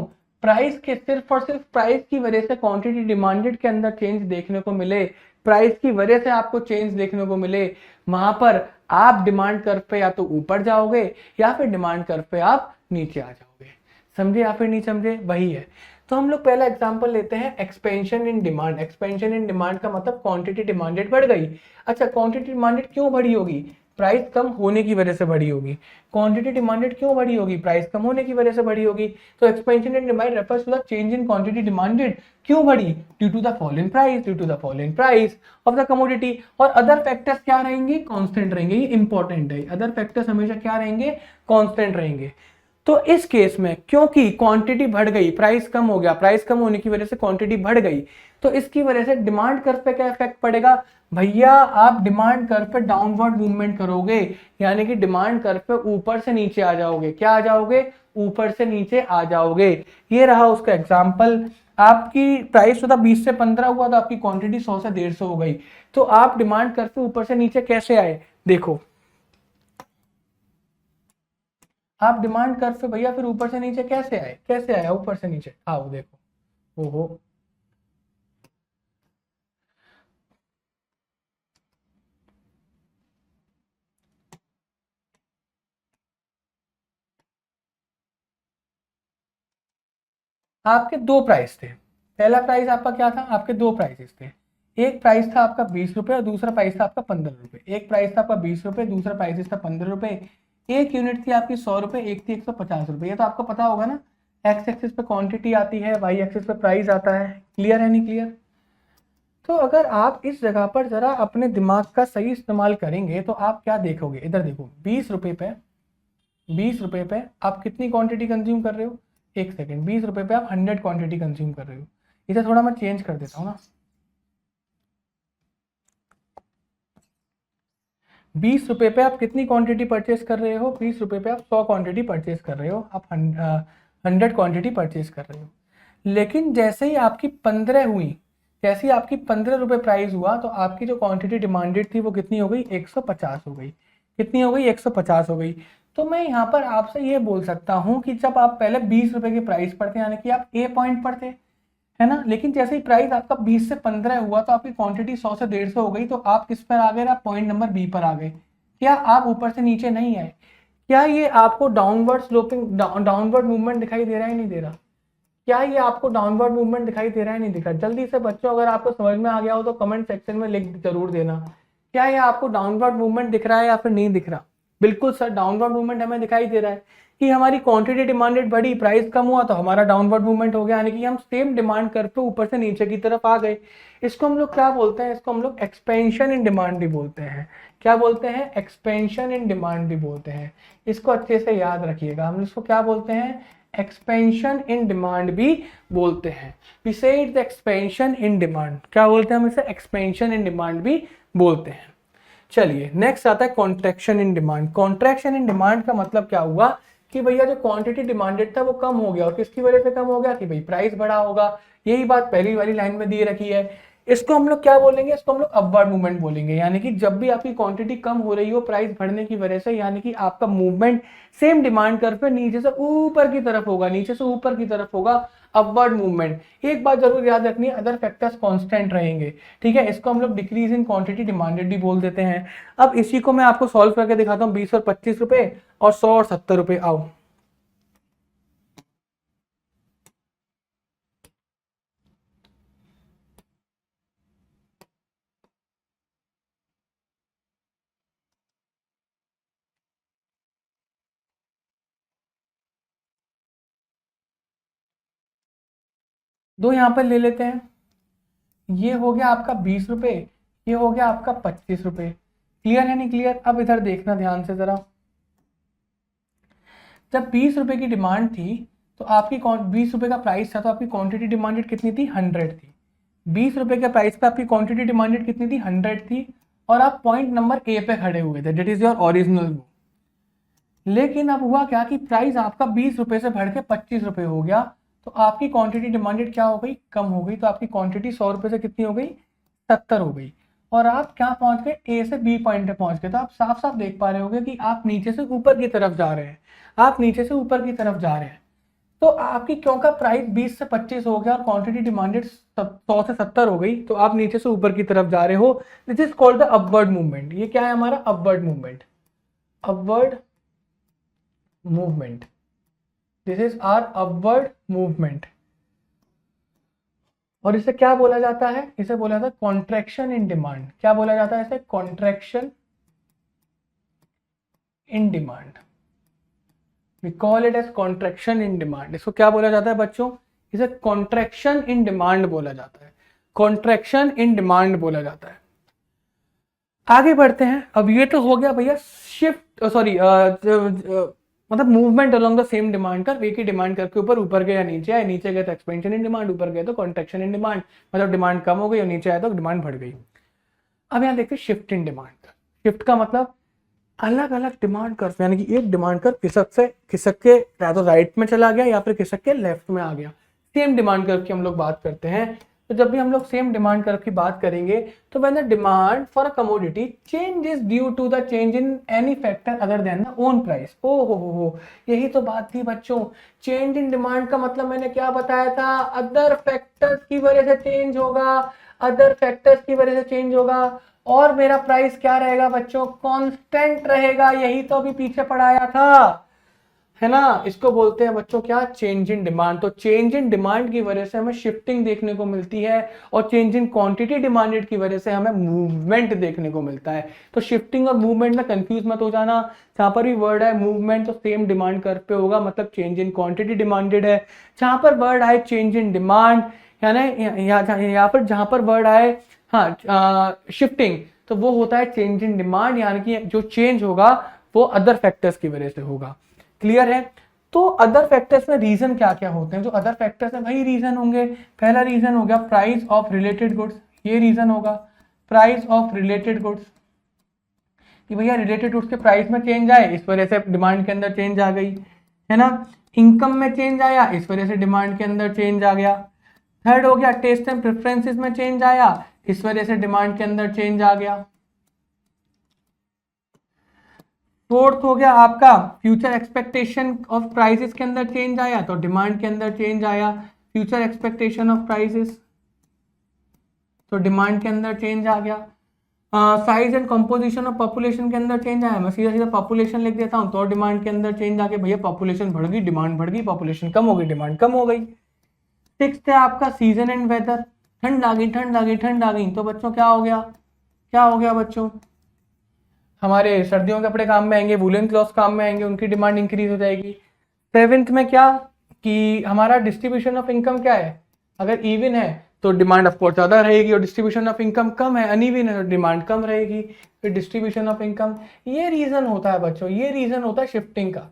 प्राइस के, सिर्फ और सिर्फ प्राइस की वजह से क्वांटिटी डिमांडेड के अंदर चेंज देखने को मिले, प्राइस की वजह से आपको चेंज देखने को मिले, वहां पर आप डिमांड कर्व पे या तो ऊपर जाओगे या फिर डिमांड कर्व पे आप नीचे आ जाओगे। समझे या फिर नहीं समझे, वही है। तो हम लोग पहला एग्जांपल लेते हैं, expansion in demand. Expansion in demand का मतलब क्वांटिटी डिमांडेड बढ़ गई। अच्छा, क्वांटिटी डिमांडेड क्यों बढ़ी होगी, प्राइस कम होने की वजह से बढ़ी होगी। क्वांटिटी डिमांडेड क्यों बढ़ी होगी, प्राइस कम होने की वजह से बढ़ी होगी। तो expansion in demand refers to the change in quantity demanded. क्यों बढ़ी, due to the fall in price of the commodity. और अदर फैक्टर्स क्या रहेंगे, कांस्टेंट रहेंगे। ये इंपॉर्टेंट है, अदर फैक्टर्स हमेशा क्या रहेंगे, कांस्टेंट रहेंगे। तो इस केस में क्योंकि क्वांटिटी बढ़ गई, प्राइस कम हो गया, प्राइस कम होने की वजह से क्वांटिटी बढ़ गई, तो इसकी वजह से डिमांड कर्व पे क्या इफेक्ट पड़ेगा भैया, आप डिमांड कर्व पे डाउनवर्ड मूवमेंट करोगे, यानी कि डिमांड कर्व पे ऊपर से नीचे आ जाओगे। क्या आ जाओगे, ऊपर से नीचे आ जाओगे। ये रहा उसका एग्जांपल। आपकी प्राइस तो था 20 से 15 हुआ, तो आपकी क्वांटिटी 100 से 150 हो गई। तो आप डिमांड कर्व पे ऊपर से नीचे कैसे आए, देखो आप डिमांड कर्व पे भैया फिर ऊपर से नीचे कैसे आए ऊपर से नीचे आओ, देखो ओहो, आपके दो प्राइस थे। पहला प्राइस आपका क्या था, आपके दो प्राइसेस थे। एक प्राइस था आपका 20 रुपए और दूसरा प्राइस था आपका 15 रुपए। एक प्राइस था आपका 20 रुपए, दूसरा प्राइस था 15 रुपए। एक यूनिट थी आपकी 100 रुपए, एक थी 150 रुपए। ये तो आपको पता होगा ना, एक्स एक्सिस पे क्वांटिटी आती है, वाई एक्सिस पे प्राइस आता है। क्लियर है नहीं क्लियर? तो अगर आप इस जगह पर जरा अपने दिमाग का सही इस्तेमाल करेंगे तो आप क्या देखोगे, इधर देखो, 20 रुपए पे आप कितनी क्वांटिटी कंज्यूम कर रहे हो, एक सेकेंड, 20 रुपए पे आप 100 क्वांटिटी कंज्यूम कर रहे हो। इसे थोड़ा मैं चेंज कर देता हूँ ना, 20 रुपए पे आप कितनी क्वांटिटी परचेस कर रहे हो, 20 रुपए पे आप 100 क्वांटिटी परचेस कर रहे हो, आप 100 क्वांटिटी परचेस कर रहे हो। लेकिन जैसे ही आपकी 15 हुई, जैसे ही आपकी 15 रुपए प्राइस हुआ, तो आपकी जो क्वांटिटी डिमांडेड थी वो कितनी हो गई, 150 हो गई। कितनी हो गई, 150 हो गई। तो मैं यहाँ पर आपसे ये बोल सकता हूँ कि जब आप पहले 20 रुपए के प्राइस पर थे, यानी कि आप ए पॉइंट पर थे, है ना, लेकिन जैसे ही प्राइस आपका 20 से 15 हुआ तो आपकी क्वांटिटी 100 से 150 हो गई, तो आप किस पर आ गए, आप पॉइंट नंबर बी पर आ गए। क्या आप ऊपर से नीचे नहीं आए? क्या ये आपको डाउनवर्ड स्लोपिंग, डाउनवर्ड मूवमेंट दिखाई दे रहा है, नहीं दे रहा? क्या ये आपको डाउनवर्ड मूवमेंट दिखाई दे रहा है, नहीं दिख रहा? जल्दी से बच्चों, अगर आपको समझ में आ गया हो तो कमेंट सेक्शन में लिख जरूर देना, क्या ये आपको डाउनवर्ड मूवमेंट दिख रहा है या फिर नहीं दिख रहा? बिल्कुल सर, डाउनवर्ड मूवमेंट हमें दिखाई दे रहा है कि हमारी क्वांटिटी डिमांडेड बढ़ी, प्राइस कम हुआ, तो हमारा डाउनवर्ड मूवमेंट हो गया, यानी कि हम सेम डिमांड कर्व पे ऊपर से नीचे की तरफ आ गए। इसको हम लोग क्या बोलते हैं, इसको हम लोग एक्सपेंशन इन डिमांड भी बोलते हैं। क्या बोलते हैं, एक्सपेंशन इन डिमांड भी बोलते हैं। इसको अच्छे से याद रखिएगा, हम इसको क्या बोलते हैं, एक्सपेंशन इन डिमांड भी बोलते हैं। Beside the expansion in demand, क्या बोलते हैं हम इसे, एक्सपेंशन इन डिमांड भी बोलते हैं। चलिए नेक्स्ट आता है contraction in demand. Contraction in demand का मतलब क्या हुआ कि भैया जो क्वांटिटी डिमांडेड था वो कम हो गया, और किसकी वजह से कम हो गया, कि भाई प्राइस बढ़ा होगा। यही बात पहली वाली लाइन में दी रखी है। इसको हम लोग क्या बोलेंगे, इसको हम लोग अपवर्ड मूवमेंट बोलेंगे, यानी कि जब भी आपकी क्वांटिटी कम हो रही हो प्राइस बढ़ने की वजह से, यानी कि आपका मूवमेंट सेम डिमांड कर्व पे नीचे से ऊपर की तरफ होगा, नीचे से ऊपर की तरफ होगा। Upward movement. एक बात जरूर याद रखनी है, अदर फैक्टर्स कांस्टेंट रहेंगे, ठीक है। इसको हम लोग डिक्रीज इन क्वांटिटी डिमांडेड भी बोल देते हैं। अब इसी को मैं आपको सॉल्व करके दिखाता हूँ। 20 और 25 रुपए और 100 और 70 रुपए। आओ, दो यहां पर ले लेते हैं। ये हो गया आपका 20 रुपए, ये हो गया आपका 25 रुपए। क्लियर है नहीं क्लियर? अब इधर देखना ध्यान से जरा। जब 20 रुपए की डिमांड थी तो आपकी 20 रुपए का प्राइस था, तो आपकी क्वांटिटी डिमांडेड कितनी थी? 100 थी। 20 रुपए के प्राइस पे आपकी क्वांटिटी डिमांडेड कितनी थी? 100 थी। और आप पॉइंट नंबर ए पे खड़े हुए थे, दैट इज योर ओरिजिनल वो। लेकिन अब हुआ क्या कि प्राइस आपका 20 रुपए से बढ़ के 25 रुपए हो गया, तो आपकी क्वांटिटी डिमांडेड क्या हो गई? कम हो गई। तो आपकी क्वांटिटी 100 रुपए से कितनी हो गई? 70 हो गई। और आप क्या पहुंच गए? ए से बी पॉइंट पे पहुंच गए। तो आप साफ साफ देख पा रहे होगे कि आप नीचे से ऊपर की तरफ जा रहे हैं, आप नीचे से ऊपर की तरफ जा रहे हैं। तो आपकी क्यों का प्राइस 20 से 25 हो गया और क्वांटिटी डिमांडेड 100 से 70 हो गई, तो आप नीचे से ऊपर की तरफ जा रहे हो। This is called the upward movement. ये क्या है हमारा? Upward movement. Upward movement, this is our upward movement. और इसे क्या बोला जाता है? इसे बोला जाता है कॉन्ट्रैक्शन इन डिमांड। क्या बोला जाता है इसे? Contraction in demand. We call it as contraction in demand. इसको क्या बोला जाता है बच्चों? इसे कॉन्ट्रैक्शन इन डिमांड बोला जाता है। कॉन्ट्रैक्शन इन डिमांड बोला जाता है। आगे बढ़ते हैं। अब ये तो हो गया भैया शिफ्ट, सॉरी मतलब movement along the same demand curve. एक ही डिमांड कर्व के ऊपर ऊपर गए या नीचे आए, नीचे गए तो एक्सपेंशन इन डिमांड, ऊपर गए तो कॉन्ट्रैक्शन इन डिमांड। मतलब डिमांड कम हो गई और नीचे आया तो डिमांड बढ़ गई। अब यहाँ देखते हैं शिफ्ट इन डिमांड। शिफ्ट का मतलब अलग अलग डिमांड कर्व, यानी कि एक डिमांड कर्व खिसक के या तो राइट में चला गया या फिर खिसक के लेफ्ट में आ गया। सेम डिमांड कर्व की हम लोग बात करते हैं। तो जब भी हम लोग सेम डिमांड कर्व की बात करेंगे तो when the demand for a commodity changes due to the change in any factor other than the own price. ओ हो, यही तो बात थी बच्चों। चेंज इन डिमांड का मतलब मैंने क्या बताया था? अदर फैक्टर्स की वजह से चेंज होगा, अदर फैक्टर्स की वजह से चेंज होगा। और मेरा प्राइस क्या रहेगा बच्चों? कांस्टेंट रहेगा। यही तो अभी पीछे पढ़ाया था, है ना। इसको बोलते हैं बच्चों क्या? Change in demand. तो चेंज इन डिमांड की वजह से हमें शिफ्टिंग देखने को मिलती है और चेंज इन क्वांटिटी डिमांडेड की वजह से हमें मूवमेंट देखने को मिलता है। तो शिफ्टिंग और मूवमेंट में कंफ्यूज मत हो जाना। जहां पर भी वर्ड है मूवमेंट तो सेम डिमांड कर्व पे होगा, मतलब चेंज इन क्वांटिटी डिमांडेड है। जहां पर वर्ड आए चेंज इन डिमांड, यानी यहाँ पर जहां पर वर्ड आए हाँ शिफ्टिंग, तो वो होता है चेंज इन डिमांड, यानी कि जो चेंज होगा वो अदर फैक्टर्स की वजह से होगा। क्लियर है? तो अदर फैक्टर्स में रीजन क्या क्या होते हैं? जो अदर फैक्टर्स है वही रीजन होंगे। पहला रीजन हो गया प्राइस ऑफ रिलेटेड गुड्स। ये रीजन होगा प्राइस ऑफ रिलेटेड गुड्स, कि भैया रिलेटेड गुड्स के प्राइस में चेंज आए, इस वजह से डिमांड के अंदर चेंज आ गई, है ना। इनकम में चेंज आया, इस वजह से डिमांड के अंदर चेंज आ गया। थर्ड हो गया टेस्ट एंड प्रेफरेंसेस में चेंज आया, इस वजह से डिमांड के अंदर चेंज आ गया। फोर्थ हो गया आपका फ्यूचर एक्सपेक्टेशन ऑफ प्राइसेस के अंदर चेंज आया, तो डिमांड के अंदर चेंज आया। फ्यूचर एक्सपेक्टेशन ऑफ प्राइसेस, तो डिमांड के अंदर चेंज आ गया। Size and composition of population के अंदर चेंज आया, मैं सीधा सीधा पॉपुलेशन लिख देता हूं, तो डिमांड के अंदर चेंज आ गया। भैया पॉपुलेशन बढ़ गई, डिमांड बढ़ गई, पॉपुलेशन कम हो गई, डिमांड कम हो गई। सिक्स्थ है आपका सीजन एंड वेदर। ठंड आ गई, ठंड आ गई, ठंड आ गई, तो बच्चों क्या हो गया? क्या हो गया बच्चों? हमारे सर्दियों के कपड़े काम में आएंगे, वुलन क्लॉथ काम में आएंगे, उनकी डिमांड इंक्रीज हो जाएगी। सेवेंथ में क्या कि हमारा डिस्ट्रीब्यूशन ऑफ इनकम क्या है? अगर इवन है तो डिमांड ऑफ कोर्स ज्यादा रहेगी, और डिस्ट्रीब्यूशन ऑफ इनकम कम है, अनइवन है, तो डिमांड कम रहेगी। फिर डिस्ट्रीब्यूशन ऑफ इनकम, ये रीजन होता है बच्चों, ये रीजन होता है शिफ्टिंग का।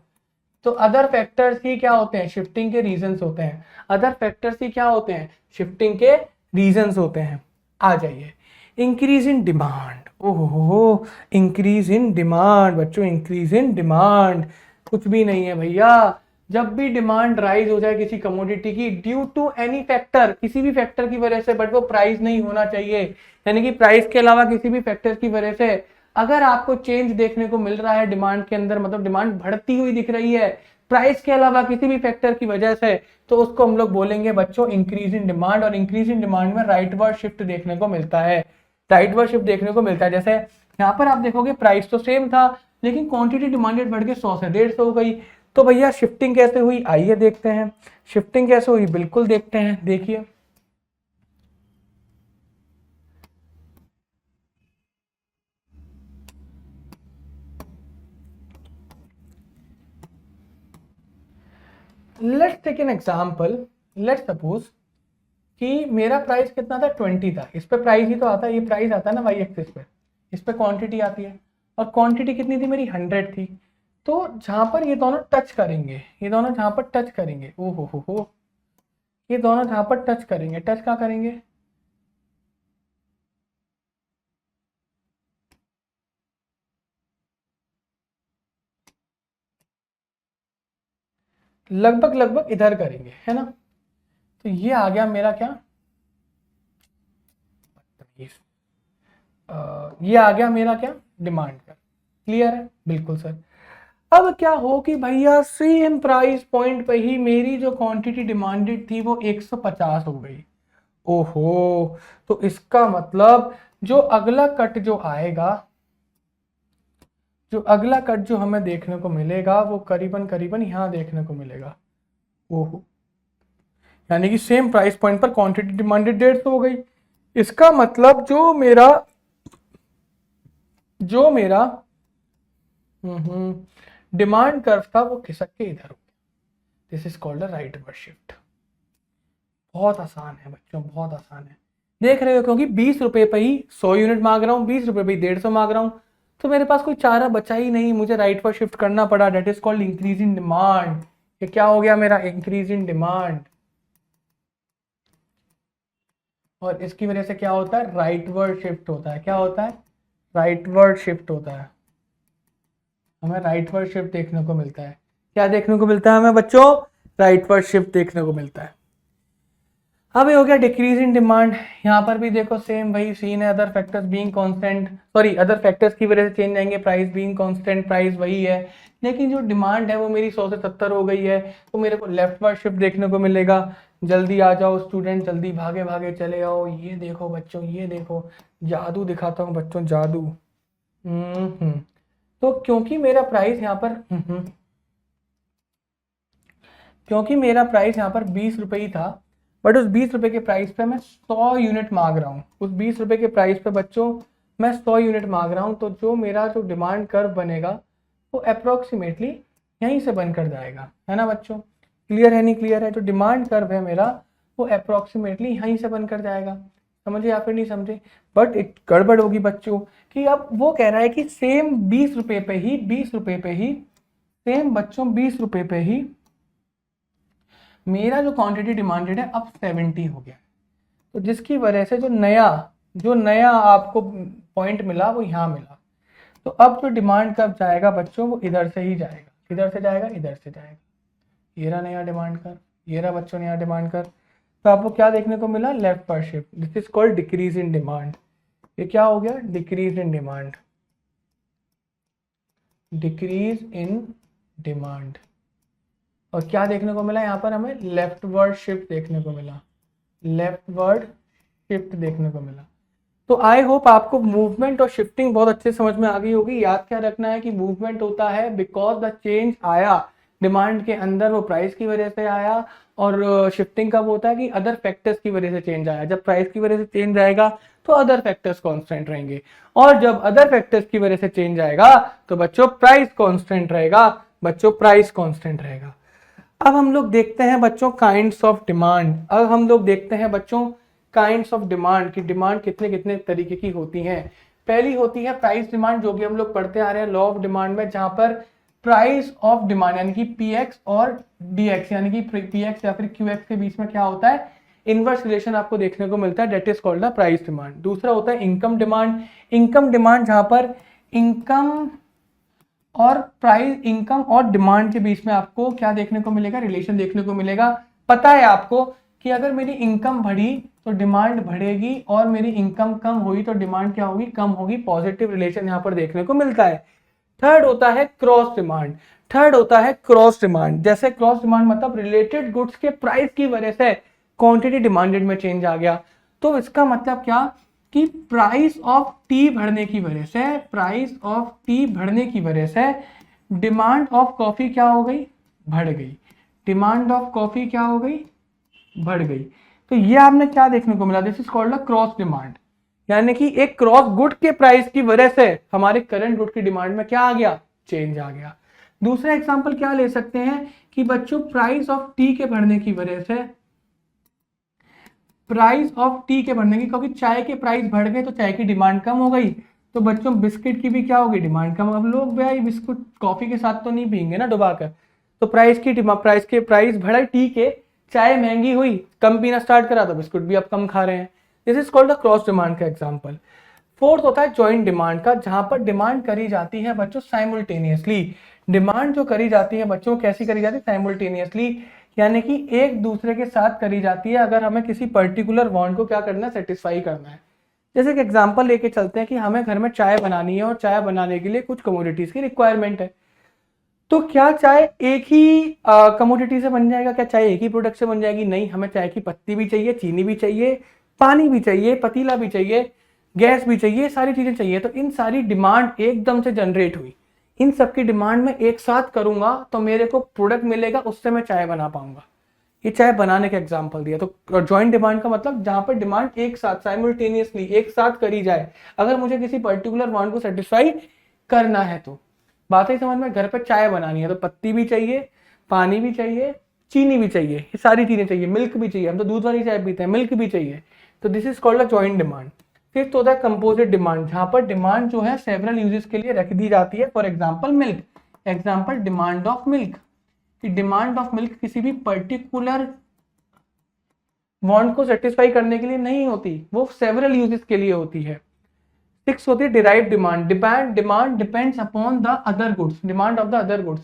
तो अदर फैक्टर्स ही क्या होते हैं? शिफ्टिंग के रीजंस होते हैं। अदर फैक्टर्स ही क्या होते हैं? शिफ्टिंग के रीजंस होते हैं। आ जाइए, इंक्रीज इन डिमांड। ओहो, इंक्रीज इन डिमांड बच्चों, इंक्रीज इन डिमांड कुछ भी नहीं है भैया। जब भी डिमांड राइज हो जाए किसी कमोडिटी की ड्यू टू एनी फैक्टर, किसी भी फैक्टर की वजह से, बट वो प्राइस नहीं होना चाहिए, यानी कि प्राइस के अलावा किसी भी फैक्टर की वजह से अगर आपको चेंज देखने को मिल रहा है डिमांड के अंदर, मतलब डिमांड बढ़ती हुई दिख रही है, प्राइस के अलावा किसी भी फैक्टर की वजह से, तो उसको हम लोग बोलेंगे बच्चों इंक्रीज इन डिमांड। और इंक्रीज इन डिमांड में राइटवर्ड शिफ्ट देखने को मिलता है, राइटवर्ड शिफ्ट देखने को मिलता है। जैसे यहाँ पर आप देखोगे प्राइस तो सेम था, लेकिन क्वांटिटी डिमांडेड बढ़ के 100 से 150 हो गई। तो भैया शिफ्टिंग कैसे हुई, आइए देखते हैं। शिफ्टिंग कैसे हुई, बिल्कुल देखते हैं। देखिए let's take an example. Let's suppose कि मेरा प्राइस कितना था, 20 था। इस पे प्राइस ही तो आता है, ये प्राइस आता है ना वाई एक्सिस पे, इस पे क्वांटिटी आती है। और क्वांटिटी कितनी थी मेरी, 100 थी। तो जहां पर ये दोनों टच करेंगे, ये दोनों जहां पर टच करेंगे, ओ हो, ये दोनों जहां पर टच करेंगे, टच क्या करेंगे, लगभग लगभग इधर करेंगे, है ना। तो ये आ गया मेरा क्या, ये आ गया मेरा क्या, डिमांड का। क्लियर है, बिल्कुल सर। अब क्या हो कि भैया सेम प्राइस पॉइंट पे ही मेरी जो क्वांटिटी डिमांडेड थी वो 150 हो गई। ओहो, तो इसका मतलब जो अगला कट जो आएगा, जो अगला कट जो हमें देखने को मिलेगा वो करीबन करीबन यहां देखने को मिलेगा। ओहो, यानी कि सेम प्राइस पॉइंट पर क्वांटिटी डिमांडेड 150 हो गई। इसका मतलब जो मेरा डिमांड कर्व था वो खिसक के इधर हो गया। This is called a rightward shift. बहुत आसान है बच्चों, बहुत आसान है। देख रहे हो, क्योंकि 20 रुपए पे ही 100 यूनिट मांग रहा हूँ, 20 रुपए पे ही 150 मांग रहा हूँ, तो मेरे पास कोई चारा बचा ही नहीं, मुझे राइटवर्ड शिफ्ट करना पड़ा। That is called increase in demand. ये क्या हो गया मेरा, इंक्रीज इन डिमांड। और इसकी वजह से क्या होता है, राइटवर्ड शिफ्ट होता है। क्या होता है, राइटवर्ड शिफ्ट होता है। हमें राइटवर्ड शिफ्ट देखने को मिलता है। क्या देखने को मिलता है हमें बच्चों, राइटवर्ड शिफ्ट देखने को मिलता है। अब ये हो गया डिक्रीज इन डिमांड। यहाँ पर भी देखो सेम वही सीन है, other factors being constant, sorry other factors की वजह से चेंज आएंगे, प्राइस बीइंग कांस्टेंट, प्राइस वही है, लेकिन जो डिमांड है वो मेरी 100 से 70 हो गई है। तो मेरे को लेफ्टवर्ड शिफ्ट देखने को मिलेगा। जल्दी आ जाओ स्टूडेंट, जल्दी भागे भागे चले आओ। ये देखो बच्चों, ये देखो, जादू दिखाता हूँ बच्चों, जादू। तो क्योंकि मेरा प्राइस यहाँ पर क्योंकि मेरा प्राइस यहाँ पर 20 रुपए ही था, बट उस 20 रुपए के प्राइस पे मैं 100 यूनिट मांग रहा हूँ। उस 20 रुपए के प्राइस पे बच्चों मैं 100 यूनिट मांग रहा हूँ। तो जो मेरा जो डिमांड कर्व बनेगा वो अप्रोक्सीमेटली यहीं से बनकर जाएगा, है ना बच्चों। क्लियर है, नहीं क्लियर है, जो डिमांड कर्व है मेरा वो अप्रोक्सीमेटली यहीं से बनकर जाएगा। समझे या फिर नहीं समझे। बट एक गड़बड़ होगी बच्चों कि अब वो कह रहा है कि सेम 20 रुपए पे ही, 20 रुपए पे ही, सेम बच्चों 20 रुपए पे ही मेरा जो क्वांटिटी डिमांडेड है अब 70 हो गया। तो जिसकी वजह से जो नया आपको पॉइंट मिला वो यहाँ मिला। तो अब जो डिमांड कब जाएगा बच्चों, वो इधर से ही जाएगा। किधर से जाएगा, इधर से जाएगा। ये रहा नया डिमांड कर, ये रहा बच्चों नया डिमांड कर। तो आपको क्या देखने को मिला, लेफ्ट पर shift. This is called decrease in demand. ये क्या हो गया, decrease in demand, decrease in demand. और क्या देखने को मिला यहाँ पर हमें, लेफ्टवर्ड शिफ्ट देखने को मिला, लेफ्टवर्ड शिफ्ट देखने को मिला। तो आई होप आपको मूवमेंट और शिफ्टिंग बहुत अच्छे समझ में आ गई होगी। याद क्या रखना है कि मूवमेंट होता है बिकॉज द चेंज आया डिमांड के अंदर, वो प्राइस की वजह से आया। और शिफ्टिंग कब होता है कि अदर फैक्टर्स की वजह से चेंज आया। जब प्राइस की वजह से चेंज आएगा तो अदर फैक्टर्स कांस्टेंट रहेंगे, और जब अदर फैक्टर्स की वजह से चेंज आएगा तो बच्चों प्राइस कांस्टेंट रहेगा, बच्चों प्राइस कांस्टेंट रहेगा। अब हम लोग देखते हैं बच्चों काइंड्स ऑफ डिमांड। अब हम लोग देखते हैं बच्चों काइंड्स ऑफ डिमांड की डिमांड कितने कितने तरीके की होती हैं। पहली होती है प्राइस डिमांड, जो कि हम लोग पढ़ते आ रहे हैं लॉ ऑफ डिमांड में, जहां पर प्राइस ऑफ डिमांड यानी कि पीएक्स और डीएक्स यानी कि पीएक्स या फिर क्यूएक्स के बीच में क्या होता है, इनवर्स रिलेशन आपको देखने को मिलता है। That is called the price demand. दूसरा होता है इनकम डिमांड। इनकम डिमांड जहां पर इनकम और प्राइस, इनकम और डिमांड के बीच में आपको क्या देखने को मिलेगा, रिलेशन देखने को मिलेगा। पता है आपको कि अगर मेरी इनकम बढ़ी तो डिमांड बढ़ेगी, और मेरी इनकम कम हुई तो डिमांड क्या होगी, कम होगी। पॉजिटिव रिलेशन यहाँ पर देखने को मिलता है। थर्ड होता है क्रॉस डिमांड। थर्ड होता है क्रॉस डिमांड। जैसे क्रॉस डिमांड मतलब रिलेटेड गुड्स के प्राइस की वजह से क्वांटिटी डिमांडेड में चेंज आ गया। तो इसका मतलब क्या कि प्राइस ऑफ टी बढ़ने की वजह से, प्राइस ऑफ टी बढ़ने की वजह से डिमांड ऑफ कॉफी क्या हो गई, बढ़ गई। डिमांड ऑफ कॉफी क्या हो गई, बढ़ गई। तो ये आपने क्या देखने को मिला, this is called a cross demand, यानी कि एक क्रॉस गुड के प्राइस की वजह से हमारे करंट गुड की डिमांड में क्या आ गया, चेंज आ गया। दूसरा एग्जांपल क्या ले सकते हैं कि बच्चों प्राइस ऑफ टी के बढ़ने की वजह से, प्राइस ऑफ टी के बढ़ने की, क्योंकि चाय के प्राइस बढ़ गए तो चाय की डिमांड कम हो गई, तो बच्चों बिस्किट की भी क्या होगी, डिमांड कम। अब लोग भाई बिस्कुट कॉफी के साथ तो नहीं पियेंगे ना डुबाकर, तो प्राइस बढ़ा टी के, चाय महंगी हुई, कम पीना स्टार्ट करा तो बिस्कुट भी अब कम खा रहे हैं। This is called the cross demand का एग्जांपल। फोर्थ होता है जॉइंट डिमांड का, जहां पर डिमांड करी जाती है बच्चों साइमल्टेनियसली। डिमांड जो करी जाती है बच्चों कैसी करी जाती है, साइमल्टेनियसली, यानी कि एक दूसरे के साथ करी जाती है अगर हमें किसी पर्टिकुलर वांट को क्या करना है, सेटिस्फाई करना है। जैसे एक एग्जांपल लेके चलते हैं कि हमें घर में चाय बनानी है और चाय बनाने के लिए कुछ कमोडिटीज की रिक्वायरमेंट है। तो क्या चाय एक ही कमोडिटी से बन जाएगा, क्या चाय एक ही प्रोडक्ट से बन जाएगी, नहीं, हमें चाय की पत्ती भी चाहिए, चीनी भी चाहिए, पानी भी चाहिए, पतीला भी चाहिए, गैस भी चाहिए, सारी चीजें चाहिए। तो इन सारी डिमांड एकदम से जनरेट हुई, इन सबकी डिमांड में एक साथ करूंगा तो मेरे को प्रोडक्ट मिलेगा, उससे मैं चाय बना पाऊंगा। ये चाय बनाने का एग्जांपल दिया। तो जॉइंट डिमांड का मतलब जहां पर डिमांड एक साथ साइमल्टेनियसली एक साथ करी जाए अगर मुझे किसी पर्टिकुलर वांट को सेटिस्फाई करना है। तो बात ही समझ में, घर पर चाय बनानी है तो पत्ती भी चाहिए, पानी भी चाहिए, चीनी भी चाहिए, ये सारी चीजें चाहिए, मिल्क भी चाहिए, हम तो दूध वाली चाय पीते हैं, मिल्क भी चाहिए। तो this is called a joint demand. Fifth होता है कंपोजिट डिमांड, जहां पर डिमांड जो है सेवरल यूजेस के लिए रख दी जाती है। For example milk, example demand of milk, कि डिमांड ऑफ मिल्क किसी भी पर्टिकुलर वांट को सेटिस्फाई करने के लिए नहीं होती, वो सेवरल यूजेस के लिए होती है। सिक्स होती है derive demand, demand depends upon the other goods, demand of the other goods.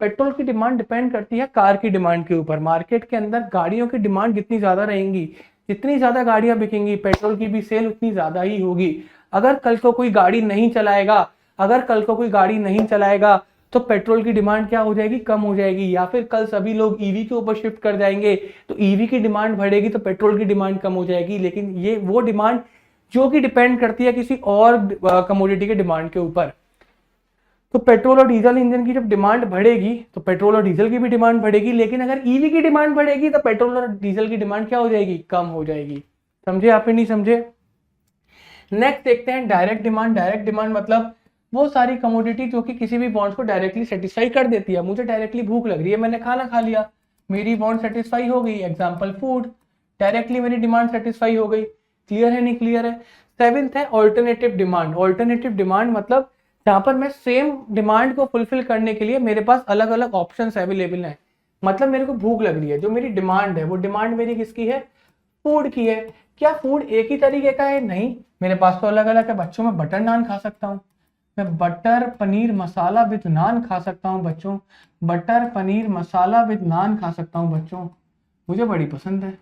Petrol की डिमांड डिपेंड करती है कार की डिमांड के ऊपर। मार्केट के अंदर गाड़ियों की डिमांड जितनी ज्यादा रहेंगी, जितनी ज्यादा गाड़ियां बिकेंगी, पेट्रोल की भी सेल उतनी ज्यादा ही होगी। अगर कल को कोई गाड़ी नहीं चलाएगा, अगर कल को कोई गाड़ी नहीं चलाएगा तो पेट्रोल की डिमांड क्या हो जाएगी, कम हो जाएगी। या फिर कल सभी लोग ईवी के ऊपर शिफ्ट कर जाएंगे तो ईवी की डिमांड बढ़ेगी तो पेट्रोल की डिमांड कम हो जाएगी। लेकिन ये वो डिमांड जो कि डिपेंड करती है किसी और कमोडिटी के डिमांड के ऊपर। तो पेट्रोल और डीजल इंजन की जब डिमांड बढ़ेगी तो पेट्रोल और डीजल की भी डिमांड बढ़ेगी, लेकिन अगर ईवी की डिमांड बढ़ेगी तो पेट्रोल और डीजल की डिमांड क्या हो जाएगी, कम हो जाएगी। समझे आप नहीं समझे? नेक्स्ट देखते हैं डायरेक्ट डिमांड। डायरेक्ट डिमांड मतलब वो सारी कमोडिटी जो कि किसी भी वांट्स को डायरेक्टली सेटिस्फाई कर देती है। मुझे डायरेक्टली भूख लग रही है, मैंने खाना खा लिया, मेरी वांट सेटिस्फाई हो गई, एग्जांपल फूड, डायरेक्टली मेरी डिमांड सेटिस्फाई हो गई। क्लियर है नहीं क्लियर है? सेवेंथ है ऑल्टरनेटिव डिमांड। ऑल्टरनेटिव डिमांड मतलब जहां पर मैं सेम डिमांड को फुलफिल करने के लिए मेरे पास अलग अलग ऑप्शंस अवेलेबल हैं। मतलब मेरे को भूख लग रही है, जो मेरी डिमांड है वो डिमांड मेरी किसकी है, फूड की है। क्या फूड एक ही तरीके का है? नहीं, मेरे पास तो अलग अलग है। बच्चों में बटर नान खा सकता हूँ, मैं बटर पनीर मसाला विद नान खा सकता हूँ बच्चों, बटर पनीर मसाला विद नान खा सकता हूँ बच्चों, मुझे बड़ी पसंद है।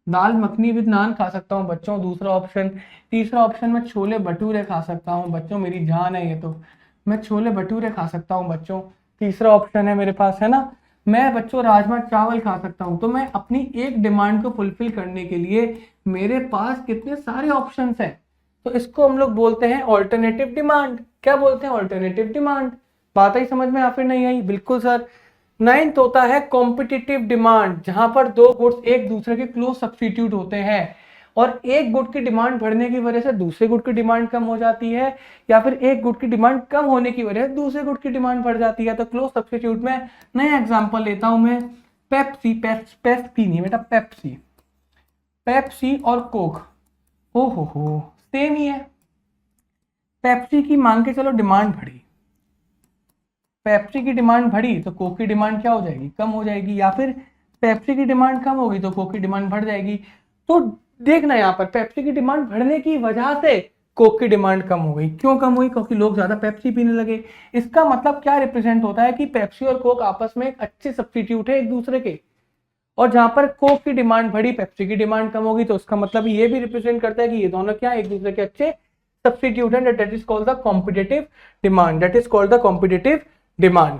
दाल मखनी विद नान खा सकता हूँ बच्चों, दूसरा ऑप्शन। तीसरा ऑप्शन मैं छोले भटूरे खा सकता हूँ बच्चों, मेरी जान है ये तो, मैं छोले भटूरे खा सकता हूँ बच्चों, तीसरा ऑप्शन है मेरे पास, है ना। मैं बच्चों राजमा चावल खा सकता हूँ। तो मैं अपनी एक डिमांड को फुलफिल करने के लिए मेरे पास कितने सारे ऑप्शंस हैं। तो इसको हम लोग बोलते हैं ऑल्टरनेटिव डिमांड। क्या बोलते हैं? Alternative demand. बात आई समझ में या फिर नहीं आई? बिल्कुल सर। नाइन्थ होता है कॉम्पिटिटिव डिमांड, जहां पर दो गुड्स एक दूसरे के क्लोज सब्स्टिट्यूट होते हैं और एक गुड की डिमांड बढ़ने की वजह से दूसरे गुड की डिमांड कम हो जाती है, या फिर एक गुड की डिमांड कम होने की वजह से दूसरे गुड की डिमांड बढ़ जाती है। तो क्लोज सब्स्टिट्यूट में नया एग्जांपल लेता हूं मैं, पेप्सी, पेप्सी नहीं बेटा, पेप्सी, पेप्सी और कोक, ओ हो सेम ही है। पेप्सी की मान के चलो डिमांड बढ़ी, पेप्सी की डिमांड बढ़ी तो कोक की डिमांड क्या हो जाएगी, कम हो जाएगी। या फिर पेप्सी की डिमांड कम होगी तो कोक की डिमांड बढ़ जाएगी। तो देखना यहाँ पर पेप्सी की डिमांड बढ़ने की वजह से कोक की डिमांड कम हो गई। क्यों कम हुई? क्योंकि लोग ज्यादा पेप्सी पीने लगे। इसका मतलब क्या रिप्रेजेंट होता है कि पेप्सी और कोक आपस में एक अच्छे सब्स्टिट्यूट है एक दूसरे के, और जहां पर कोक की डिमांड बढ़ी पेप्सी की डिमांड कम होगी। तो इसका मतलब ये भी रिप्रेजेंट करता है कि ये दोनों क्या एक दूसरे के अच्छे सब्स्टिट्यूट है। That is called the competitive demand, that is called the competitive demand.